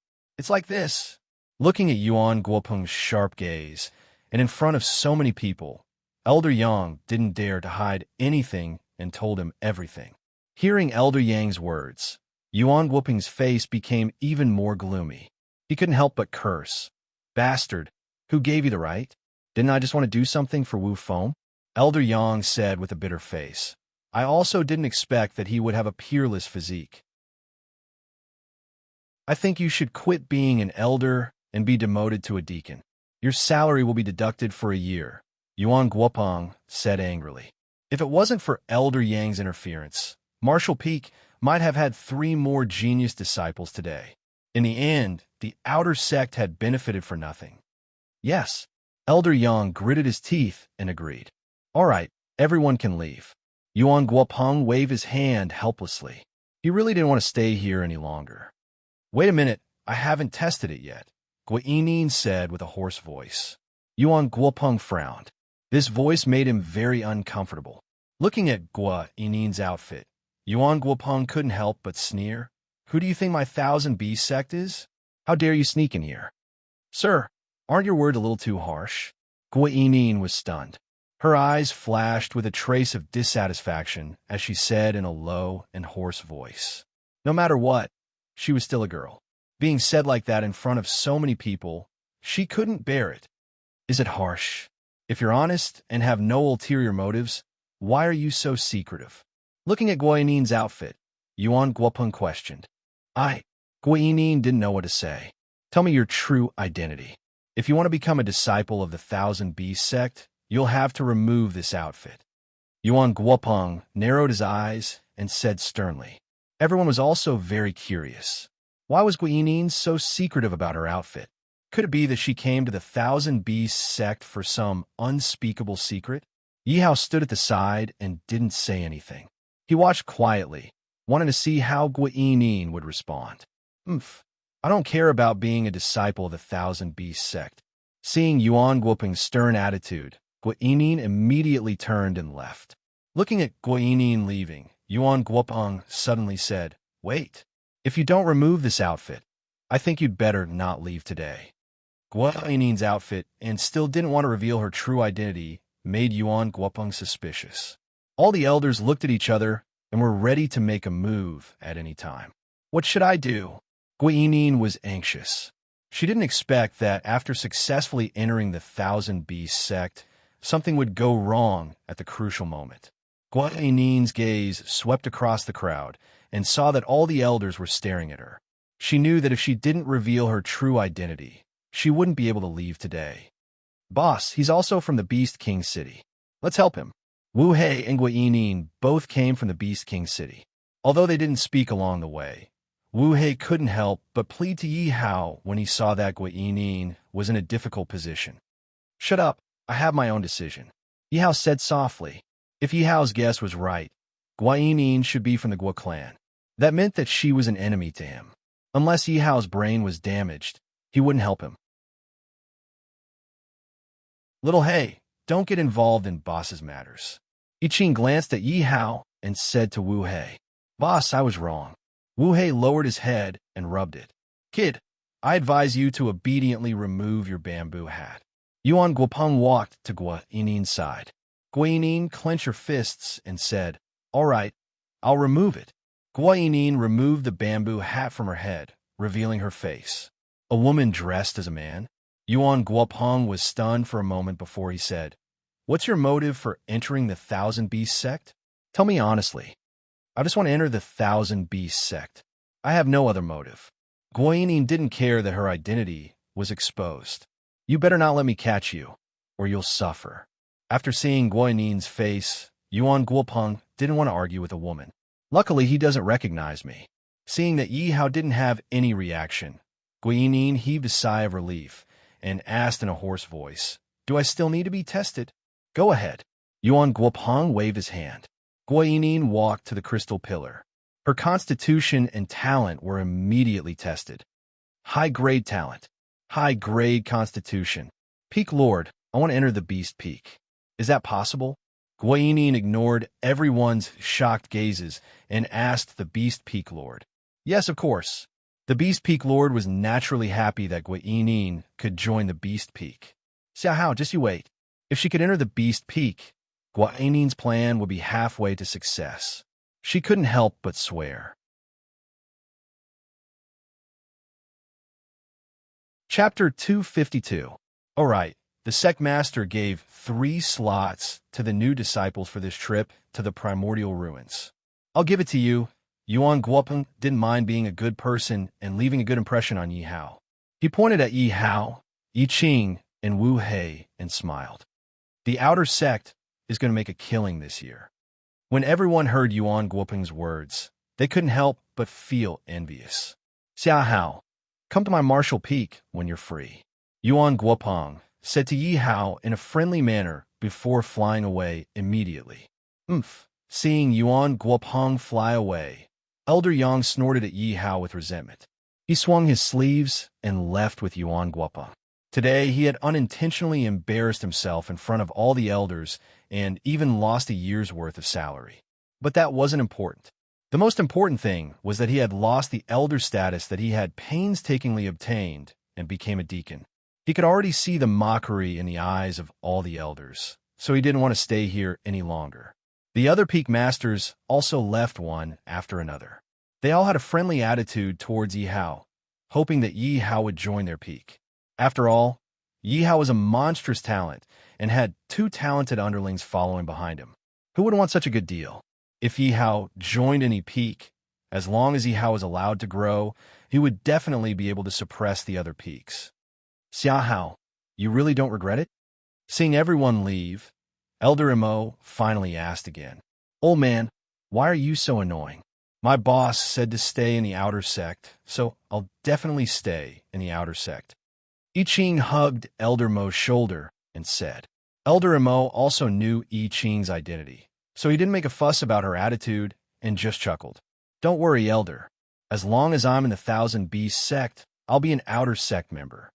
S1: like this. Looking at Yuan Guopeng's sharp gaze, and in front of so many people, Elder Yang didn't dare to hide anything and told him everything. Hearing Elder Yang's words, Yuan Guopeng's face became even more gloomy. He couldn't help but curse. Bastard, who gave you the right? Didn't I just want to do something for Wu Feng? Elder Yang said with a bitter face. I also didn't expect that he would have a peerless physique. I think you should quit being an elder and be demoted to a deacon. Your salary will be deducted for a year, Yuan Guopeng said angrily. If it wasn't for Elder Yang's interference, Martial Peak might have had 3 more genius disciples today. In the end, the outer sect had benefited for nothing. Yes, Elder Yang gritted his teeth and agreed. All right, everyone can leave. Yuan Guopeng waved his hand helplessly. He really didn't want to stay here any longer. Wait a minute, I haven't tested it yet, Guo said with a hoarse voice. Yuan Guopeng frowned. This voice made him very uncomfortable. Looking at Guo outfit, Yuan Guopeng couldn't help but sneer. Who do you think my 1000 Beast sect is? How dare you sneak in here? Sir, aren't your words a little too harsh? Guo was stunned. Her eyes flashed with a trace of dissatisfaction as she said in a low and hoarse voice. No matter what, she was still a girl. Being said like that in front of so many people, she couldn't bear it. Is it harsh? If you're honest and have no ulterior motives, why are you so secretive? Looking at Guo outfit, Yuan Guopeng questioned. Guo didn't know what to say. Tell me your true identity. If you want to become a disciple of the 1000 Beast sect, you'll have to remove this outfit. Yuan Guopeng narrowed his eyes and said sternly. Everyone was also very curious. Why was Guo so secretive about her outfit? Could it be that she came to the 1000 Beast sect for some unspeakable secret? Yi Hao stood at the side and didn't say anything. He watched quietly, wanting to see how Guo would respond. I don't care about being a disciple of the 1000 Beast sect. Seeing Yuan Guopeng's stern attitude, Guo immediately turned and left. Looking at Guo leaving, Yuan Guopeng suddenly said, Wait, if you don't remove this outfit, I think you'd better not leave today. Guo outfit and still didn't want to reveal her true identity made Yuan Guopeng suspicious. All the elders looked at each other and were ready to make a move at any time. What should I do? Guanyin was anxious. She didn't expect that after successfully entering the Thousand Beasts sect, something would go wrong at the crucial moment. Guanyin's gaze swept across the crowd and saw that all the elders were staring at her. She knew that if she didn't reveal her true identity, she wouldn't be able to leave today. Boss, he's also from the Beast King City. Let's help him. Wu Hei and Guanyin both came from the Beast King City. Although they didn't speak along the way, Wu Hei couldn't help but plead to Yi Hao when he saw that Guanyin was in a difficult position. Shut up, I have my own decision. Yi Hao said softly. If Yi Hao's guess was right, Guanyin should be from the Gua clan. That meant that she was an enemy to him. Unless Yi Hao's brain was damaged, he wouldn't help him. Little Hei, don't get involved in boss's matters. I Ching glanced at Yi Hao and said to Wu Hei, Boss, I was wrong. Wu Hei lowered his head and rubbed it. Kid, I advise you to obediently remove your bamboo hat. Yuan Guopeng walked to Guayinin's side. Guayinin clenched her fists and said, All right, I'll remove it. Guayinin removed the bamboo hat from her head, revealing her face. A woman dressed as a man? Yuan Guopeng was stunned for a moment before he said, What's your motive for entering the Thousand Beasts sect? Tell me honestly. I just want to enter the Thousand Beasts sect. I have no other motive. Guanyin didn't care that her identity was exposed. You better not let me catch you, or you'll suffer. After seeing Guayinin's face, Yuan Guopeng didn't want to argue with a woman. Luckily, he doesn't recognize me. Seeing that Yi Hao didn't have any reaction, Guanyin heaved a sigh of relief and asked in a hoarse voice, Do I still need to be tested? Go ahead. Yuan Guopeng waved his hand. Guanyin walked to the crystal pillar. Her constitution and talent were immediately tested. High-grade talent. High-grade constitution. Peak Lord, I want to enter the Beast Peak. Is that possible? Guanyin ignored everyone's shocked gazes and asked the Beast Peak Lord. Yes, of course. The Beast Peak Lord was naturally happy that Guanyin could join the Beast Peak. Xiao Hao, just you wait. If she could enter the Beast Peak, Guayinin's plan would be halfway to success. She couldn't help but swear. Chapter 252. All right, the sect master gave 3 slots to the new disciples for this trip to the primordial ruins. I'll give it to you. Yuan Guopeng didn't mind being a good person and leaving a good impression on Yi Hao. He pointed at Yi Hao, I Ching, and Wu Hei and smiled. The outer sect is going to make a killing this year. When everyone heard Yuan Guopeng's words, they couldn't help but feel envious. Xiao Hao, come to my martial peak when you're free. Yuan Guopeng said to Yi Hao in a friendly manner before flying away immediately. Seeing Yuan Guopeng fly away, Elder Yang snorted at Yi Hao with resentment. He swung his sleeves and left with Yuan Guopeng. Today, he had unintentionally embarrassed himself in front of all the elders and even lost a year's worth of salary. But that wasn't important. The most important thing was that he had lost the elder status that he had painstakingly obtained and became a deacon. He could already see the mockery in the eyes of all the elders, so he didn't want to stay here any longer. The other peak masters also left one after another. They all had a friendly attitude towards Yi Hao, hoping that Yi Hao would join their peak. After all, Yi Hao was a monstrous talent and had 2 talented underlings following behind him. Who would want such a good deal? If Yi Hao joined any peak, as long as Yi Hao was allowed to grow, he would definitely be able to suppress the other peaks. Xiao Hao, you really don't regret it? Seeing everyone leave, Elder Mo finally asked again. Old man, why are you so annoying? My boss said to stay in the outer sect, so I'll definitely stay in the outer sect. I Ching hugged Elder Mo's shoulder and said. Elder Mo also knew I Ching's identity, so he didn't make a fuss about her attitude and just chuckled. Don't worry, Elder. As long as I'm in the Thousand Beasts sect, I'll be an outer sect member.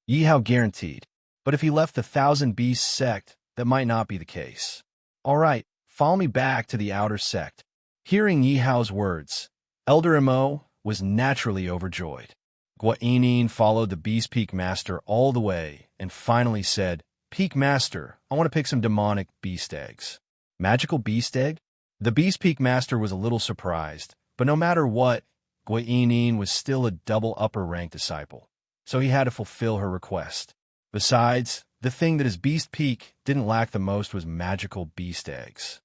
S1: Yi Hao guaranteed, but if he left the Thousand Beasts sect, that might not be the case. All right, follow me back to the outer sect. Hearing Yi Hao's words, Elder Mo was naturally overjoyed. Guanyin followed the Beast Peak Master all the way and finally said, Peak Master, I want to pick some demonic beast eggs. Magical beast egg? The Beast Peak Master was a little surprised, but no matter what, Guanyin was still a double upper-rank disciple, so he had to fulfill her request. Besides, the thing that his beast peak didn't lack the most was magical beast eggs.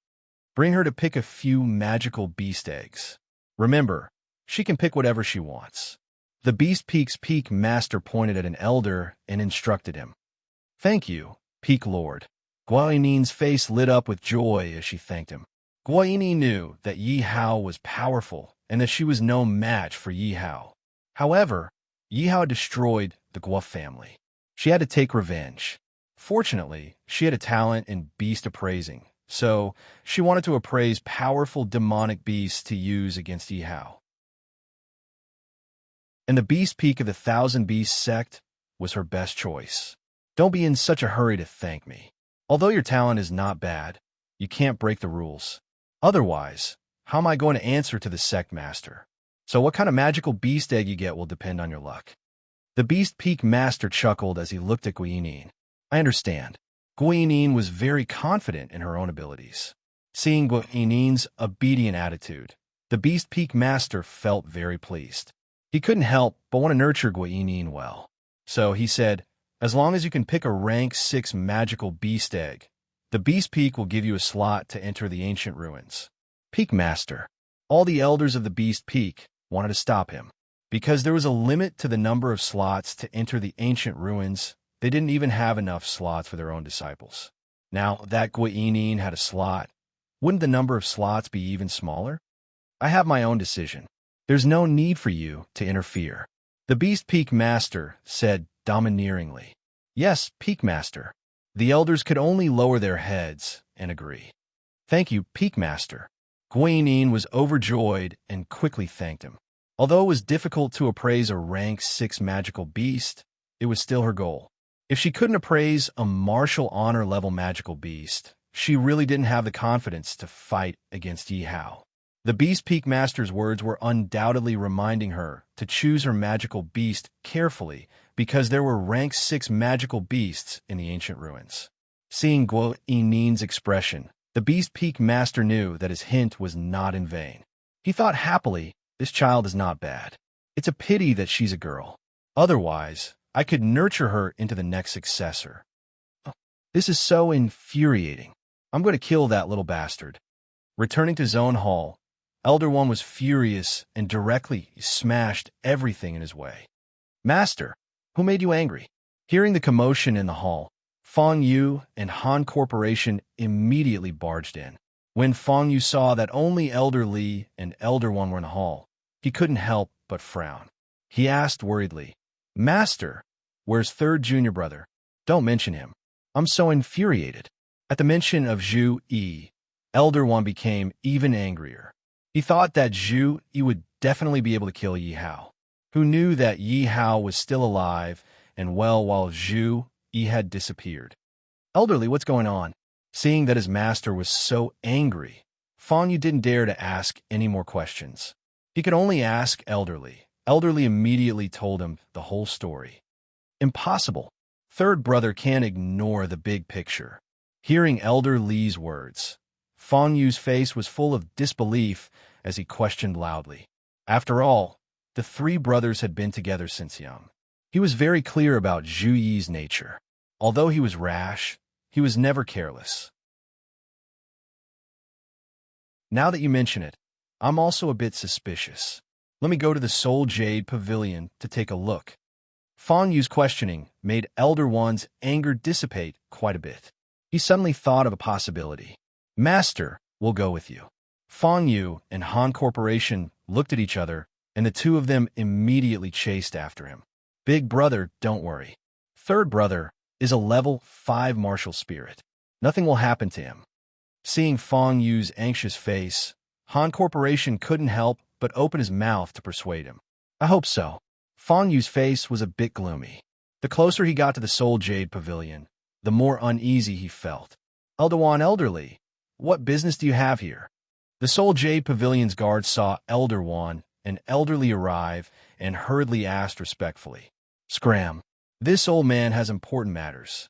S1: Bring her to pick a few magical beast eggs. Remember, she can pick whatever she wants. The beast peak's peak master pointed at an elder and instructed him. Thank you, Peak Lord. Guanyin's face lit up with joy as she thanked him. Guanyin knew that Yi Hao was powerful and that she was no match for Yi Hao. However, Yi Hao destroyed the Guo family. She had to take revenge. Fortunately, she had a talent in beast appraising, so she wanted to appraise powerful demonic beasts to use against Yi Hao. And the beast peak of the Thousand Beasts sect was her best choice. Don't be in such a hurry to thank me. Although your talent is not bad, you can't break the rules. Otherwise, how am I going to answer to the sect master? So what kind of magical beast egg you get will depend on your luck. The beast peak master chuckled as he looked at Guanyin. I understand. Guanyin was very confident in her own abilities. Seeing Guanyin's obedient attitude, the beast peak master felt very pleased. He couldn't help but want to nurture Guanyin well. So he said, as long as you can pick a rank 6 magical beast egg, the beast peak will give you a slot to enter the ancient ruins. Peak master. All the elders of the beast peak wanted to stop him. Because there was a limit to the number of slots to enter the ancient ruins, they didn't even have enough slots for their own disciples. Now that Guanyin had a slot, wouldn't the number of slots be even smaller? I have my own decision. There's no need for you to interfere. The beast peak master said domineeringly. Yes, Peak Master. The elders could only lower their heads and agree. Thank you, Peak Master. Guanyin was overjoyed and quickly thanked him. Although it was difficult to appraise a rank 6 magical beast, it was still her goal. If she couldn't appraise a martial honor level magical beast, she really didn't have the confidence to fight against Yi Hao. The Beast Peak Master's words were undoubtedly reminding her to choose her magical beast carefully because there were rank 6 magical beasts in the ancient ruins. Seeing Guanyin's expression, the Beast Peak Master knew that his hint was not in vain. He thought happily, this child is not bad. It's a pity that she's a girl. Otherwise, I could nurture her into the next successor. This is so infuriating. I'm going to kill that little bastard. Returning to Zone Hall, Elder One was furious and directly smashed everything in his way. Master, who made you angry? Hearing the commotion in the hall, Fong Yu and Han Corporation immediately barged in. When Fong Yu saw that only Elder Li and Elder One were in the hall, he couldn't help but frown. He asked worriedly, Master, where's third junior brother? Don't mention him. I'm so infuriated. At the mention of Zhu Yi, Elder One became even angrier. He thought that Zhu Yi would definitely be able to kill Yi Hao, who knew that Yi Hao was still alive and well while Zhu Yi had disappeared. Elderly, what's going on? Seeing that his master was so angry, Fong Yu didn't dare to ask any more questions. He could only ask Elderly. Elderly immediately told him the whole story. Impossible. Third brother can't ignore the big picture. Hearing Elder Li's words, Fong Yu's face was full of disbelief as he questioned loudly. After all, the three brothers had been together since young. He was very clear about Zhu Yi's nature. Although he was rash, he was never careless. Now that you mention it, I'm also a bit suspicious. Let me go to the Soul Jade Pavilion to take a look. Fong Yu's questioning made Elder One's anger dissipate quite a bit. He suddenly thought of a possibility. Master, we'll go with you. Fong Yu and Han Corporation looked at each other, and the two of them immediately chased after him. Big brother, don't worry. Third brother is a level 5 martial spirit. Nothing will happen to him. Seeing Fong Yu's anxious face, Han Corporation couldn't help but open his mouth to persuade him. I hope so. Fong Yu's face was a bit gloomy. The closer he got to the Soul Jade Pavilion, the more uneasy he felt. Elderwan Elderly, what business do you have here? The Soul Jade Pavilion's guards saw Elder Wan and Elderly arrive and hurriedly asked respectfully, Scram, this old man has important matters.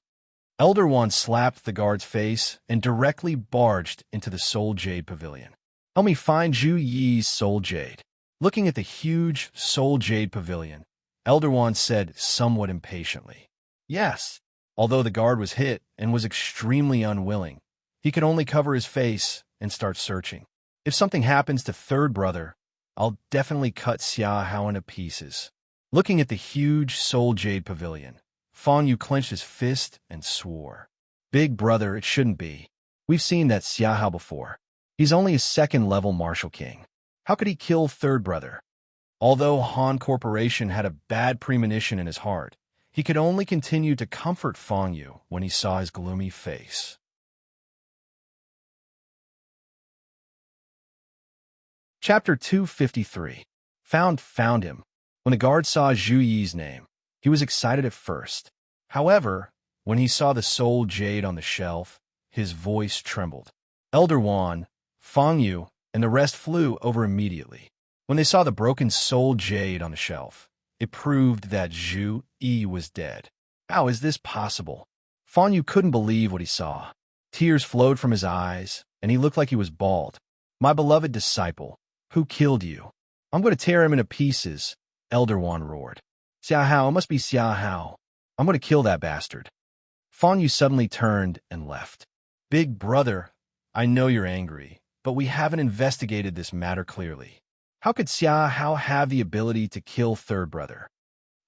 S1: Elder Wan slapped the guard's face and directly barged into the Soul Jade Pavilion. Help me find Zhu Yi's Soul Jade. Looking at the huge soul jade pavilion, Elder Wand said somewhat impatiently, "Yes." Although the guard was hit and was extremely unwilling, he could only cover his face and start searching. If something happens to third brother, I'll definitely cut Xia Hao into pieces. Looking at the huge soul jade pavilion, Fang Yu clenched his fist and swore, "Big brother, it shouldn't be. We've seen that Xia Hao before. He's only a second-level martial king. How could he kill third brother?" Although Han Corporation had a bad premonition in his heart, he could only continue to comfort Fang Yu when he saw his gloomy face. Chapter 253. Found him. When the guard saw Zhu Yi's name, he was excited at first. However, when he saw the soul jade on the shelf, his voice trembled. Elder Wan, Fang Yu, and the rest flew over immediately. When they saw the broken soul jade on the shelf, it proved that Zhu Yi was dead. How is this possible? Fang Yu couldn't believe what he saw. Tears flowed from his eyes, and he looked like he was bald. "My beloved disciple, who killed you? I'm going to tear him into pieces," Elder Wan roared. "Xia Hao, it must be Xia Hao. I'm going to kill that bastard." Fang Yu suddenly turned and left. "Big brother, I know you're angry, but we haven't investigated this matter clearly. How could Xia Hao have the ability to kill third brother?"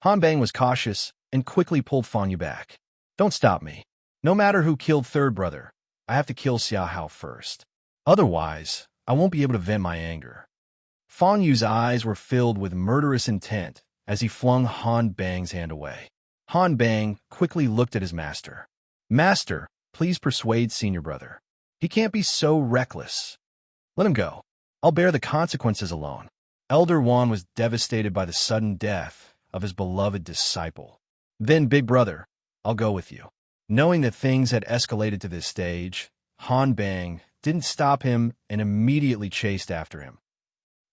S1: Han Bang was cautious and quickly pulled Fang Yu back. "Don't stop me. No matter who killed third brother, I have to kill Xia Hao first. Otherwise, I won't be able to vent my anger." Fang Yu's eyes were filled with murderous intent as he flung Han Bang's hand away. Han Bang quickly looked at his master. "Master, please persuade senior brother. He can't be so reckless. Let him go. I'll bear the consequences alone." Elder Wan was devastated by the sudden death of his beloved disciple. "Then, big brother, I'll go with you." Knowing that things had escalated to this stage, Han Bang didn't stop him and immediately chased after him.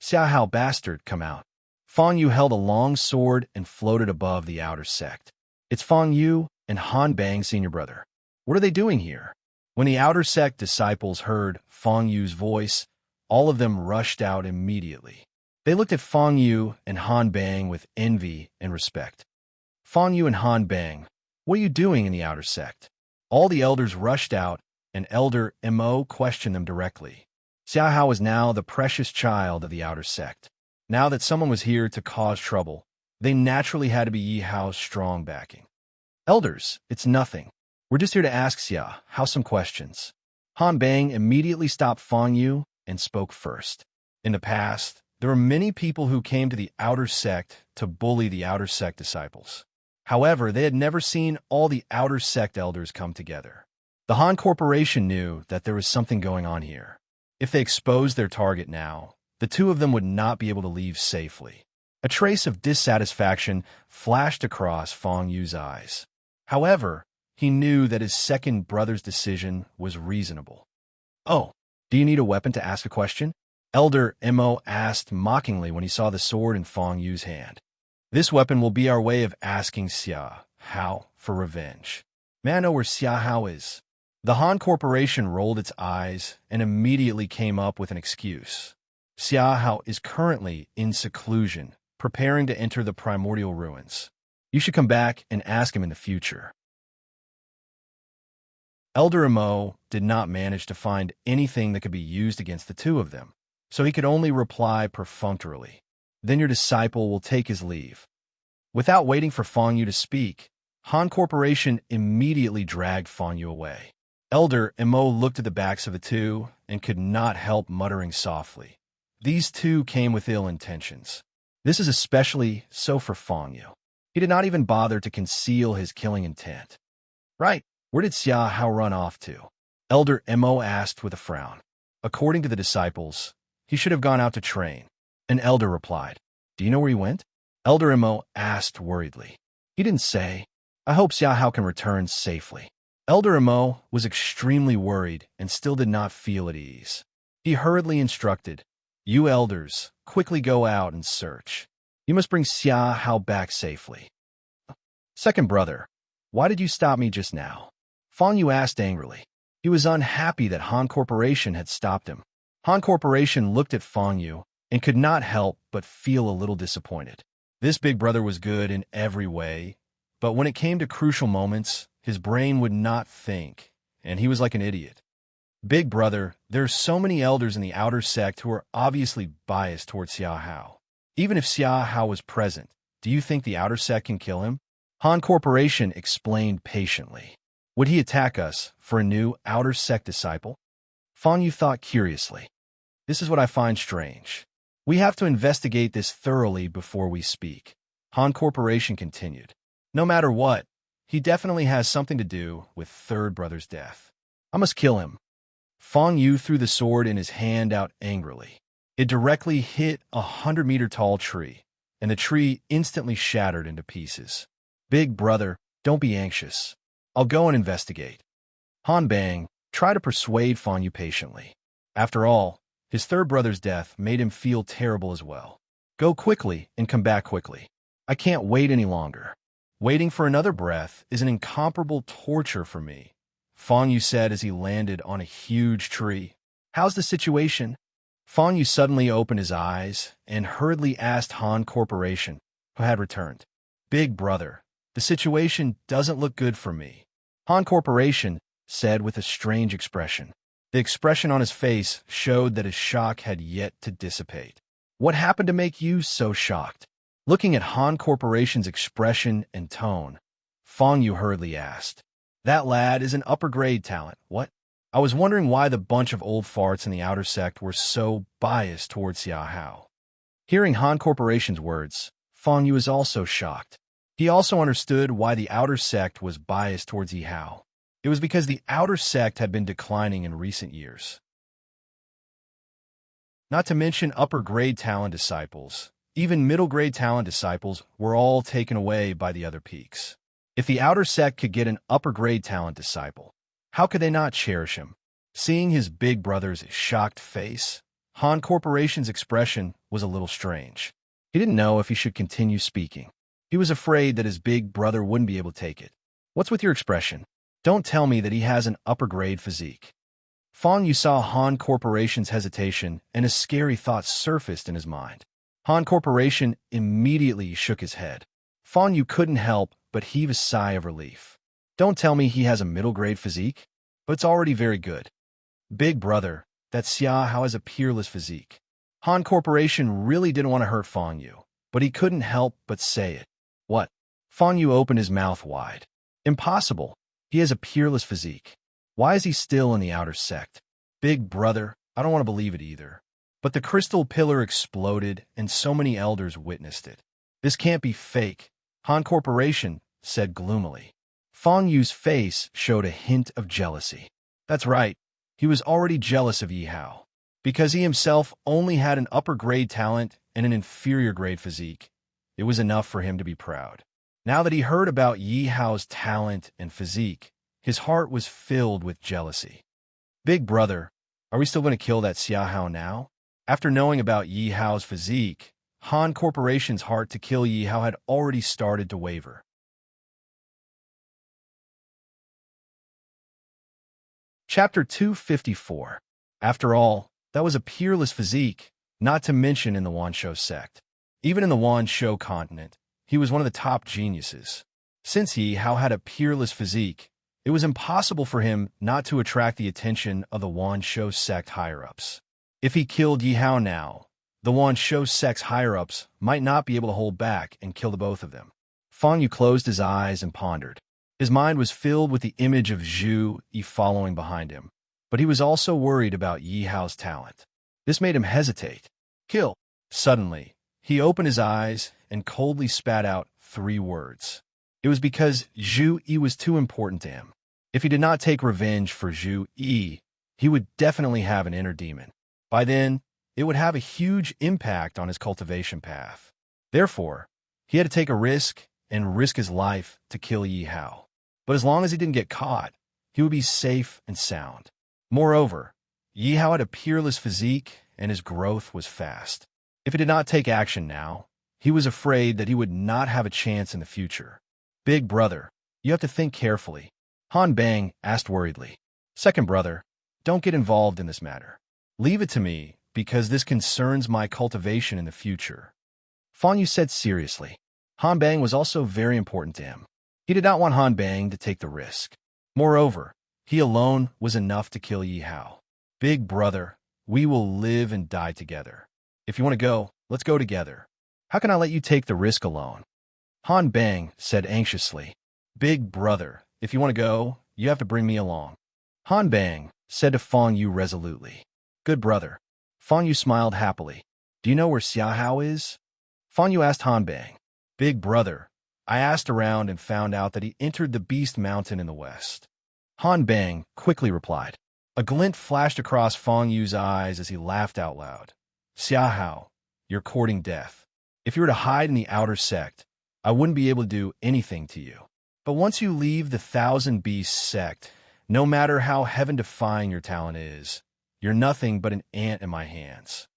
S1: "Xia Hao bastard, come out." Fang Yu held a long sword and floated above the outer sect. "It's Fang Yu and Han Bang, senior brother. What are they doing here?" When the outer sect disciples heard Fang Yu's voice, all of them rushed out immediately. They looked at Fang Yu and Han Bang with envy and respect. "Fang Yu and Han Bang, what are you doing in the outer sect?" All the elders rushed out, and Elder Mo questioned them directly. Xia Hao was now the precious child of the outer sect. Now that someone was here to cause trouble, they naturally had to be Yi Hao's strong backing. "Elders, it's nothing. We're just here to ask Xia Hao some questions." Han Bang immediately stopped Fang Yu and spoke first. In the past, there were many people who came to the outer sect to bully the outer sect disciples. However, they had never seen all the outer sect elders come together. The Han Corporation knew that there was something going on here. If they exposed their target now, the two of them would not be able to leave safely. A trace of dissatisfaction flashed across Fang Yu's eyes. However, he knew that his second brother's decision was reasonable. "Oh, do you need a weapon to ask a question?" Elder Mo asked mockingly when he saw the sword in Fang Yu's hand. "This weapon will be our way of asking Xia Hao for revenge. May I know where Xia Hao is?" The Han Corporation rolled its eyes and immediately came up with an excuse. "Xia Hao is currently in seclusion, preparing to enter the primordial ruins. You should come back and ask him in the future." Elder Mo did not manage to find anything that could be used against the two of them, so he could only reply perfunctorily, "Then your disciple will take his leave." Without waiting for Fang Yu to speak, Han Corporation immediately dragged Fang Yu away. Elder Mo looked at the backs of the two and could not help muttering softly. These two came with ill intentions. This is especially so for Fang Yu. He did not even bother to conceal his killing intent. "Right, where did Xia Hao run off to?" Elder Mo asked with a frown. "According to the disciples, he should have gone out to train." An elder replied. "Do you know where he went?" Elder Mo asked worriedly. "He didn't say. I hope Xia Hao can return safely." Elder Mo was extremely worried and still did not feel at ease. He hurriedly instructed, "You elders, quickly go out and search. You must bring Xia Hao back safely." "Second brother, why did you stop me just now?" Fang Yu asked angrily. He was unhappy that Han Corporation had stopped him. Han Corporation looked at Fang Yu and could not help but feel a little disappointed. This big brother was good in every way, but when it came to crucial moments, his brain would not think, and he was like an idiot. Big brother, there are so many elders in the outer sect who are obviously biased towards Xiao Hao. Even if Xiao Hao was present, do you think the outer sect can kill him? Han Corporation explained patiently. Would he attack us for a new outer sect disciple? Fan Yu thought curiously. This is what I find strange. We have to investigate this thoroughly before we speak. Han Corporation continued. No matter what, he definitely has something to do with third brother's death. I must kill him. Fan Yu threw the sword in his hand out angrily. It directly hit a 100-meter-tall tree, and the tree instantly shattered into pieces. Big brother, don't be anxious. I'll go and investigate. Han Bang, try to persuade Fan Yu patiently. After all, his third brother's death made him feel terrible as well. Go quickly and come back quickly. I can't wait any longer. Waiting for another breath is an incomparable torture for me, Fan Yu said as he landed on a huge tree. How's the situation? Fan Yu suddenly opened his eyes and hurriedly asked Han Corporation, who had returned. Big brother, the situation doesn't look good for me. Han Corporation said with a strange expression. The expression on his face showed that his shock had yet to dissipate. What happened to make you so shocked? Looking at Han Corporation's expression and tone, Fan Yu hurriedly asked. That lad is an upper-grade talent. What? I was wondering why the bunch of old farts in the outer sect were so biased towards Xiao Hao. Hearing Han Corporation's words, Fan Yu was also shocked. He also understood why the outer sect was biased towards Yi Hao. It was because the outer sect had been declining in recent years. Not to mention upper-grade talent disciples, even middle-grade talent disciples were all taken away by the other peaks. If the outer sect could get an upper-grade talent disciple, how could they not cherish him? Seeing his big brother's shocked face, Han Corporation's expression was a little strange. He didn't know if he should continue speaking. He was afraid that his big brother wouldn't be able to take it. What's with your expression? Don't tell me that he has an upper-grade physique. Fan Yu saw Han Corporation's hesitation, and a scary thought surfaced in his mind. Han Corporation immediately shook his head. Fan Yu couldn't help but heave a sigh of relief. Don't tell me he has a middle-grade physique, but it's already very good. Big brother, that Xiao Hao has a peerless physique. Han Corporation really didn't want to hurt Fan Yu, but he couldn't help but say it. What? Fan Yu opened his mouth wide. Impossible. He has a peerless physique. Why is he still in the outer sect? Big brother, I don't want to believe it either. But the crystal pillar exploded, and so many elders witnessed it. This can't be fake, Han Corporation said gloomily. Fan Yu's face showed a hint of jealousy. That's right, he was already jealous of Yi Hao. Because he himself only had an upper-grade talent and an inferior-grade physique, it was enough for him to be proud. Now that he heard about Yi Hao's talent and physique, his heart was filled with jealousy. Big brother, are we still going to kill that Xiao Hao now? After knowing about Yi Hao's physique, Han Corporation's heart to kill Yi Hao had already started to waver. Chapter 254. After all, that was a peerless physique, not to mention in the Wanshou sect. Even in the Wanshou continent, he was one of the top geniuses. Since Yi Hao had a peerless physique, it was impossible for him not to attract the attention of the Wanshou sect higher-ups. If he killed Yi Hao now, the Wanshou sect's higher-ups might not be able to hold back and kill the both of them. Fan Yu closed his eyes and pondered. His mind was filled with the image of Zhu Yi following behind him, but he was also worried about Yi Hao's talent. This made him hesitate. Kill. Suddenly, he opened his eyes and coldly spat out 3 words. It was because Zhu Yi was too important to him. If he did not take revenge for Zhu Yi, he would definitely have an inner demon. By then, it would have a huge impact on his cultivation path. Therefore, he had to take a risk and risk his life to kill Yi Hao. But as long as he didn't get caught, he would be safe and sound. Moreover, Yi Hao had a peerless physique and his growth was fast. If he did not take action now, he was afraid that he would not have a chance in the future. Big brother, you have to think carefully, Han Bang asked worriedly. Second brother, don't get involved in this matter. Leave it to me, because this concerns my cultivation in the future. Fan Yu said seriously. Han Bang was also very important to him. He did not want Han Bang to take the risk. Moreover, he alone was enough to kill Yi Hao. Big brother, we will live and die together. If you want to go, let's go together. How can I let you take the risk alone? Han Bang said anxiously. Big brother, if you want to go, you have to bring me along. Han Bang said to Fan Yu resolutely. Good brother. Fan Yu smiled happily. Do you know where Xia Hao is? Fan Yu asked Han Bang. Big brother, I asked around and found out that he entered the Beast Mountain in the west. Han Bang quickly replied. A glint flashed across Fan Yu's eyes as he laughed out loud. Xia Hao, you're courting death. If you were to hide in the outer sect, I wouldn't be able to do anything to you. But once you leave the Thousand Beasts sect, no matter how heaven-defying your talent is, you're nothing but an ant in my hands.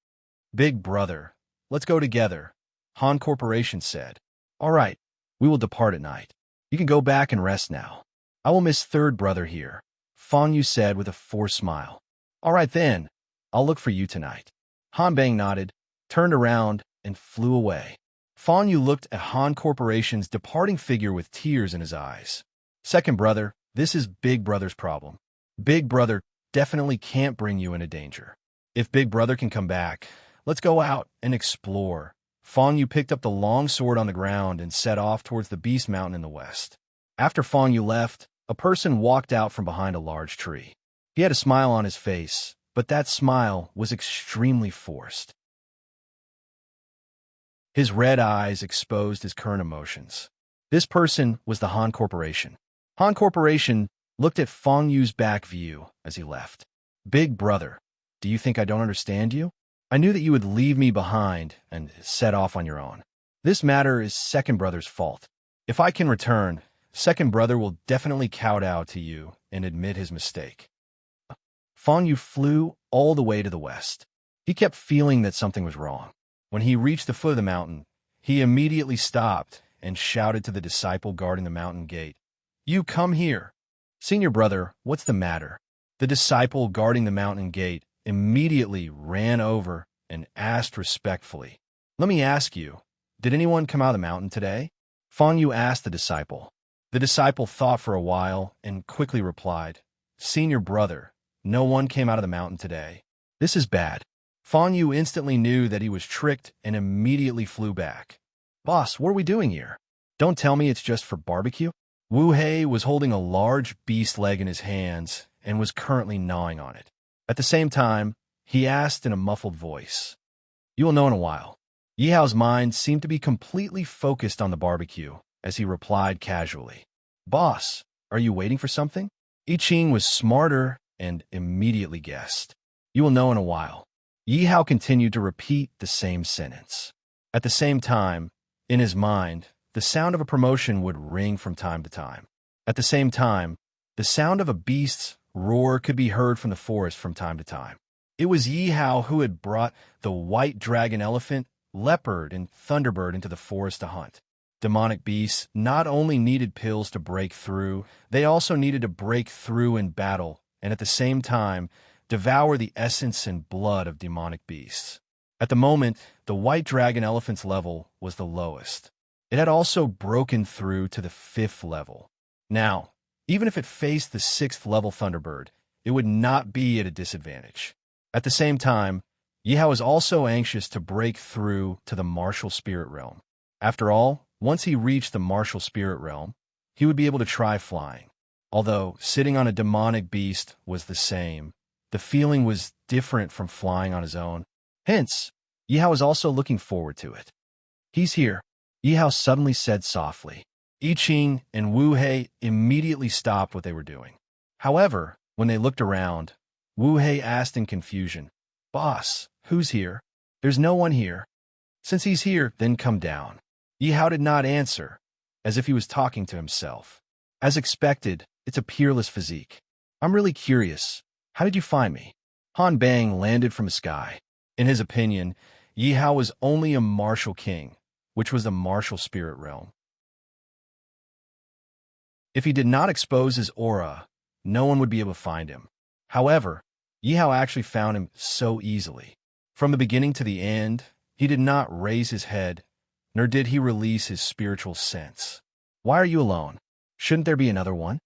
S1: Big brother, let's go together, Han Corporation said. All right, we will depart at night. You can go back and rest now. I will miss third brother here, Fan Yu said with a forced smile. All right then, I'll look for you tonight. Han Bang nodded, turned around, and flew away. Fan Yu looked at Han Corporation's departing figure with tears in his eyes. Second brother, this is Big Brother's problem. Big Brother definitely can't bring you into danger. If Big Brother can come back, let's go out and explore. Fan Yu picked up the long sword on the ground and set off towards the Beast Mountain in the west. After Fan Yu left, a person walked out from behind a large tree. He had a smile on his face, but that smile was extremely forced. His red eyes exposed his current emotions. This person was the Han Corporation. Han Corporation looked at Fan Yu's back view as he left. Big brother, do you think I don't understand you? I knew that you would leave me behind and set off on your own. This matter is second brother's fault. If I can return, second brother will definitely kowtow to you and admit his mistake. Fan Yu flew all the way to the west. He kept feeling that something was wrong. When he reached the foot of the mountain, he immediately stopped and shouted to the disciple guarding the mountain gate, You come here. Senior brother, what's the matter? The disciple guarding the mountain gate immediately ran over and asked respectfully, Let me ask you, did anyone come out of the mountain today? Fan Yu asked the disciple. The disciple thought for a while and quickly replied, Senior brother, no one came out of the mountain today. This is bad. Fan Yu instantly knew that he was tricked and immediately flew back. Boss, what are we doing here? Don't tell me it's just for barbecue? Wu Hei was holding a large beast leg in his hands and was currently gnawing on it. At the same time, he asked in a muffled voice, You will know in a while. Yi Hao's mind seemed to be completely focused on the barbecue as he replied casually, Boss, are you waiting for something? I Ching was smarter and immediately guessed, You will know in a while. Yi Hao continued to repeat the same sentence. At the same time, in his mind, the sound of a promotion would ring from time to time. At the same time, the sound of a beast's roar could be heard from the forest from time to time. It was Yi Hao who had brought the white dragon elephant, leopard, and thunderbird into the forest to hunt. Demonic beasts not only needed pills to break through, they also needed to break through in battle, and at the same time, devour the essence and blood of demonic beasts. At the moment, the white dragon elephant's level was the lowest. It had also broken through to the 5th level. Now, even if it faced the 6th level Thunderbird, it would not be at a disadvantage. At the same time, Yi Hao was also anxious to break through to the martial spirit realm. After all, once he reached the martial spirit realm, he would be able to try flying. Although sitting on a demonic beast was the same, the feeling was different from flying on his own. Hence, Yi Hao was also looking forward to it. He's here, Yi Hao suddenly said softly. I Ching and Wu Hei immediately stopped what they were doing. However, when they looked around, Wu Hei asked in confusion, Boss, who's here? There's no one here. Since he's here, then come down. Yi Hao did not answer, as if he was talking to himself. As expected, it's a peerless physique. I'm really curious. How did you find me? Han Bang landed from the sky. In his opinion, Yi Hao was only a martial king, which was the martial spirit realm. If he did not expose his aura, no one would be able to find him. However, Yi Hao actually found him so easily. From the beginning to the end, he did not raise his head, nor did he release his spiritual sense. Why are you alone? Shouldn't there be another one?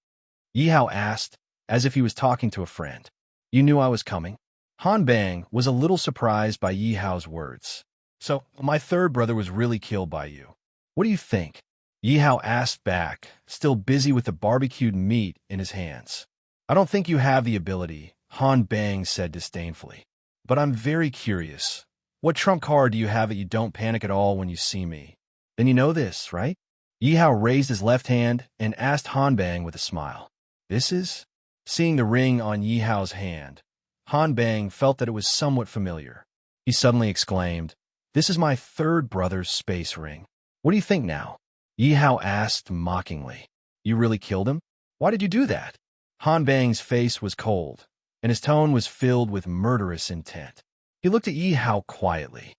S1: Yi Hao asked, as if he was talking to a friend. You knew I was coming? Han Bang was a little surprised by Yi Hao's words. So, my third brother was really killed by you. What do you think? Yi Hao asked back, still busy with the barbecued meat in his hands. I don't think you have the ability, Han Bang said disdainfully. But I'm very curious. What trump card do you have that you don't panic at all when you see me? Then you know this, right? Yi Hao raised his left hand and asked Han Bang with a smile. This is? Seeing the ring on Yi Hao's hand, Han Bang felt that it was somewhat familiar. He suddenly exclaimed, This is my third brother's space ring. What do you think now? Yi Hao asked mockingly. You really killed him? Why did you do that? Han Bang's face was cold, and his tone was filled with murderous intent. He looked at Yi Hao quietly.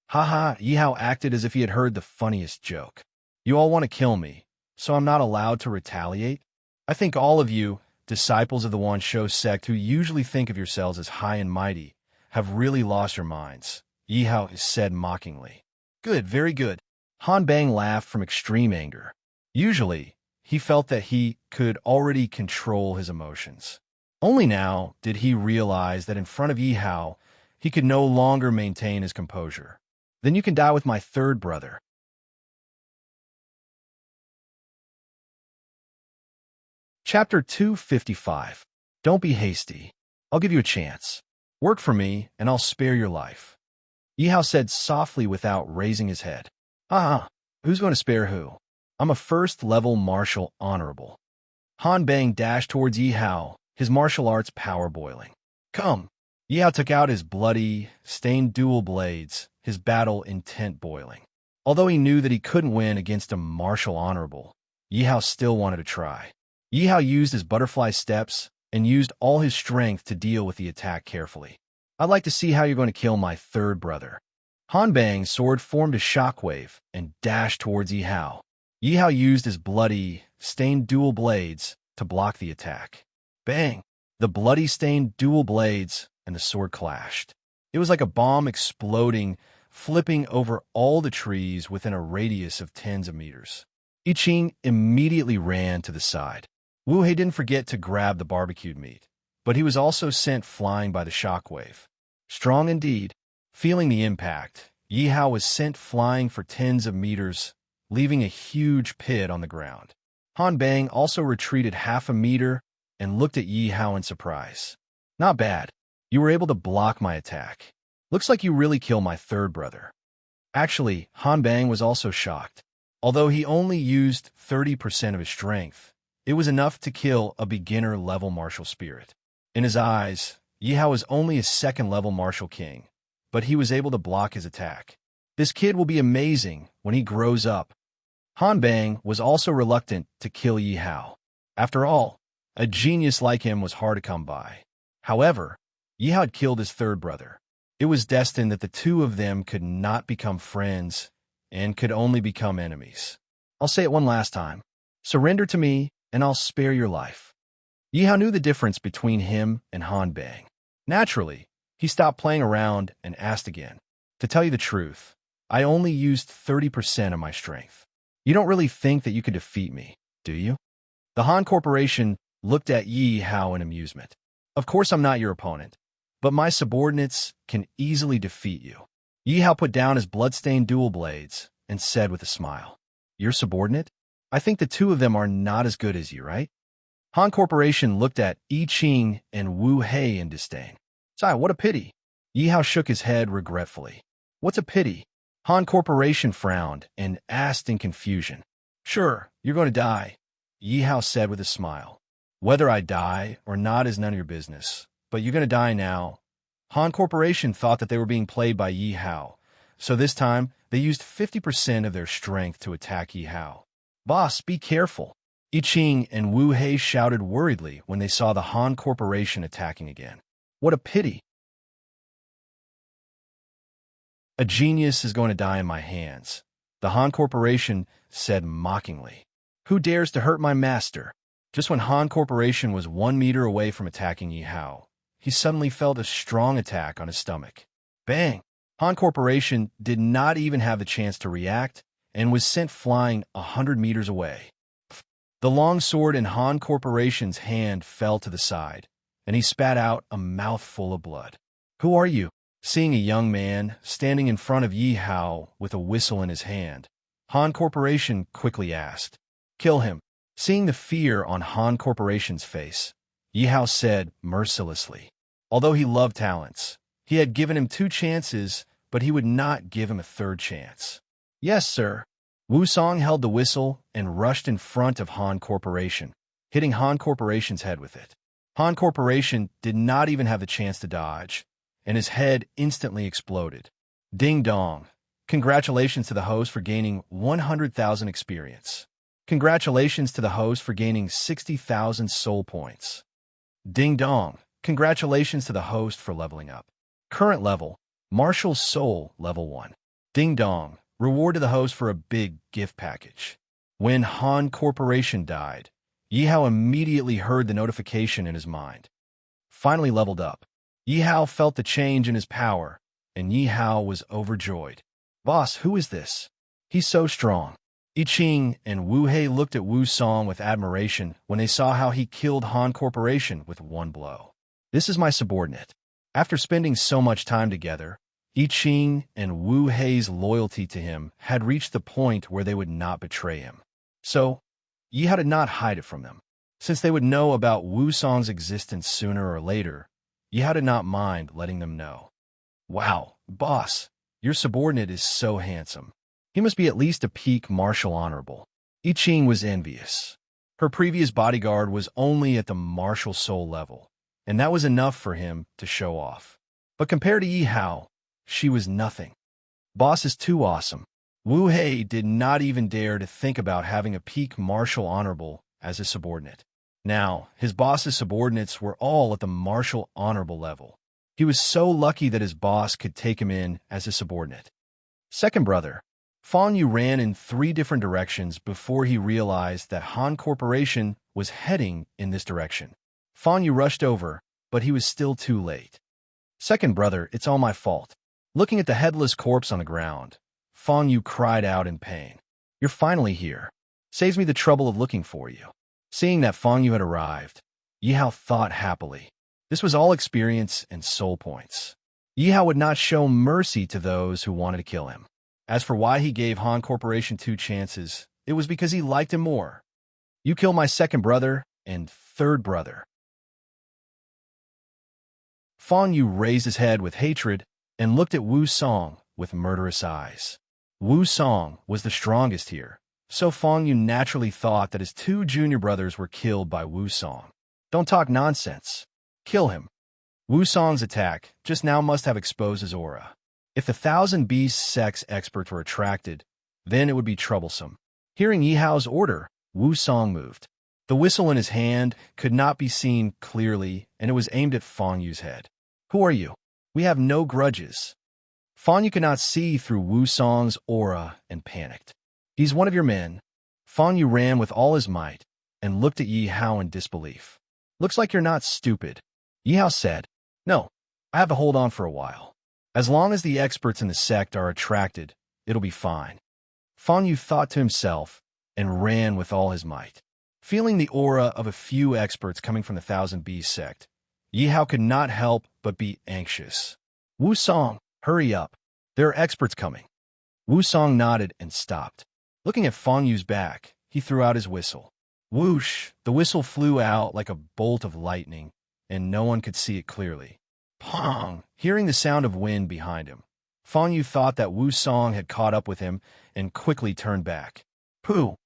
S1: Ha! Yi Hao acted as if he had heard the funniest joke. You all want to kill me, so I'm not allowed to retaliate? I think all of you, disciples of the Wan Shou sect who usually think of yourselves as high and mighty, have really lost your minds, Yi Hao said mockingly. Good, very good. Han Bang laughed from extreme anger. Usually, he felt that he could already control his emotions. Only now did he realize that in front of Yi Hao, he could no longer maintain his composure. Then you can die with my third brother. Chapter 255. Don't be hasty. I'll give you a chance. Work for me, and I'll spare your life. Yi Hao said softly without raising his head. Who's going to spare who? I'm a first-level martial honorable. Han Bang dashed towards Yi Hao, his martial arts power boiling. Come! Yi Hao took out his bloody, stained dual blades, his battle intent boiling. Although he knew that he couldn't win against a martial honorable, Yi Hao still wanted to try. Yi Hao used his butterfly steps and used all his strength to deal with the attack carefully. I'd like to see how you're going to kill my third brother. Han Bang's sword formed a shockwave and dashed towards Yi Hao. Yi Hao used his bloody, stained dual blades to block the attack. Bang! The bloody stained dual blades and the sword clashed. It was like a bomb exploding, flipping over all the trees within a radius of tens of meters. I Ching immediately ran to the side. Wu Hei didn't forget to grab the barbecued meat, but he was also sent flying by the shockwave. Strong indeed. Feeling the impact, Yi Hao was sent flying for tens of meters, leaving a huge pit on the ground. Han Bang also retreated half a meter and looked at Yi Hao in surprise. Not bad. You were able to block my attack. Looks like you really killed my third brother. Actually, Han Bang was also shocked. Although he only used 30% of his strength, it was enough to kill a beginner-level martial spirit. In his eyes, Yi Hao was only a second-level martial king, but he was able to block his attack. This kid will be amazing when he grows up. Han Bang was also reluctant to kill Yi Hao. After all, a genius like him was hard to come by. However, Yi Hao had killed his third brother. It was destined that the two of them could not become friends and could only become enemies. I'll say it one last time. Surrender to me, and I'll spare your life. Yi Hao knew the difference between him and Han Bang. Naturally, he stopped playing around and asked again. To tell you the truth, I only used 30% of my strength. You don't really think that you could defeat me, do you? The Han Corporation looked at Yi Hao in amusement. Of course I'm not your opponent, but my subordinates can easily defeat you. Yi Hao put down his blood-stained dual blades and said with a smile, Your subordinate? I think the two of them are not as good as you, right? Han Corporation looked at I Ching and Wu Hei in disdain. Sai, what a pity. Yi Hao shook his head regretfully. What's a pity? Han Corporation frowned and asked in confusion. Sure, you're going to die, Yi Hao said with a smile. Whether I die or not is none of your business, but you're going to die now. Han Corporation thought that they were being played by Yi Hao, so this time they used 50% of their strength to attack Yi Hao. Boss, be careful. I Ching and Wu Hei shouted worriedly when they saw the Han Corporation attacking again. What a pity. A genius is going to die in my hands, the Han Corporation said mockingly. Who dares to hurt my master? Just when Han Corporation was 1 meter away from attacking Yi Hao, he suddenly felt a strong attack on his stomach. Bang! Han Corporation did not even have the chance to react and was sent flying 100 meters away. The long sword in Han Corporation's hand fell to the side, and he spat out a mouthful of blood. "Who are you?" Seeing a young man standing in front of Yi Hao with a whistle in his hand, Han Corporation quickly asked. "Kill him." Seeing the fear on Han Corporation's face, Yi Hao said mercilessly. Although he loved talents, he had given him 2 chances, but he would not give him a 3rd chance. "Yes, sir." Wu Song held the whistle and rushed in front of Han Corporation, hitting Han Corporation's head with it. Han Corporation did not even have the chance to dodge, and his head instantly exploded. Ding dong. Congratulations to the host for gaining 100,000 experience. Congratulations to the host for gaining 60,000 soul points. Ding dong. Congratulations to the host for leveling up. Current level, Martial Soul Level 1. Ding dong. Reward to the host for a big gift package. When Han Corporation died, Yi Hao immediately heard the notification in his mind. Finally leveled up. Yi Hao felt the change in his power, and Yi Hao was overjoyed. "Boss, who is this? He's so strong." I Ching and Wu Hei looked at Wu Song with admiration when they saw how he killed Han Corporation with 1 blow. "This is my subordinate." After spending so much time together, I Ching and Wu Hei's loyalty to him had reached the point where they would not betray him. So, Yi Hao did not hide it from them. Since they would know about Wu Song's existence sooner or later, Yi Hao did not mind letting them know. "Wow, boss, your subordinate is so handsome. He must be at least a peak martial honorable." I Ching was envious. Her previous bodyguard was only at the martial soul level, and that was enough for him to show off. But compared to Yi Hao, she was nothing. "Boss is too awesome." Wu Hei did not even dare to think about having a peak martial honorable as a subordinate. Now, his boss's subordinates were all at the martial honorable level. He was so lucky that his boss could take him in as a subordinate. Second brother, Fang Yu ran in 3 different directions before he realized that Han Corporation was heading in this direction. Fang Yu rushed over, but he was still too late. "Second brother, it's all my fault." Looking at the headless corpse on the ground, Fang Yu cried out in pain. "You're finally here. Saves me the trouble of looking for you." Seeing that Fang Yu had arrived, Yi Hao thought happily. This was all experience and soul points. Yi Hao would not show mercy to those who wanted to kill him. As for why he gave Han Corporation 2 chances, it was because he liked him more. "You kill my second brother and third brother." Fang Yu raised his head with hatred and looked at Wu Song with murderous eyes. Wu Song was the strongest here, so Fang Yu naturally thought that his 2 junior brothers were killed by Wu Song. "Don't talk nonsense. Kill him." Wu Song's attack just now must have exposed his aura. If the 1,000 Beast sex experts were attracted, then it would be troublesome. Hearing Yi Hao's order, Wu Song moved. The whistle in his hand could not be seen clearly, and it was aimed at Fang Yu's head. "Who are you? We have no grudges." Fang Yu could not see through Wu Song's aura and panicked. "He's one of your men." Fang Yu ran with all his might and looked at Yi Hao in disbelief. "Looks like you're not stupid." Yi Hao said, "No, I have to hold on for a while. As long as the experts in the sect are attracted, it'll be fine." Fang Yu thought to himself and ran with all his might. Feeling the aura of a few experts coming from the 1,000 Beast sect, Yi Hao could not help but be anxious. "Wu Song, hurry up. There are experts coming." Wu Song nodded and stopped. Looking at Fang Yu's back, he threw out his whistle. Whoosh! The whistle flew out like a bolt of lightning, and no one could see it clearly. Pong! Hearing the sound of wind behind him, Fang Yu thought that Wu Song had caught up with him and quickly turned back. Pooh!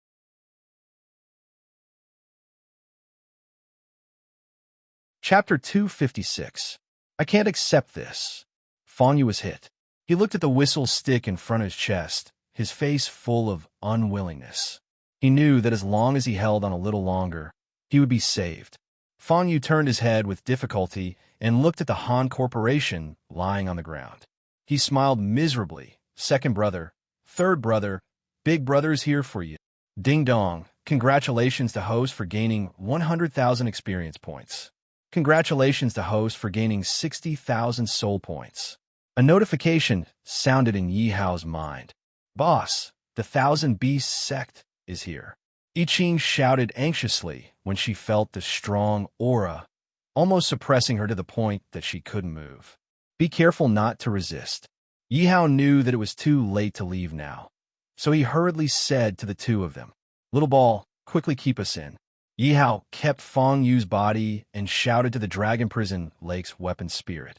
S1: Chapter 256. I can't accept this. Fang Yu was hit. He looked at the whistle stick in front of his chest, his face full of unwillingness. He knew that as long as he held on a little longer, he would be saved. Fang Yu turned his head with difficulty and looked at the Han Corporation lying on the ground. He smiled miserably. "Second brother, third brother, big brother's here for you." Ding dong. Congratulations to host for gaining 100,000 experience points. Congratulations to host for gaining 60,000 soul points. A notification sounded in Yi Hao's mind. Boss, the Thousand Beasts sect is here. I Ching shouted anxiously when she felt the strong aura, almost suppressing her to the point that she couldn't move. Be careful not to resist. Yi Hao knew that it was too late to leave now, so he hurriedly said to the two of them, "Little ball, quickly keep us in." Yi Hao kept Feng Yu's body and shouted to the Dragon Prison Lake's weapon spirit.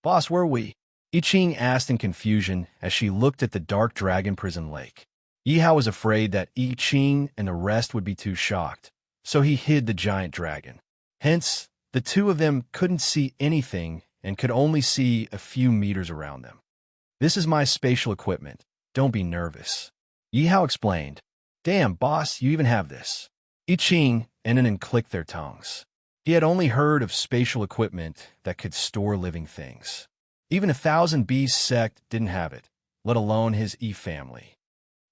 S1: "Boss, where are we?" I Ching asked in confusion as she looked at the dark Dragon Prison Lake. Yi Hao was afraid that I Ching and the rest would be too shocked, so he hid the giant dragon. Hence, the two of them couldn't see anything and could only see a few meters around them. "This is my spatial equipment. Don't be nervous," Yi Hao explained. "Damn, boss, you even have this." I Ching and Nen clicked their tongues. He had only heard of spatial equipment that could store living things. Even a Thousand Beasts sect didn't have it, let alone his family.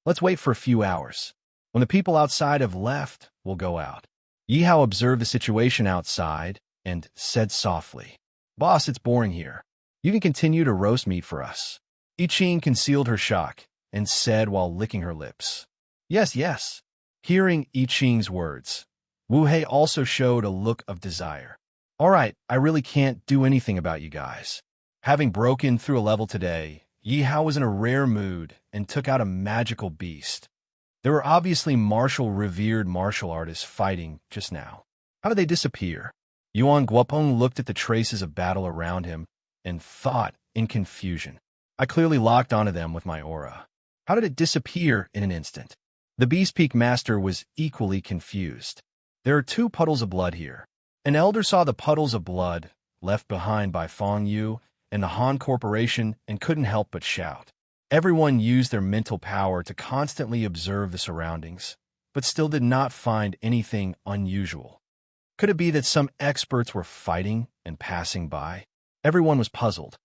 S1: "Let's wait for a few hours. When the people outside have left, we'll go out." Yi Hao observed the situation outside and said softly, "Boss, it's boring here. You can continue to roast meat for us." I Ching concealed her shock and said while licking her lips, "Yes, yes." Hearing I Ching's words, Wu Hei also showed a look of desire. "All right, I really can't do anything about you guys." Having broken through a level today, Yi Hao was in a rare mood and took out a magical beast. There were obviously revered martial artists fighting just now. How did they disappear? Yuan Guopeng looked at the traces of battle around him and thought in confusion. I clearly locked onto them with my aura. How did it disappear in an instant? The Beast Peak Master was equally confused. There are 2 puddles of blood here. An elder saw the puddles of blood left behind by Feng Yu and the Han Corporation and couldn't help but shout. Everyone used their mental power to constantly observe the surroundings, but still did not find anything unusual. Could it be that some experts were fighting and passing by? Everyone was puzzled.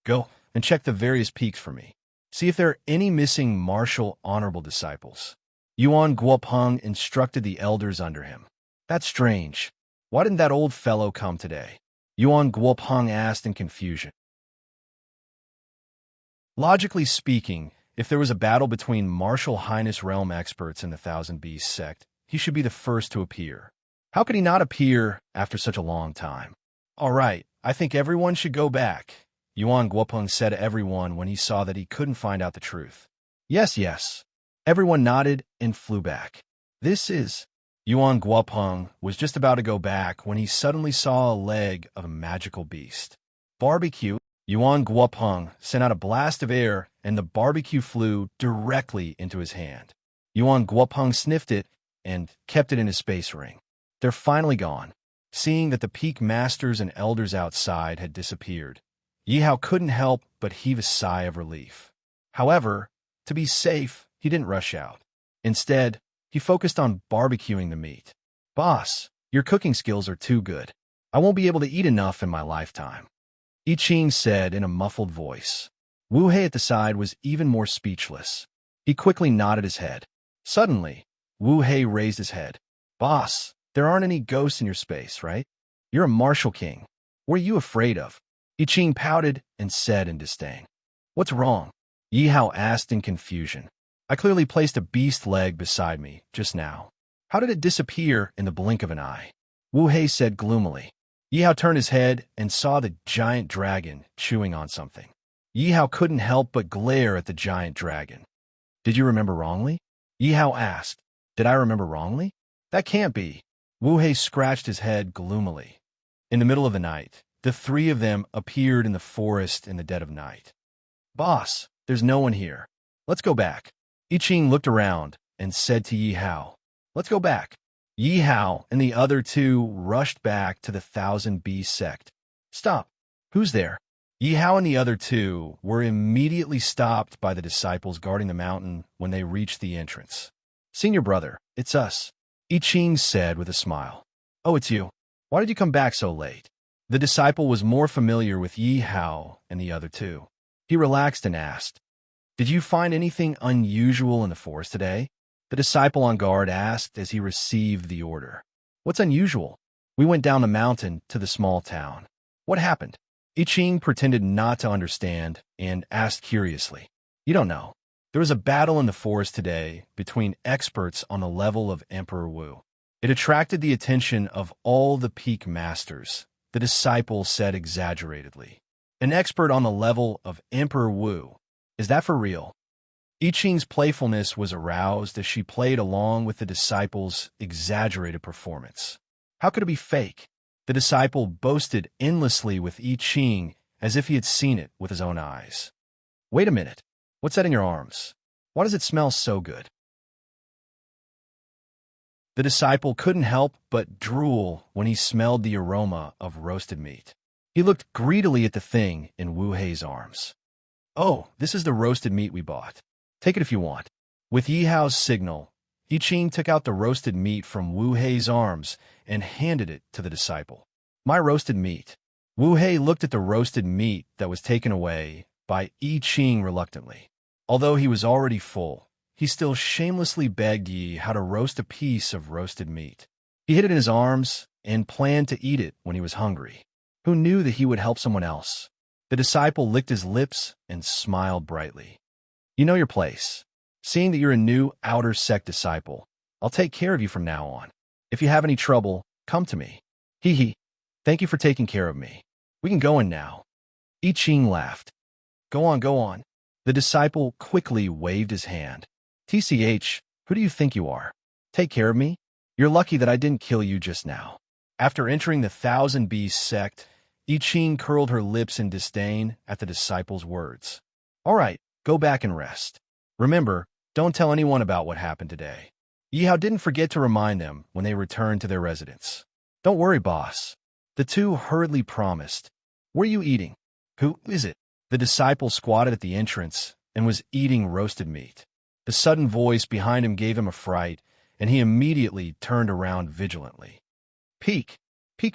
S1: "Go and check the various peaks for me. See if there are any missing martial honorable disciples." Yuan Guopeng instructed the elders under him. "That's strange. Why didn't that old fellow come today?" Yuan Guopeng asked in confusion. Logically speaking, if there was a battle between Martial Highness realm experts and the Thousand Beasts sect, he should be the first to appear. How could he not appear after such a long time? "All right, I think everyone should go back," Yuan Guopeng said to everyone when he saw that he couldn't find out the truth. "Yes, yes." Everyone nodded and flew back. "This is..." Yuan Guopeng was just about to go back when he suddenly saw a leg of a magical beast. "Barbecue." Yuan Guopeng sent out a blast of air and the barbecue flew directly into his hand. Yuan Guopeng sniffed it and kept it in his space ring. "They're finally gone." Seeing that the peak masters and elders outside had disappeared, Yi Hao couldn't help but heave a sigh of relief. However, to be safe, he didn't rush out. Instead, he focused on barbecuing the meat. "Boss, your cooking skills are too good. I won't be able to eat enough in my lifetime," I Ching said in a muffled voice. Wu Hei at the side was even more speechless. He quickly nodded his head. Suddenly, Wu Hei raised his head. "Boss, there aren't any ghosts in your space, right? You're a martial king. What are you afraid of?" I Ching pouted and said in disdain. "What's wrong?" Yi Hao asked in confusion. "I clearly placed a beast leg beside me just now. How did it disappear in the blink of an eye?" Wu Hei said gloomily. Yi Hao turned his head and saw the giant dragon chewing on something. Yi Hao couldn't help but glare at the giant dragon. "Did you remember wrongly?" Yi Hao asked. "Did I remember wrongly? That can't be." Wu Hei scratched his head gloomily. In the middle of the night, the 3 of them appeared in the forest in the dead of night. "Boss, there's no one here. Let's go back." I Ching looked around and said to Yi Hao, "Let's go back." Yi Hao and the other 2 rushed back to the Thousand Beasts sect. "Stop. Who's there?" Yi Hao and the other 2 were immediately stopped by the disciples guarding the mountain when they reached the entrance. "Senior brother, it's us," I Ching said with a smile. "Oh, it's you. Why did you come back so late?" The disciple was more familiar with Yi Hao and the other 2. He relaxed and asked, "Did you find anything unusual in the forest today?" The disciple on guard asked as he received the order. "What's unusual?" "We went down the mountain to the small town." "What happened?" I Ching pretended not to understand and asked curiously. You don't know. There was a battle in the forest today between experts on the level of Emperor Wu. It attracted the attention of all the peak masters, the disciple said exaggeratedly. An expert on the level of Emperor Wu. Is that for real? I Ching's playfulness was aroused as she played along with the disciple's exaggerated performance. How could it be fake? The disciple boasted endlessly with I Ching as if he had seen it with his own eyes. Wait a minute. What's that in your arms? Why does it smell so good? The disciple couldn't help but drool when he smelled the aroma of roasted meat. He looked greedily at the thing in Wu Hei's arms. Oh, this is the roasted meat we bought. Take it if you want. With Yi Hao's signal, I Ching took out the roasted meat from Wu Hei's arms and handed it to the disciple. My roasted meat. Wu Hei looked at the roasted meat that was taken away by I Ching reluctantly. Although he was already full, he still shamelessly begged Yi how to roast a piece of roasted meat. He hid it in his arms and planned to eat it when he was hungry. Who knew that he would help someone else? The disciple licked his lips and smiled brightly. You know your place. Seeing that you're a new outer sect disciple, I'll take care of you from now on. If you have any trouble, come to me. Hee hee. Thank you for taking care of me. We can go in now. I Ching laughed. Go on, go on. The disciple quickly waved his hand. TCH, who do you think you are? Take care of me? You're lucky that I didn't kill you just now. After entering the Thousand Beast sect, I Ching curled her lips in disdain at the disciple's words. All right, go back and rest. Remember, don't tell anyone about what happened today. Yi Hao didn't forget to remind them when they returned to their residence. Don't worry, boss. The two hurriedly promised. What are you eating? Who is it? The disciple squatted at the entrance and was eating roasted meat. The sudden voice behind him gave him a fright, and he immediately turned around vigilantly. Peak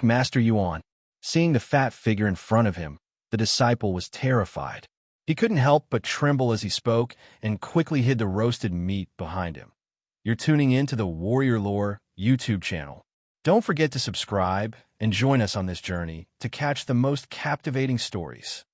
S1: Master Yuan. Seeing the fat figure in front of him, the disciple was terrified. He couldn't help but tremble as he spoke and quickly hid the roasted meat behind him. You're tuning in to the Warrior Lore YouTube channel. Don't forget to subscribe and join us on this journey to catch the most captivating stories.